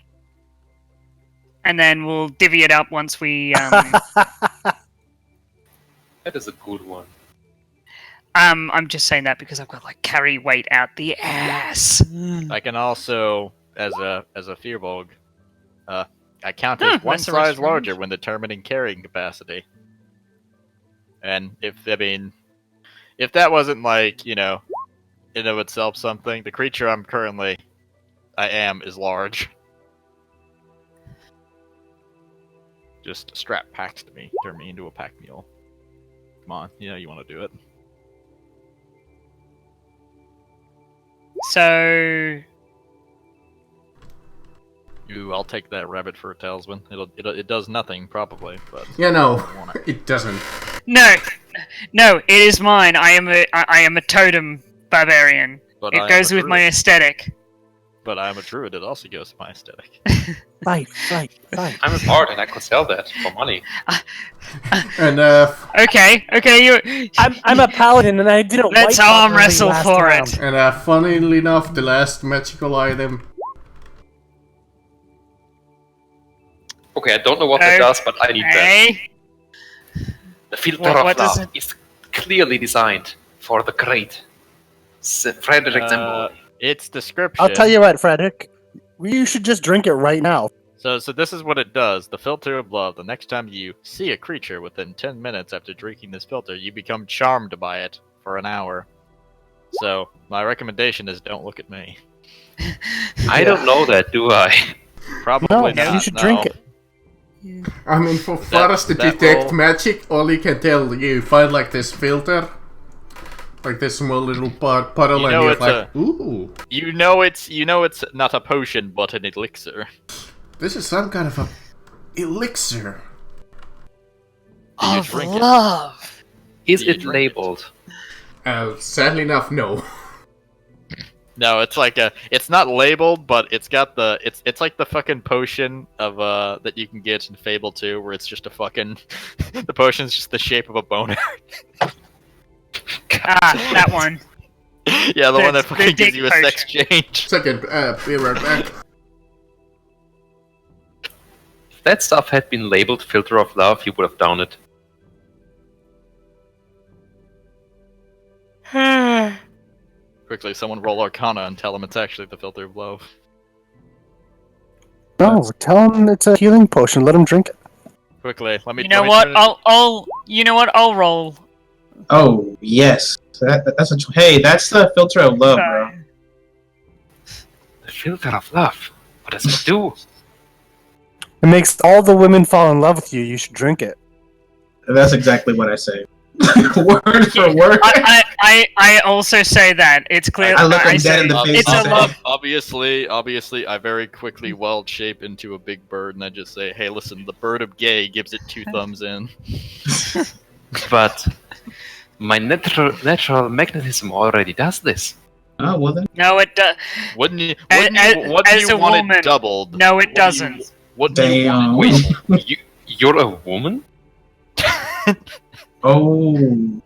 And then we'll divvy it up once we,
That is a good one.
I'm just saying that because I've got, like, carry weight out the ass.
I can also, as a Fearbog, I count as one
that's a
size
rest
larger
range.
when determining carrying capacity. And if that wasn't like, in of itself something, the creature I am is large. Just strap packs to me, turn me into a pack mule. Come on, you want to do it.
So,
I'll take that rabbit for a talisman. It does nothing probably, but
It doesn't.
no, it is mine. I am a totem barbarian.
But
It goes with my aesthetic.
But I'm a druid. It also goes with my aesthetic.
Fight.
I'm a bard and I could sell that for money.
And
Okay, you.
I'm a paladin and I didn't.
Let's arm wrestle for it.
And funnily enough, the last magical item.
Okay, I don't know what that does, but I need that.
Hey,
The filter
What
of
does
love is clearly designed for the great Frederick Zembo.
Its description.
I'll tell you what, Frederick. You should just drink it right now.
So this is what it does. The filter of love. The next time you see a creature within 10 minutes after drinking this filter, you become charmed by it for an hour. So my recommendation is don't look at me.
I don't know that, do I?
Probably not.
You should drink it.
I mean, for us to detect magic, all you can tell, you find like this filter, like this small little puddle, and you're like, ooh.
You know it's not a potion, but an elixir.
This is some kind of a elixir.
of love.
Is it labeled?
Sadly enough, no.
No, it's not labeled, but it's got it's like the fucking potion of that you can get in Fable 2, where it's just a fucking the potion's just the shape of a boner.
That one.
Yeah, the one that fucking gives you a sex change.
Second, be right back.
If that stuff had been labeled filter of love, you would have done it.
Quickly, someone roll Arcana and tell them it's actually the filter of love.
No, tell him it's a healing potion. Let him drink it.
Quickly, let me.
You know
let me
what?
turn it-
You know what? I'll roll.
Oh yes, that's a. Hey, that's the filter of love, bro.
The filter of love. What does it do?
It makes all the women fall in love with you. You should drink it.
That's exactly what I say. Word for word.
I also say that. It's clear.
I look him
say
dead in the face
it's
and
a
say,
love.
Obviously, I very quickly weld shape into a big bird, and I just say, "Hey, listen, the bird of gay gives it 2 thumbs in."
But my natural magnetism already does this.
Oh well then.
No, it does.
Wouldn't you?
As a
want
woman,
it doubled?
No, it doesn't.
Damn.
Wait, you're a woman?
Oh.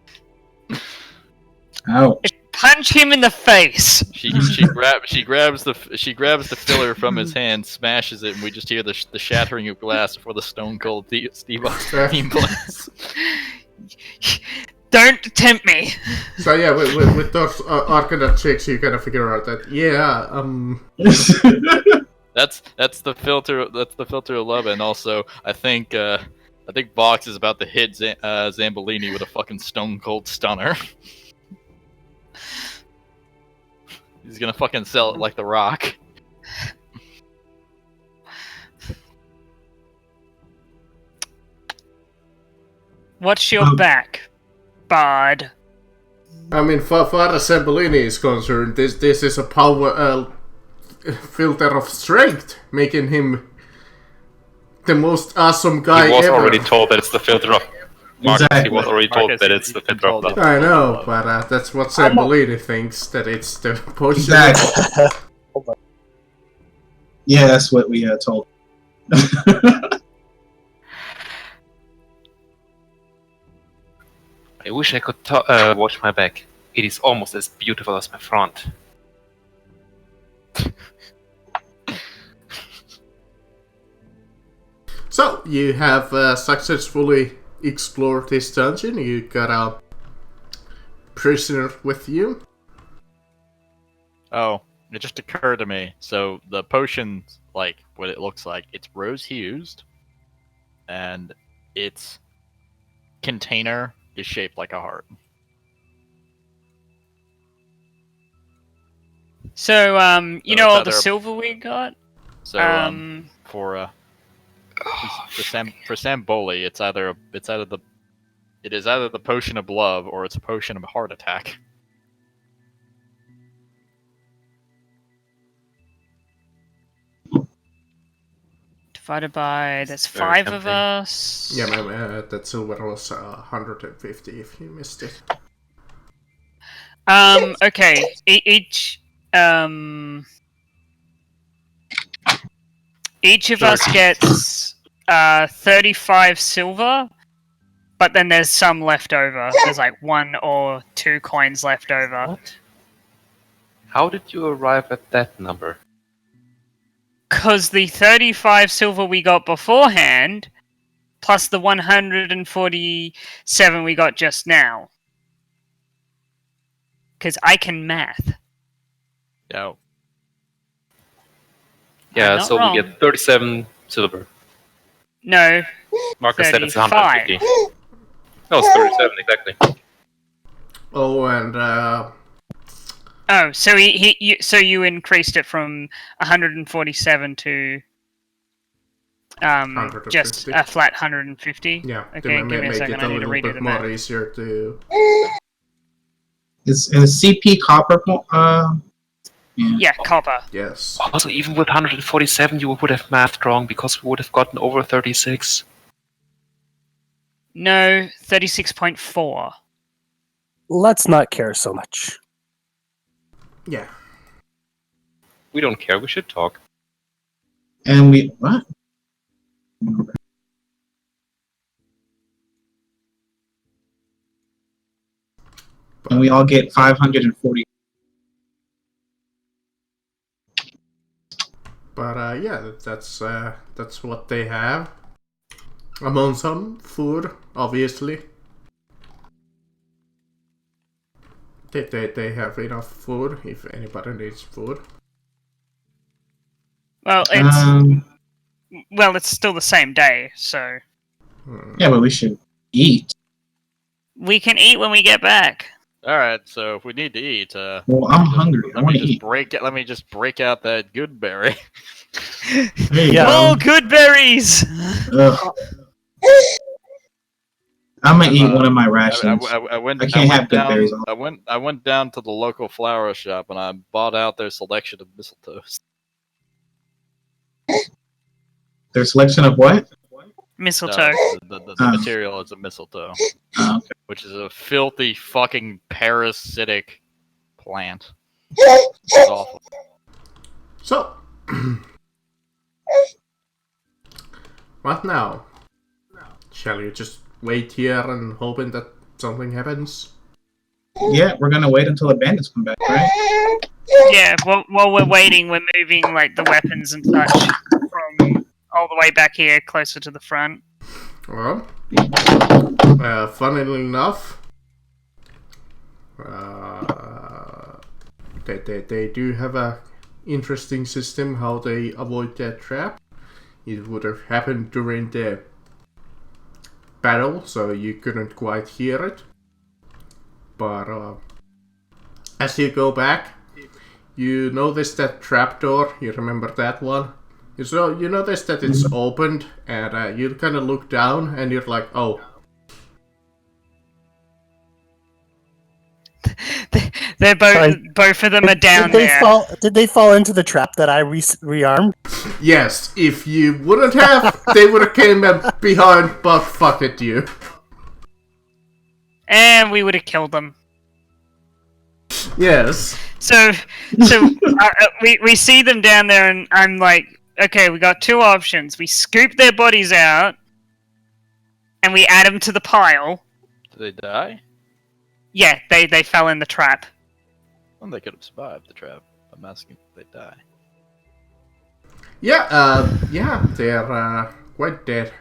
Ouch.
Punch him in the face.
She grabs the filler from his hand, smashes it, and we just hear the shattering of glass before the Stone Cold Steve Austin plays.
Don't tempt me.
So yeah, with those Arcana chicks, you kind of figure out that
That's the filter. That's the filter of love, and also I think Vox is about to hit Zambolini with a fucking Stone Cold Stunner. He's gonna fucking sell it like The Rock.
What's your back, bard?
I mean, far as Zambolini is concerned, this is a power filter of strength, making him the most awesome guy
He was
ever.
already told that it's the filter of Marcus.
Exactly.
He was already told that it's the filter of love.
I know, but that's what Zambolini thinks, that it's the potion.
Exactly. Yeah, that's what we told.
I wish I could watch my back. It is almost as beautiful as my front.
So, you have successfully explored this dungeon. You got a prisoner with you.
Oh, it just occurred to me. So the potion, like what it looks like, it's rose hued, and its container is shaped like a heart.
So, you
So
know
it's
all the
either-
silver we got?
So for Samboli, it is either the potion of love or it's a potion of heart attack.
Divided by, there's
Very
5 of
tempting.
us.
Yeah, ma'am, that silver was 150 if you missed it.
Okay. Each of us gets 35 silver, but then there's some left over. There's like 1 or 2 coins left over.
What? How did you arrive at that number?
Because the 35 silver we got beforehand, plus the 147 we got just now. Because I can math.
No.
Yeah,
not
so
wrong.
we get 37 silver.
No,
Marcus said it's
35.
150. No, it's 37 exactly.
Oh, and
Oh, so so you increased it from 147 to just
150.
a flat 150.
yeah,
Okay,
they
give me a
make
second.
it
I
a
need to
little
redo
bit
the
more
math.
easier to...
Is CP copper?
Yeah, copper.
Yes.
Also, even with 147, you would have mathed wrong because we would have gotten over 36.
No, 36.4.
Let's not care so much.
Yeah.
We don't care, we should talk.
And we what? And we all get 540.
But yeah, that's what they have. Among some food, obviously. They have enough food if anybody needs food.
Well, it's Well, it's still the same day, so...
Yeah, but we should eat.
We can eat when we get back.
Alright, so if we need to eat,
Well, I'm hungry. I want to eat.
Let me just break out that good berry.
There you
Oh,
go.
good berries!
I'm gonna eat one of my rations. I can't have good berries.
I went down to the local flower shop and I bought out their selection of mistletoes.
Their selection of what?
Mistletoe.
The material is a mistletoe,
Okay.
which is a filthy fucking parasitic plant. It's awful.
So, what now? Shall you just wait here and hoping that something happens?
Yeah, we're gonna wait until the bandits come back, right?
Yeah, while we're waiting, we're moving like the weapons and such from all the way back here, closer to the front.
Well, funnily enough, they do have a interesting system how they avoid that trap. It would have happened during the battle, so you couldn't quite hear it. But as you go back, you notice that trapdoor. You remember that one? So you notice that it's opened, and you kind of look down, and you're like, "Oh."
They're both of them are down there.
Did they fall into the trap that I rearmed?
Yes. If you wouldn't have, they would have came up behind, but fuck it, you.
And we would have killed them.
Yes.
So we see them down there, and I'm like, okay, we got two options. We scoop their bodies out, and we add them to the pile.
Did they die?
Yeah, they fell in the trap.
Well, they could have survived the trap. I'm asking if they die.
Yeah, they're quite dead.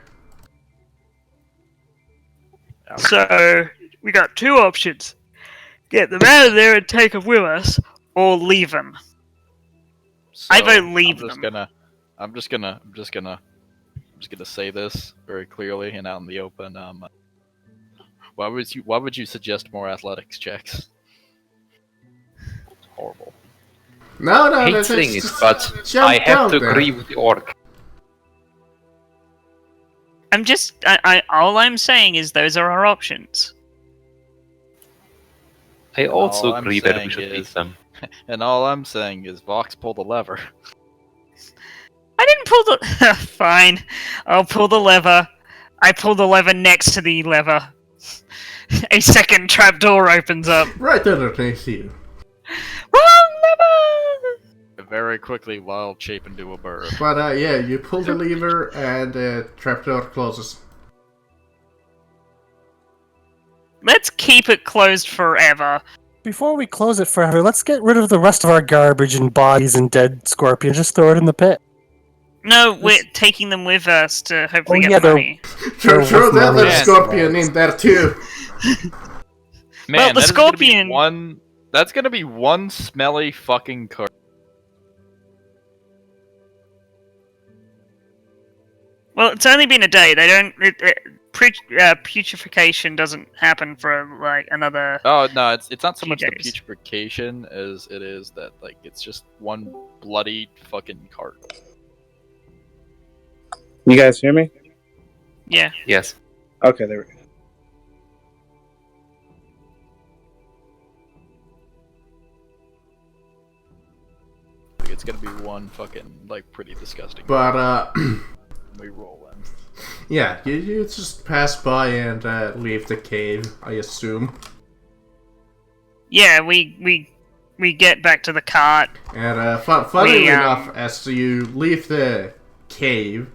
So we got two options: get them out of there and take them with us, or leave them.
So,
I vote leave them.
I'm just gonna say this very clearly and out in the open. Why would you suggest more athletics checks? It's horrible.
No,
hate
that's
things, but I have to agree with the orc.
All I'm saying is those are our options.
I also agree that we should leave them.
And all I'm saying is Vox pull the lever.
I didn't pull the... Fine. I'll pull the lever. I pull the lever next to the lever. A second trapdoor opens up.
Right underneath you.
Wrong lever!
Very quickly, wild shape into a bird.
But yeah, you pull the lever and the trapdoor closes.
Let's keep it closed forever.
Before we close it forever, let's get rid of the rest of our garbage and bodies and dead scorpions. Just throw it in the pit.
No, we're taking them with us to hopefully get money.
Throw the other scorpion in there too.
Man,
well, the scorpion...
That's gonna be one smelly fucking card.
Well, it's only been a day. They don't... putrefaction doesn't happen for, like, another...
Oh, no, it's not so much
days.
the putrefaction as it is that, like, it's just one bloody fucking cart.
You guys hear me?
Yeah.
Yes.
Okay, there we go.
It's gonna be one fucking, like, pretty disgusting.
But,
we roll in.
Yeah, you just pass by and leave the cave, I assume.
Yeah, we get back to the cart.
And funnily enough, as you leave the cave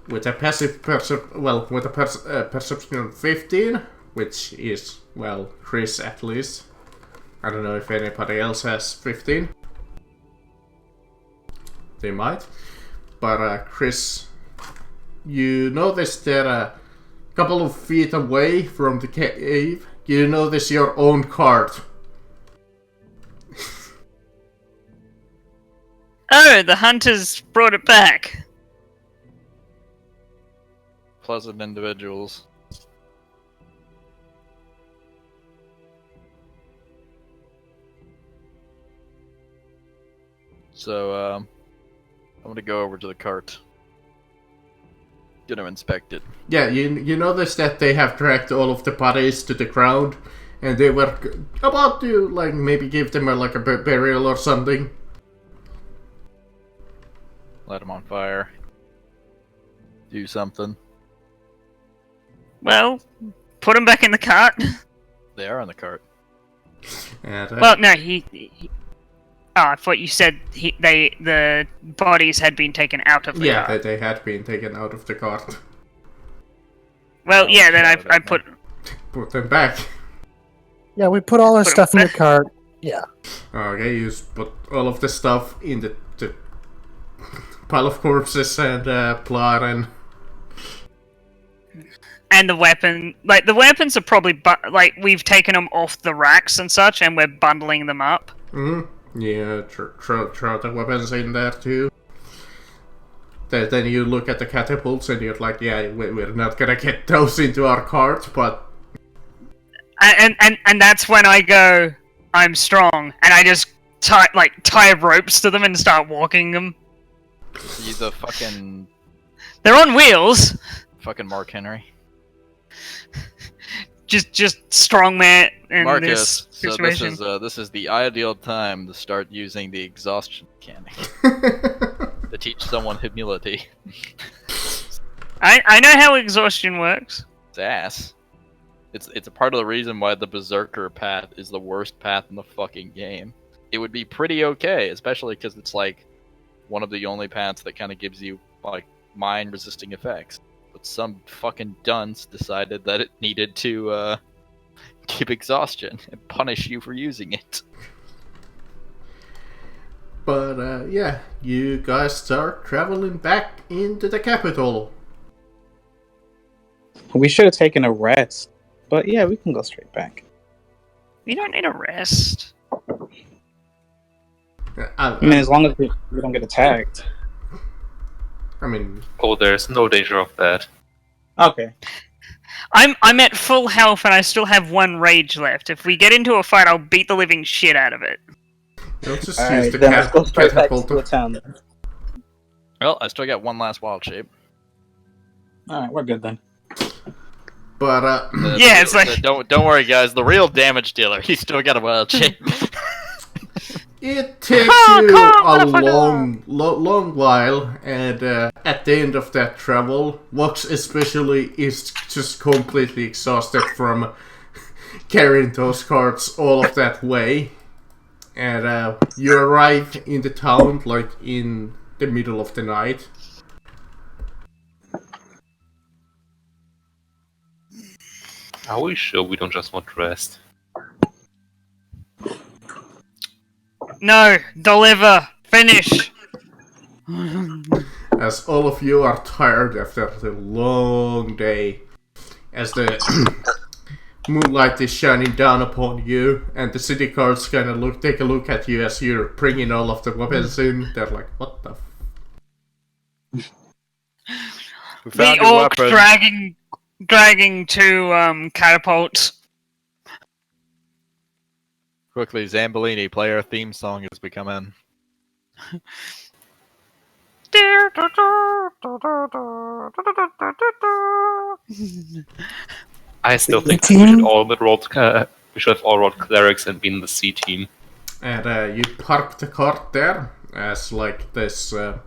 with a passive perception of 15, which is, well, Chris at least. I don't know if anybody else has 15. They might. But Chris, you notice that a couple of feet away from the cave, you notice your own cart.
Oh, the hunters brought it back.
pleasant individuals. So, I'm gonna go over to the cart. Gonna inspect it.
Yeah, you notice that they have dragged all of the bodies to the ground, and they were about to, like, maybe give them a burial or something.
Light them on fire. Do something.
Well, put them back in the cart.
They are in the cart.
And,
Well, no, Oh, I thought you said the bodies had been taken out of the
yeah,
cart.
they had been taken out of the cart.
Well, yeah, then I put
them back.
Yeah, we put all our stuff in the cart. Yeah.
Okay, you put all of the stuff in the pile of corpses and blood
and the weapon. Like, the weapons are probably we've taken them off the racks and such, and we're bundling them up.
Yeah, throw the weapons in there too. Then you look at the catapults and you're like, yeah, we're not gonna get those into our cart, but...
And that's when I go, I'm strong, and I just tie ropes to them and start walking them.
He's a fucking...
They're on wheels!
Fucking Mark Henry.
Just strong man in
Marcus,
this situation.
So this is the ideal time to start using the exhaustion mechanic. To teach someone humility.
I know how exhaustion works.
It's ass. It's a part of the reason why the Berserker path is the worst path in the fucking game. It would be pretty okay, especially because it's like one of the only paths that kind of gives you like mind-resisting effects. But some fucking dunce decided that it needed to keep exhaustion and punish you for using it.
But yeah, you guys start traveling back into the capital.
We should have taken a rest, but yeah, we can go straight back.
We don't need a rest.
I mean, as long as we don't get attacked.
I mean...
Oh, there's no danger of that.
Okay.
I'm at full health and I still have one rage left. If we get into a fight, I'll beat the living shit out of it.
Let's just
Alright,
use the
then let's go straight back
catapult.
to the town then.
Well, I still got one last wild shape.
Alright, we're good then.
But
yeah, it's like...
Don't worry, guys. The real damage dealer, he's still got a wild shape.
it takes you a long while, and at the end of that travel, Vox especially is just completely exhausted from carrying those carts all of that way. And you arrive in the town, like, in the middle of the night.
Are we sure we don't just want to rest?
No, deliver, finish.
As all of you are tired after the long day, as the moonlight is shining down upon you, and the city guards kind of take a look at you as you're bringing all of the weapons in. They're like, "What the?"
The orc dragging two catapults.
Quickly, Zambolini, play our theme song as we come in.
I still think we should all have all rolled clerics and been the C team.
And you park the cart there as like this.
But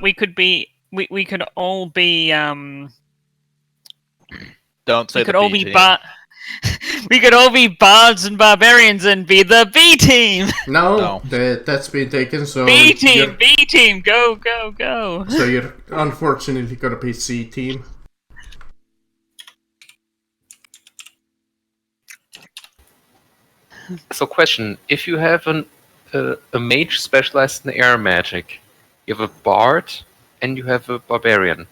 we could be we could all be
Don't say
we
the
could all
B
be
team.
we could all be bards and barbarians and be the B team.
No. That's been taken. So
B team, go.
So you're unfortunately gonna be C team.
So, question: if you have a mage specialized in air magic, you have a bard, and you have a barbarian,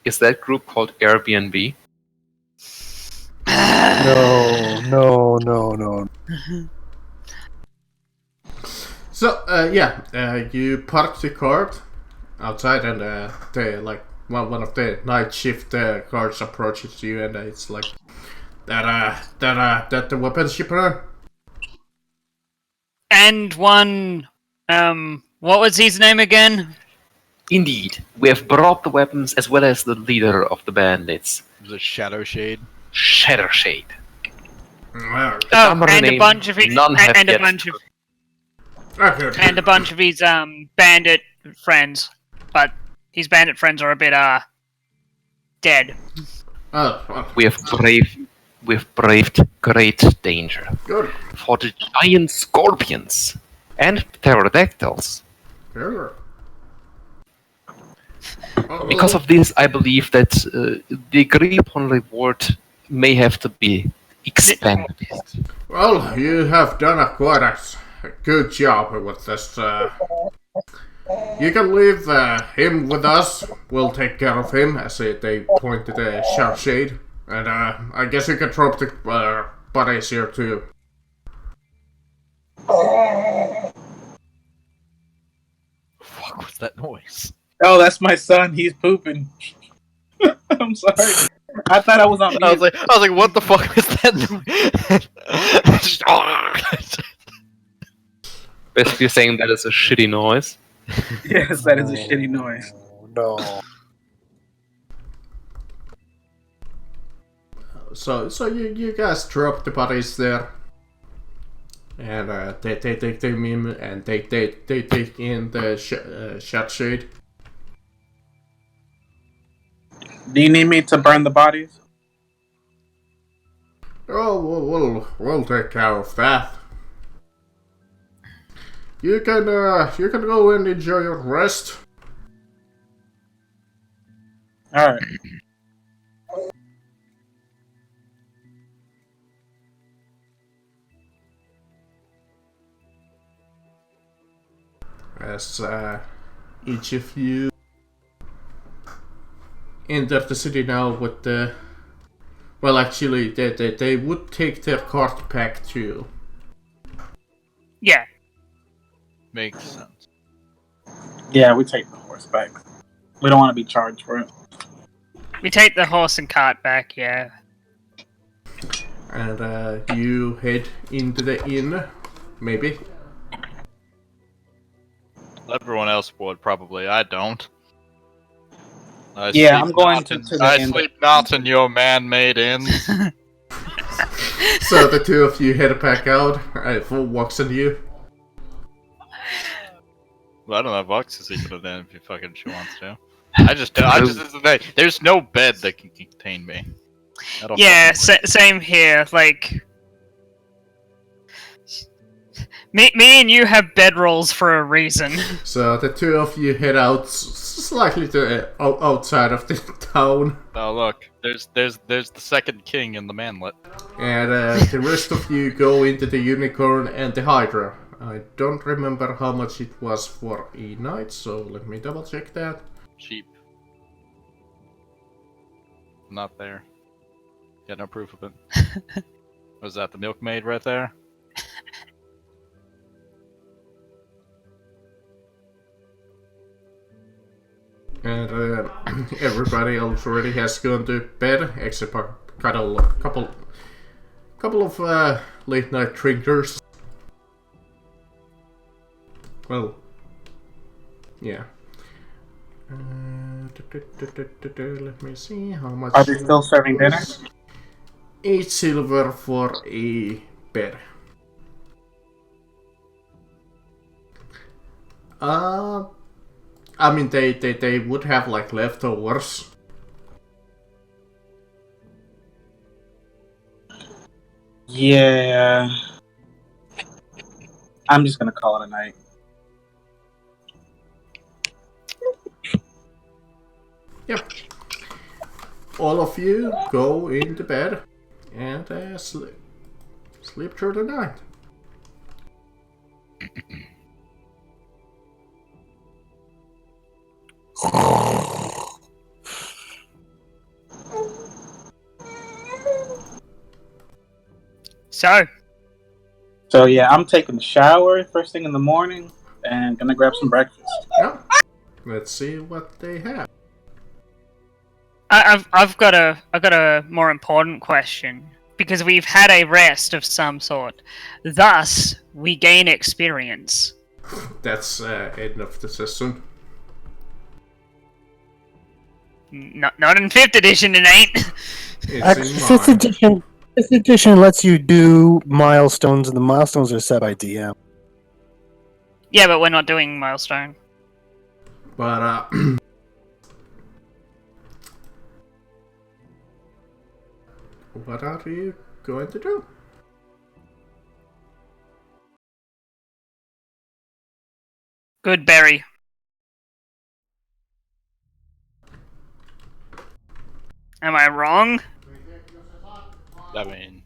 is that group called Airbnb?
No.
So you park the cart outside, and one of the night shift guards approaches you, and it's like that the weapons you brought.
And one, what was his name again?
Indeed, we have brought the weapons as well as the leader of the bandits.
The Shadow Shade.
Shadow Shade.
Well,
And a bunch of his, and a bunch of his bandit friends, but his bandit friends are a bit dead.
well.
We have braved great danger.
Good.
For the giant scorpions and pterodactyls.
Sure.
Because of this, I believe that the agreed upon reward may have to be expanded.
Well, you have done quite a good job with this. You can leave him with us. We'll take care of him, as they point to the sharp shade. And I guess you can drop the bodies here too.
Fuck was that noise?
Oh, that's my son. He's pooping. I'm sorry. I thought I was on mute.
I was like, what the fuck was that noise?
Basically saying that is a shitty noise.
Yes, that is a shitty noise.
No.
So you guys drop the bodies there, and they take them in, and they take in the shot shade.
Do you need me to burn the bodies?
Oh, we'll take care of that. You can go and enjoy your rest.
All right.
As each of you enter the city now with the... Well, actually, they would take their cart back too.
Yeah.
Makes sense.
Yeah, we take the horse back. We don't want to be charged for it.
We take the horse and cart back, yeah.
And you head into the inn, maybe.
Everyone else would probably. I don't.
I'm going to the
I
inn.
sleep not in your man-made inns.
So the two of you head back out. Full walks on you.
Well, I don't know. Vox is sleeping in the if she wants to. This is the thing. There's no bed that can contain me.
Yeah, same here. Like, me and you have bedrolls for a reason.
So the two of you head out slightly to outside of the town.
Oh look, there's the second king in the manlet.
And the rest of you go into the unicorn and the hydra. I don't remember how much it was for a night, so let me double check that.
Cheap. Not there. Got no proof of it. Was that the milkmaid right there?
And everybody else already has gone to bed, except for a couple of late night drinkers. Well, yeah. Let me see how much.
Are they still serving dinner?
8 silver for a bed. I mean, they would have like leftovers.
Yeah. I'm just gonna call it a night.
Yep. All of you go into bed and sleep through the night.
So yeah, I'm taking a shower first thing in the morning and gonna grab some breakfast.
Yep. Let's see what they have.
I've got a more important question. Because we've had a rest of some sort. Thus, we gain experience.
That's end of the session.
Not in 5th edition, it ain't.
It's in
5th
mine.
edition. 5th edition lets you do milestones, and the milestones are set by DM.
Yeah, but we're not doing milestone.
But what are you going to do?
Good berry. Am I wrong?
I mean,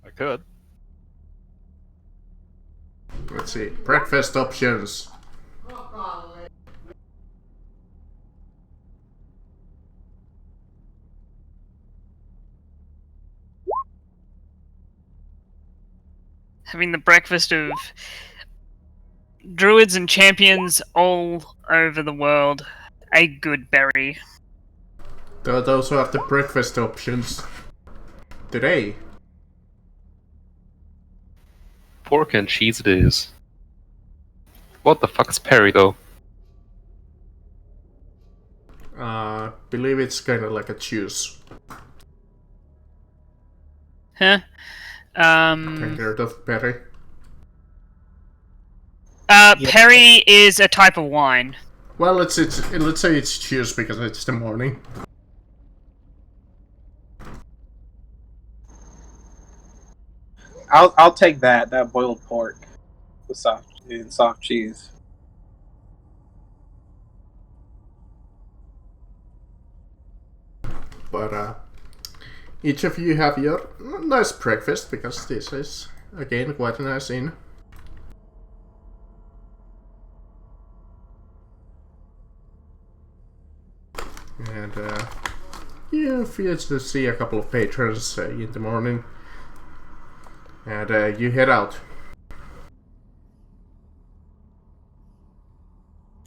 I could.
Let's see. Breakfast options.
Having the breakfast of druids and champions all over the world. A good berry.
Those are the breakfast options today.
Pork and cheese it is. What the fuck's Perry though?
Believe it's kind of like a juice.
Huh?
Heard of berry?
Perry is a type of wine.
Well, let's say it's juice because it's the morning.
I'll take that boiled pork with soft cheese.
But each of you have your nice breakfast because this is again quite a nice inn. And you feel to see a couple of patrons in the morning. And you head out.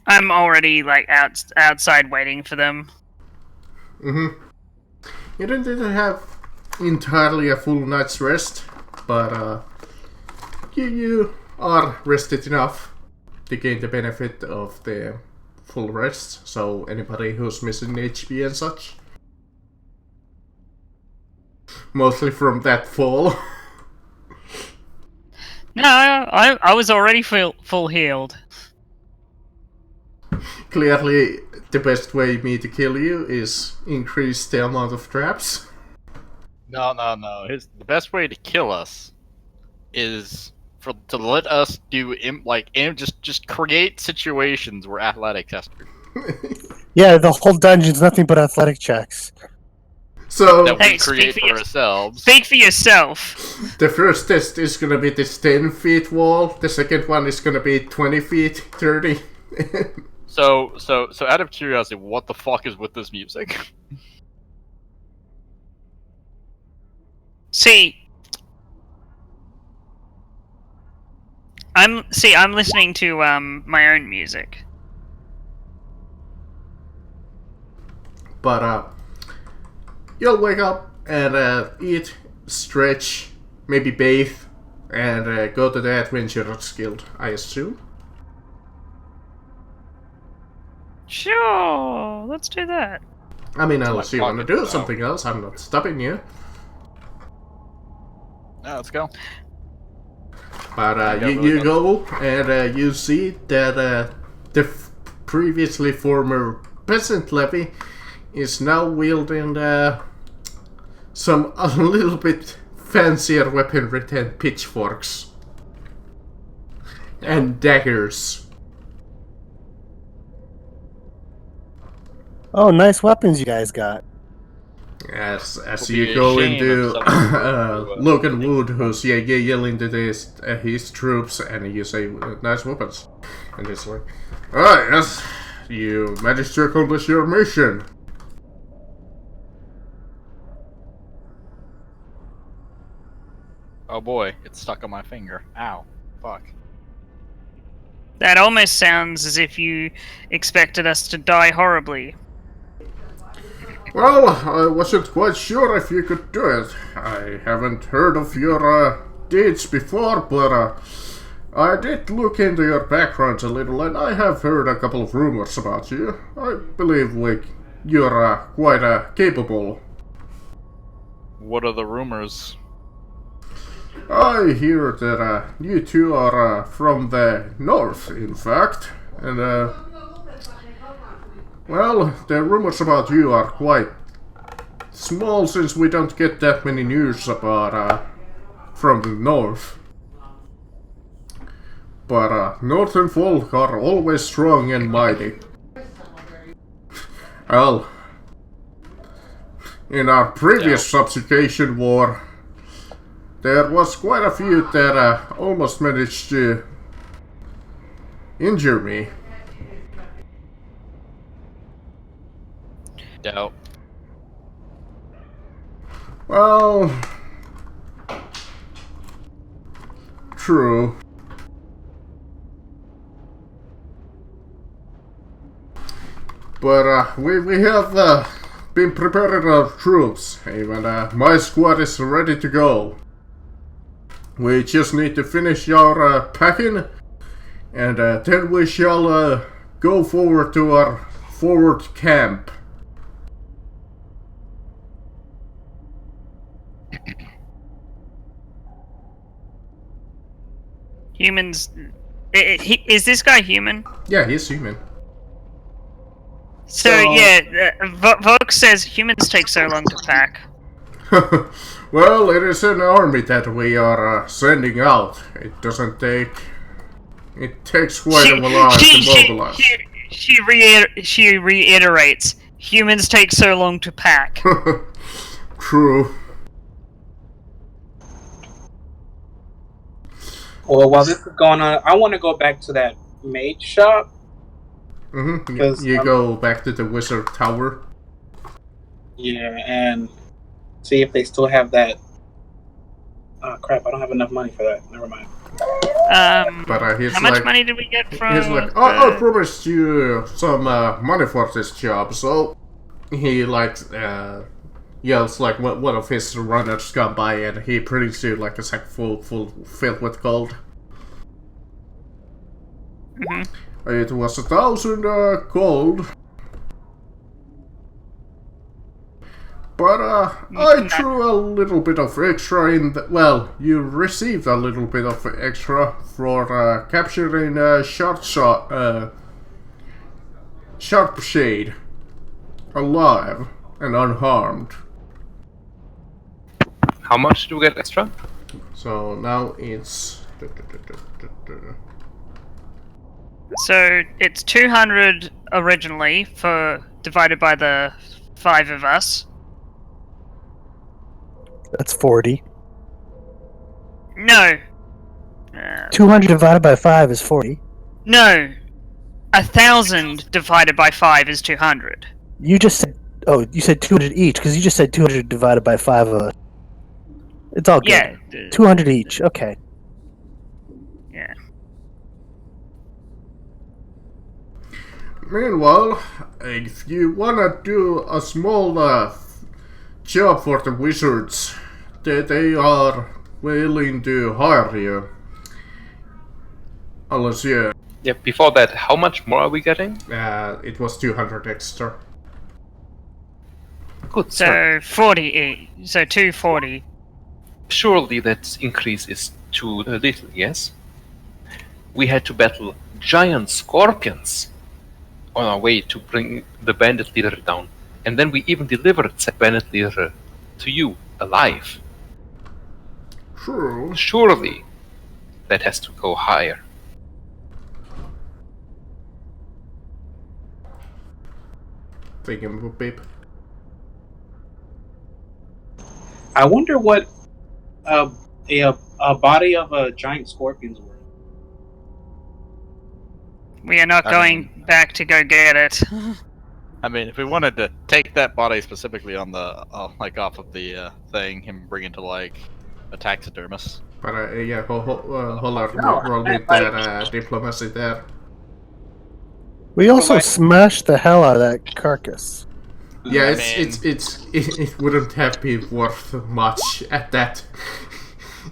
I'm already like outside waiting for them.
You didn't have entirely a full night's rest, but you are rested enough to gain the benefit of the full rest. So anybody who's missing HP and such, mostly from that fall.
No, I was already full healed.
Clearly, the best way me to kill you is increase the amount of traps.
No. The best way to kill us is to let us do just create situations where athletics has to be.
Yeah, the whole dungeon's nothing but athletic checks.
So
that we create for ourselves.
Speak for yourself.
The first test is gonna be this 10 feet wall. The second one is gonna be 20 feet, 30.
So out of curiosity, what the fuck is with this music?
I'm listening to my own music.
But you'll wake up and eat, stretch, maybe bathe, and go to the Adventurers Guild, I assume.
Sure, let's do that.
I mean, unless you want to do something else, I'm not stopping you.
No, let's go.
But you go and you see that the previously former peasant levy is now wielding some a little bit fancier weaponry than pitchforks and daggers.
Oh, nice weapons you guys got.
As you go into Logan Wood, who's yelling to his troops, and you say, nice weapons. And he's like, oh yes, you managed to accomplish your mission.
Oh boy, it's stuck on my finger. Ow. Fuck.
That almost sounds as if you expected us to die horribly.
Well, I wasn't quite sure if you could do it. I haven't heard of your deeds before, but I did look into your background a little, and I have heard a couple of rumors about you. I believe you're quite capable.
What are the rumors?
I hear that you two are from the north, in fact, and well, the rumors about you are quite small since we don't get that many news about from the north. But northern folk are always strong and mighty. Well, in our previous subjugation war, there was quite a few that almost managed to injure me.
Doubt.
Well, true. But we have been preparing our troops. Even my squad is ready to go. We just need to finish our packing, and then we shall go forward to our forward camp.
Humans... Is this guy human?
Yeah, he's human.
So yeah, Vox says humans take so long to pack.
Well, it is an army that we are sending out. It doesn't take... It takes quite a while to mobilize.
She reiterates, humans take so long to pack.
True.
Well, while this is going on, I want to go back to that mage shop.
Mm-hmm. You go back to the wizard tower.
Yeah, and see if they still have that. Oh crap! I don't have enough money for that. Never mind.
But he's
how much money did we get from?
He's like, I promised you some money for this job, so he yells like one of his runners come by, and he brings you like a sack full filled with gold.
Mm-hmm.
It was 1,000 gold. But I threw a little bit of extra in the... Well, you received a little bit of extra for capturing Sharp Shade alive and unharmed.
How much do we get extra?
So now it's...
So it's 200 originally for divided by the 5 of us.
That's 40.
No.
200 divided by 5 is 40.
No. 1,000 divided by 5 is 200.
You just said... Oh, you said 200 each, because you just said 200 divided by 5 of us. It's all good.
Yeah.
200 each, okay.
Yeah.
Meanwhile, if you wanna do a small job for the wizards, they are willing to hire you. Unless you...
Yeah, before that, how much more are we getting?
It was 200 extra.
Good.
So 40 each. So 240.
Surely that increase is too little, yes? We had to battle giant scorpions on our way to bring the bandit leader down. And then we even delivered said bandit leader to you, alive.
True.
Surely that has to go higher.
Thinking of a beep.
I wonder what a body of a giant scorpion's worth.
We are not going back to go get it.
I mean, if we wanted to take that body specifically on the, like, off of the thing, and bring it to, like, a taxidermist.
But yeah, hold on, roll with that diplomacy there.
We also smashed the hell out of that carcass.
Yeah, it wouldn't have been worth much at that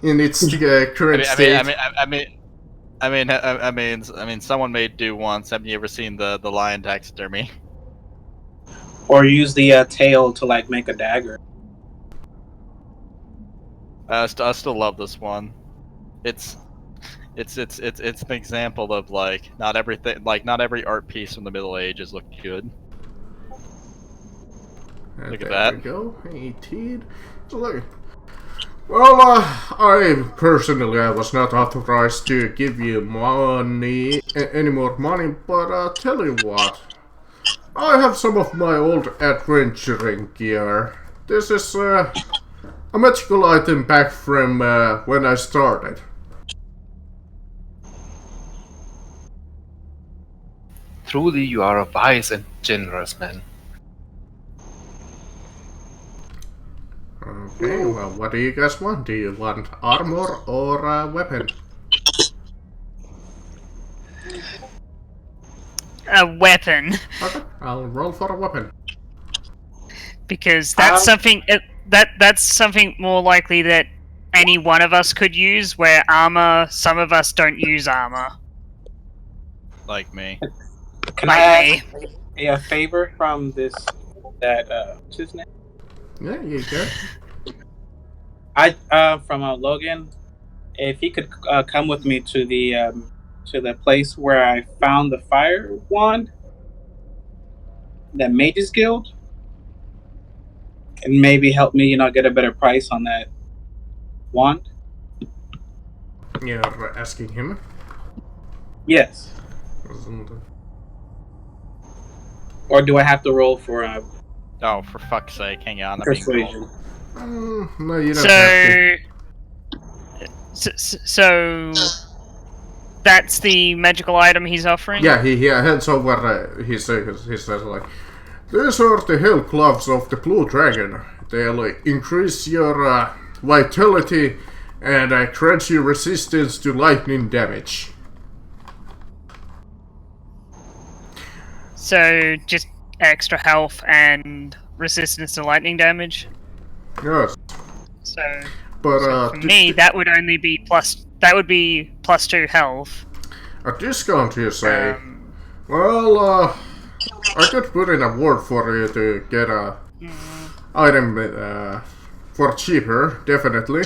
in its current state.
I mean, someone may do once. Have you ever seen the lion taxidermy?
Or use the tail to like make a dagger.
I still love this one. It's an example of like not everything, like not every art piece from the Middle Ages looked good. Look at that.
There we go. 18. Well, I personally was not authorized to give you money, any more money, but tell you what. I have some of my old adventuring gear. This is a magical item back from when I started.
Truly, you are a wise and generous man.
Okay, well, what do you guys want? Do you want armor or a weapon?
A weapon.
Okay, I'll roll for a weapon.
Because that's something that's something more likely that any one of us could use, where armor, some of us don't use armor.
Like me.
Can I ask a favor from this? What's his name?
Yeah, you go.
From Logan, if he could come with me to the place where I found the fire wand, that Mages Guild, and maybe help me, get a better price on that wand.
You're asking him?
Yes. Or do I have to roll for
Oh, for fuck's sake, hang on.
persuasion?
No, you don't have to.
So that's the magical item he's offering?
Yeah, he hands over, he says like, these are the hell gloves of the Blue Dragon. They'll increase your vitality and grant you resistance to lightning damage.
So just extra health and resistance to lightning damage?
Yes.
So,
but
for me, that would only be +2 health.
A discount, you say? Well, I could put in a word for you to get a item for cheaper, definitely.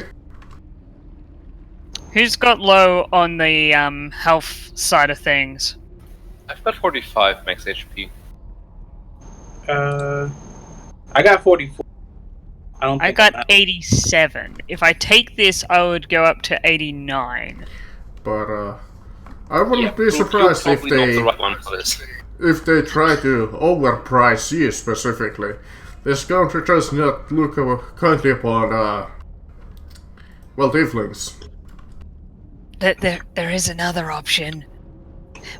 Who's got low on the health side of things?
I've got 45 max HP.
I got 44.
I got 87. If I take this, I would go up to 89.
But I wouldn't be surprised if they try to overprice you specifically. This country does not look kindly upon tieflings.
There is another option.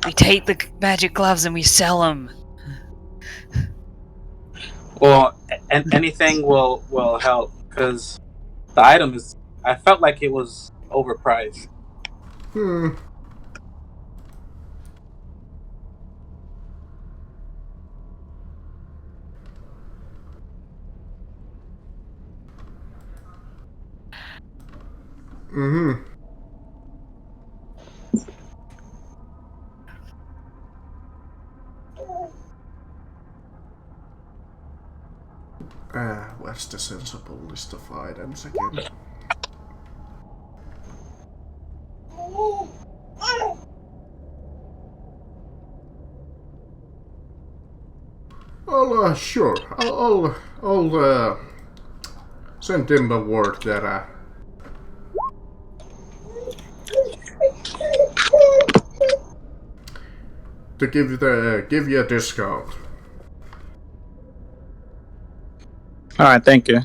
We take the magic gloves and we sell them.
Well, anything will help, because the item I felt like it was overpriced.
Where's the sensible list of items again? Sure. I'll send him a word that to give you a discount.
All right, thank you.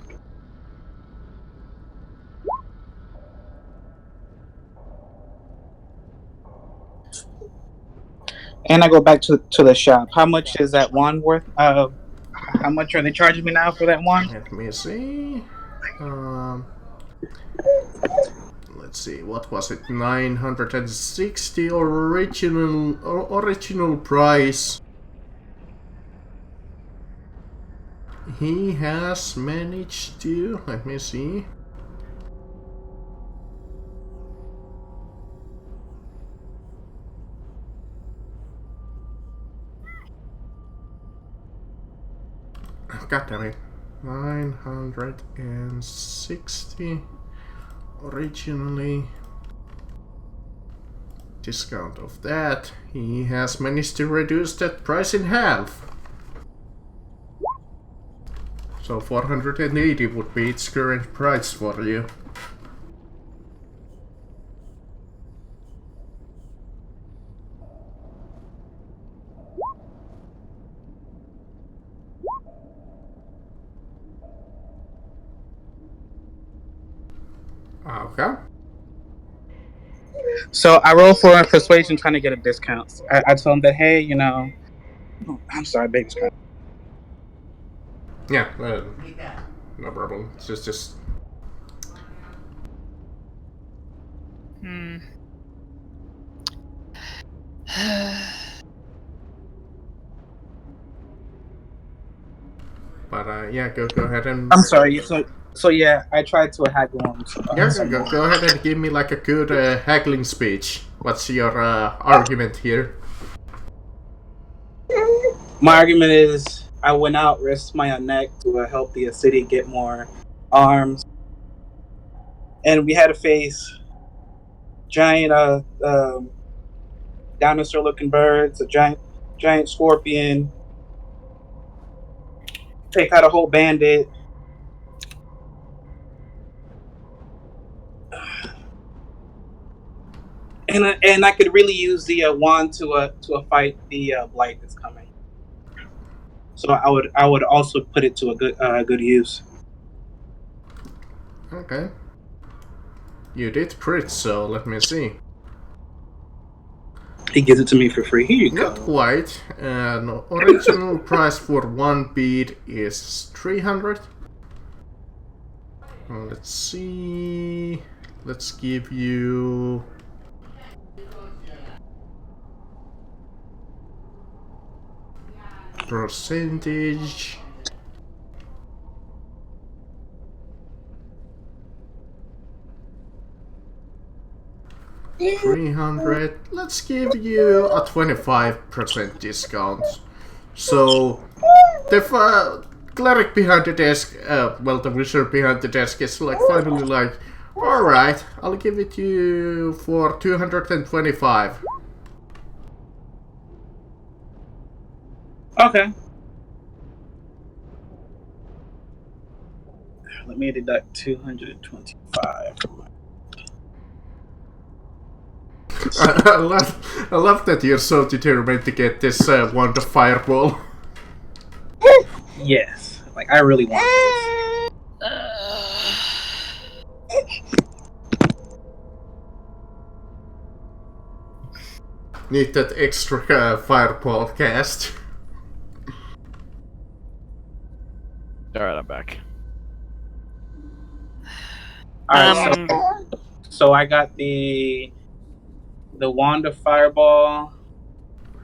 And I go back to the shop. How much is that wand worth? How much are they charging me now for that wand?
Let me see. Let's see. What was it? 960 original price. he has managed to. Let me see. God damn it. 960 originally. Discount of that. He has managed to reduce that price in half. So 480 would be its current price for you. Okay.
So I roll for a persuasion trying to get a discount. I told him that, hey, you know, I'm sorry, baby's crying.
Yeah, no problem. It's just... But yeah, go ahead and...
I'm sorry, so yeah, I tried to haggle him.
Yeah, go ahead and give me like a good haggling speech. What's your argument here?
My argument is I went out, risked my neck to help the city get more arms, and we had to face giant dinosaur-looking birds, a giant scorpion, take out a whole bandit. And I could really use the wand to fight the blight that's coming. So I would also put it to a good use.
Okay. You did pretty, so let me see.
He gives it to me for free. Here you
Not
go.
quite. No, original price for one bead is 300. Let's see. Let's give you... percentage. $300. Let's give you a 25% discount. So the cleric behind the desk, well, the wizard behind the desk is like finally like, all right, I'll give it to you for 225.
Okay. Let me deduct 225.
I love that you're so determined to get this wand of fireball.
Yes, like I really want
Need that extra fireball cast.
Alright, I'm back.
Alright, so I got the wand of fireball.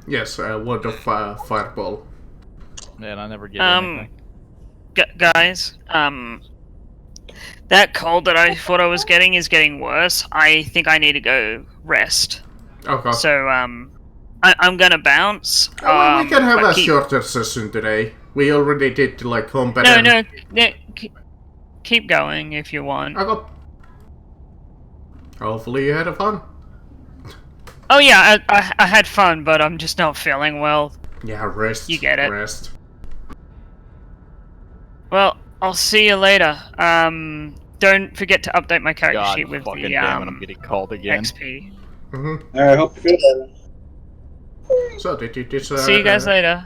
Yes, wand of fireball.
Man, I never get anything.
Guys, that cold that I thought I was getting is getting worse. I think I need to go rest.
Okay.
So, I'm gonna bounce.
Well, we can have a shorter session today. We already did like combat.
No, keep going if you want.
Okay. Hopefully you had fun.
Oh yeah, I had fun, but I'm just not feeling well.
Yeah, rest.
You get it.
Rest.
Well, I'll see you later. Don't forget to update my character
God
sheet with
fucking
the
damn it, I'm getting called again.
XP.
Mm-hmm.
I hope you feel better.
So did you
see you guys later.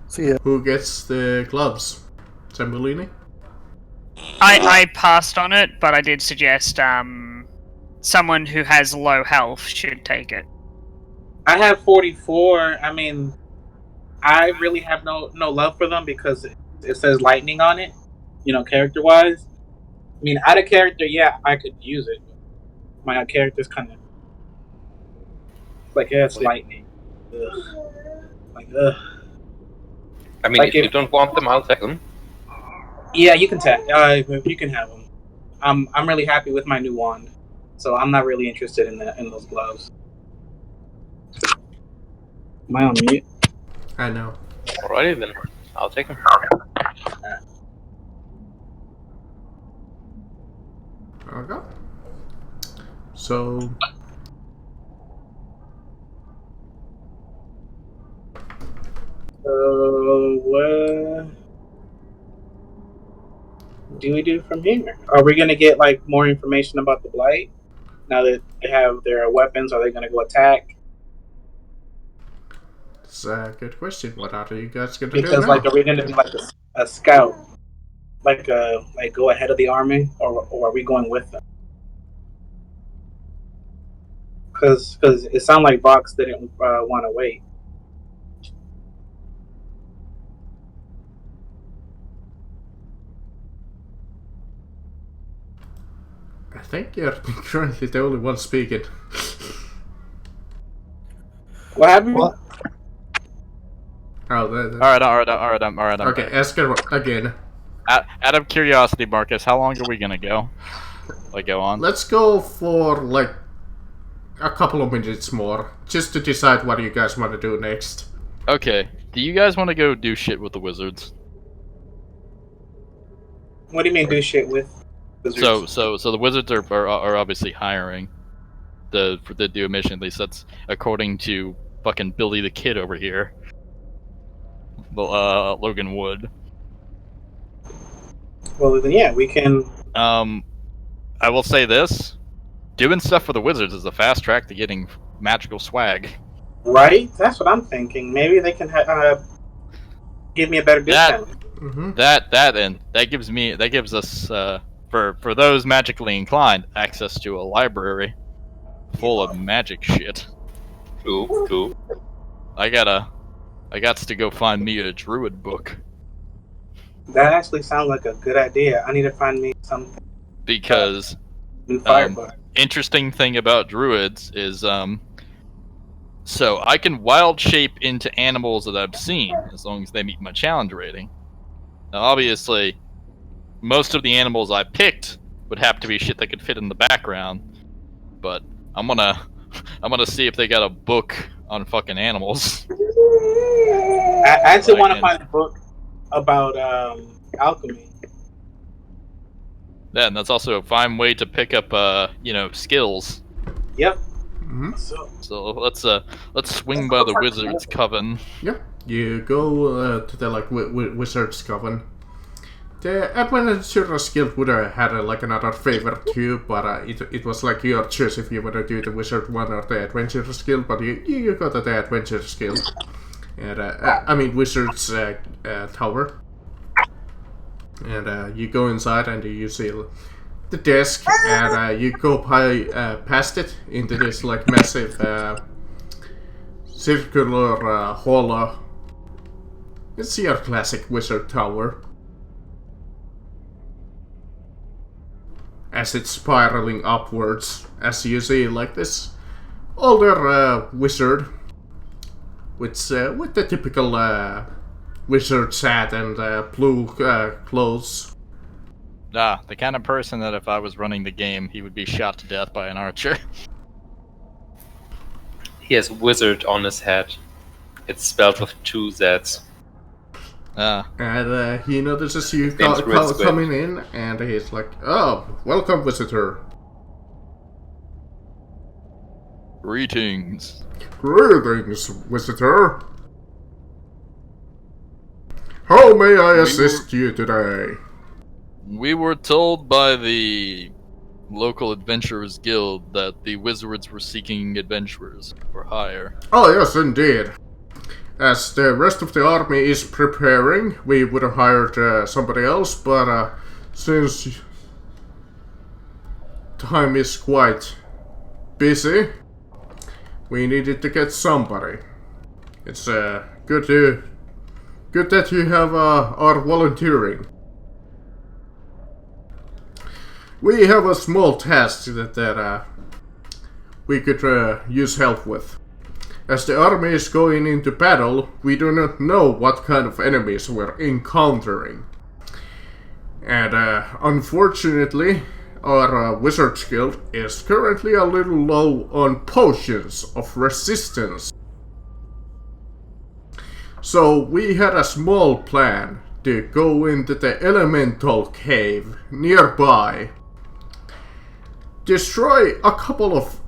See ya.
Who gets the gloves? Zambolini?
I passed on it, but I did suggest someone who has low health should take it.
I have 44. I mean, I really have no love for them because it says lightning on it, you know, character wise. I mean, out of character, yeah, I could use it. My character's kind of like, yeah, it's lightning. Ugh. Like, ugh.
I mean, if you don't want them, I'll take them.
Yeah, you can you can have them. I'm really happy with my new wand, so I'm not really interested in those gloves. Am I on mute?
I know.
Alrighty then, I'll take them.
Okay. So.
What do we do from here? Are we gonna get like more information about the blight now that they have their weapons? Are they gonna go attack?
It's a good question. What are you guys gonna
Because
do now?
like, are we gonna be like a scout, like go ahead of the army, or are we going with them? Because it sounded like Vox didn't want to wait.
I think you're currently the only one speaking.
What happened?
What?
Oh,
Alright.
Okay, ask her again.
Out of curiosity, Marcus, how long are we gonna go? Like, go on?
Let's go for like a couple of minutes more, just to decide what you guys want to do next.
Okay. Do you guys want to go do shit with the wizards?
What do you mean do shit with?
So the wizards are obviously hiring to do a mission. At least that's according to fucking Billy the Kid over here. Logan Wood.
Well, then yeah, we can.
I will say this: doing stuff for the wizards is a fast track to getting magical swag.
Right? That's what I'm thinking. Maybe they can give me a better discount.
That gives us for those magically inclined access to a library full of magic shit.
Cool.
I got to go find me a druid book.
That actually sounds like a good idea. I need to find me some.
Because
new fire book.
Interesting thing about druids is so I can wild shape into animals that I've seen as long as they meet my challenge rating. Now obviously most of the animals I picked would have to be shit that could fit in the background, but I'm gonna see if they got a book on fucking animals.
I actually want to find a book about alchemy.
Yeah, and that's also a fine way to pick up skills.
Yep.
Mm-hmm.
So
let's swing by the wizard's coven.
Yeah, you go to the wizard's coven. The adventurer's guild would have had another favor too, but it was like your choice if you want to do the wizard one or the adventurer's guild. But you got the adventurer's guild, and wizard's tower. And you go inside and you see the desk, and you go past it into this massive circular hall. It's your classic wizard tower. As it's spiraling upwards, as you see this older wizard with the typical wizard hat and blue clothes.
The kind of person that if I was running the game, he would be shot to death by an archer.
He has wizard on his head. It's spelled with 2 Z's.
And he notices you coming in, and he's like, "Oh, welcome, visitor."
Greetings.
Greetings, visitor. How may I assist you today?
We were told by the local adventurers guild that the wizards were seeking adventurers for hire.
Oh yes, indeed. As the rest of the army is preparing, we would have hired somebody else, but since time is quite busy, we needed to get somebody. It's good that you have are volunteering. We have a small task that we could use help with. As the army is going into battle, we do not know what kind of enemies we're encountering. And unfortunately, our Wizards Guild is currently a little low on potions of resistance. So we had a small plan to go into the elemental cave nearby, destroy a couple of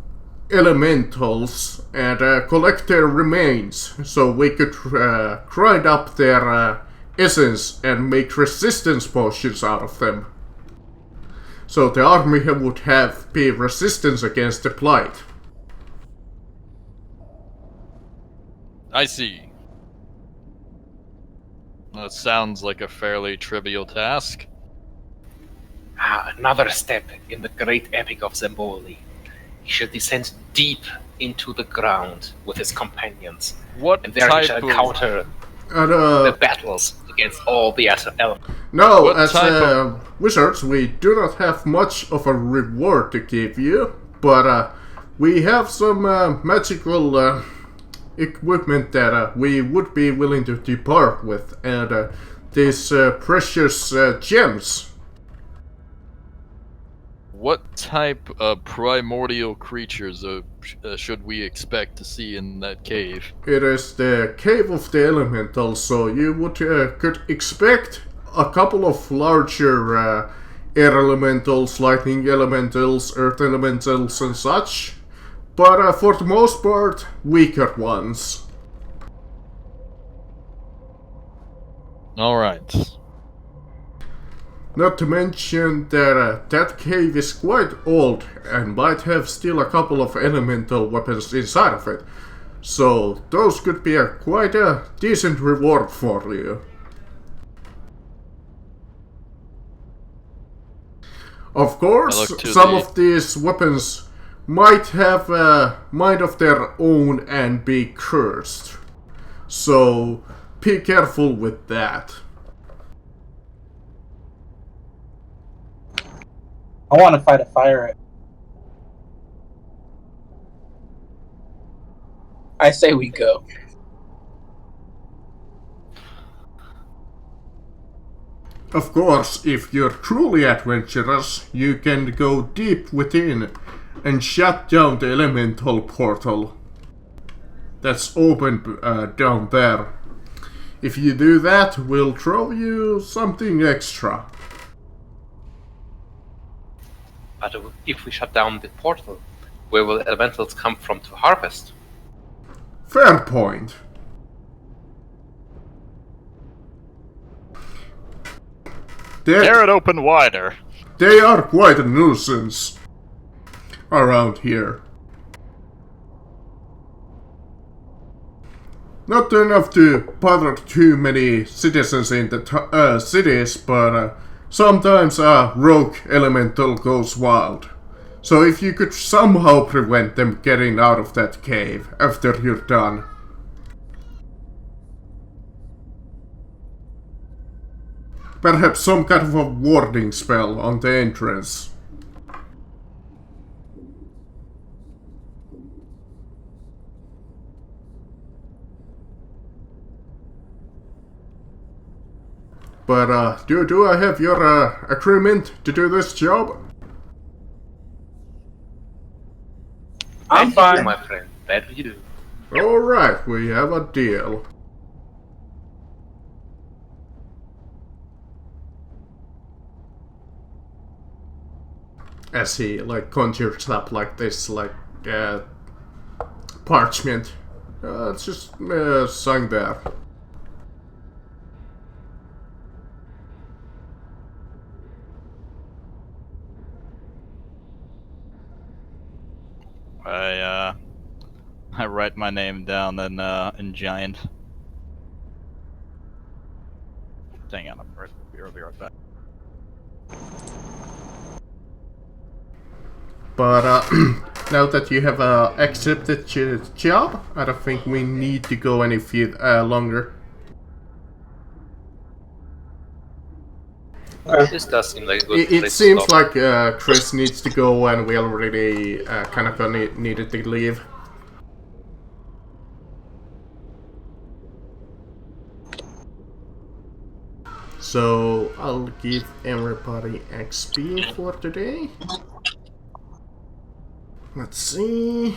elementals and collect their remains so we could grind up their essence and make resistance potions out of them. So the army would be resistance against the blight.
I see. That sounds like a fairly trivial task.
Another step in the great epic of Zamboli. He shall descend deep into the ground with his companions. And there he shall encounter the battles against all the elements.
No, as wizards, we do not have much of a reward to give you, but we have some magical equipment that we would be willing to depart with, and these precious gems.
What type of primordial creatures should we expect to see in that cave?
It is the Cave of the Elementals, so you would could expect a couple of larger air elementals, lightning elementals, earth elementals and such, but for the most part, weaker ones.
Alright.
Not to mention that that cave is quite old and might have still a couple of elemental weapons inside of it. So those could be quite a decent reward for you. Of course, some of these weapons might have a mind of their own and be cursed. So be careful with that.
I want to fight a fire. I say we go.
Of course, if you're truly adventurous, you can go deep within and shut down the elemental portal that's open down there. If you do that, we'll throw you something extra.
But if we shut down the portal, where will elementals come from to harvest?
Fair point.
Tear it open wider.
They are quite a nuisance around here. Not enough to bother too many citizens in the cities, but sometimes a rogue elemental goes wild. So if you could somehow prevent them getting out of that cave after you're done. Perhaps some kind of a warding spell on the entrance. But do I have your agreement to do this job?
I'm fine, my friend. That we do.
Alright, we have a deal. As he conjures up like this, parchment. It's just sung there.
I write my name down in giant. Hang on, I'll be right back.
But now that you have accepted the job, I don't think we need to go any longer.
This does seem like a good
It
place
seems
to stop.
like Chris needs to go and we already kind of needed to leave. So I'll give everybody XP for today. Let's see.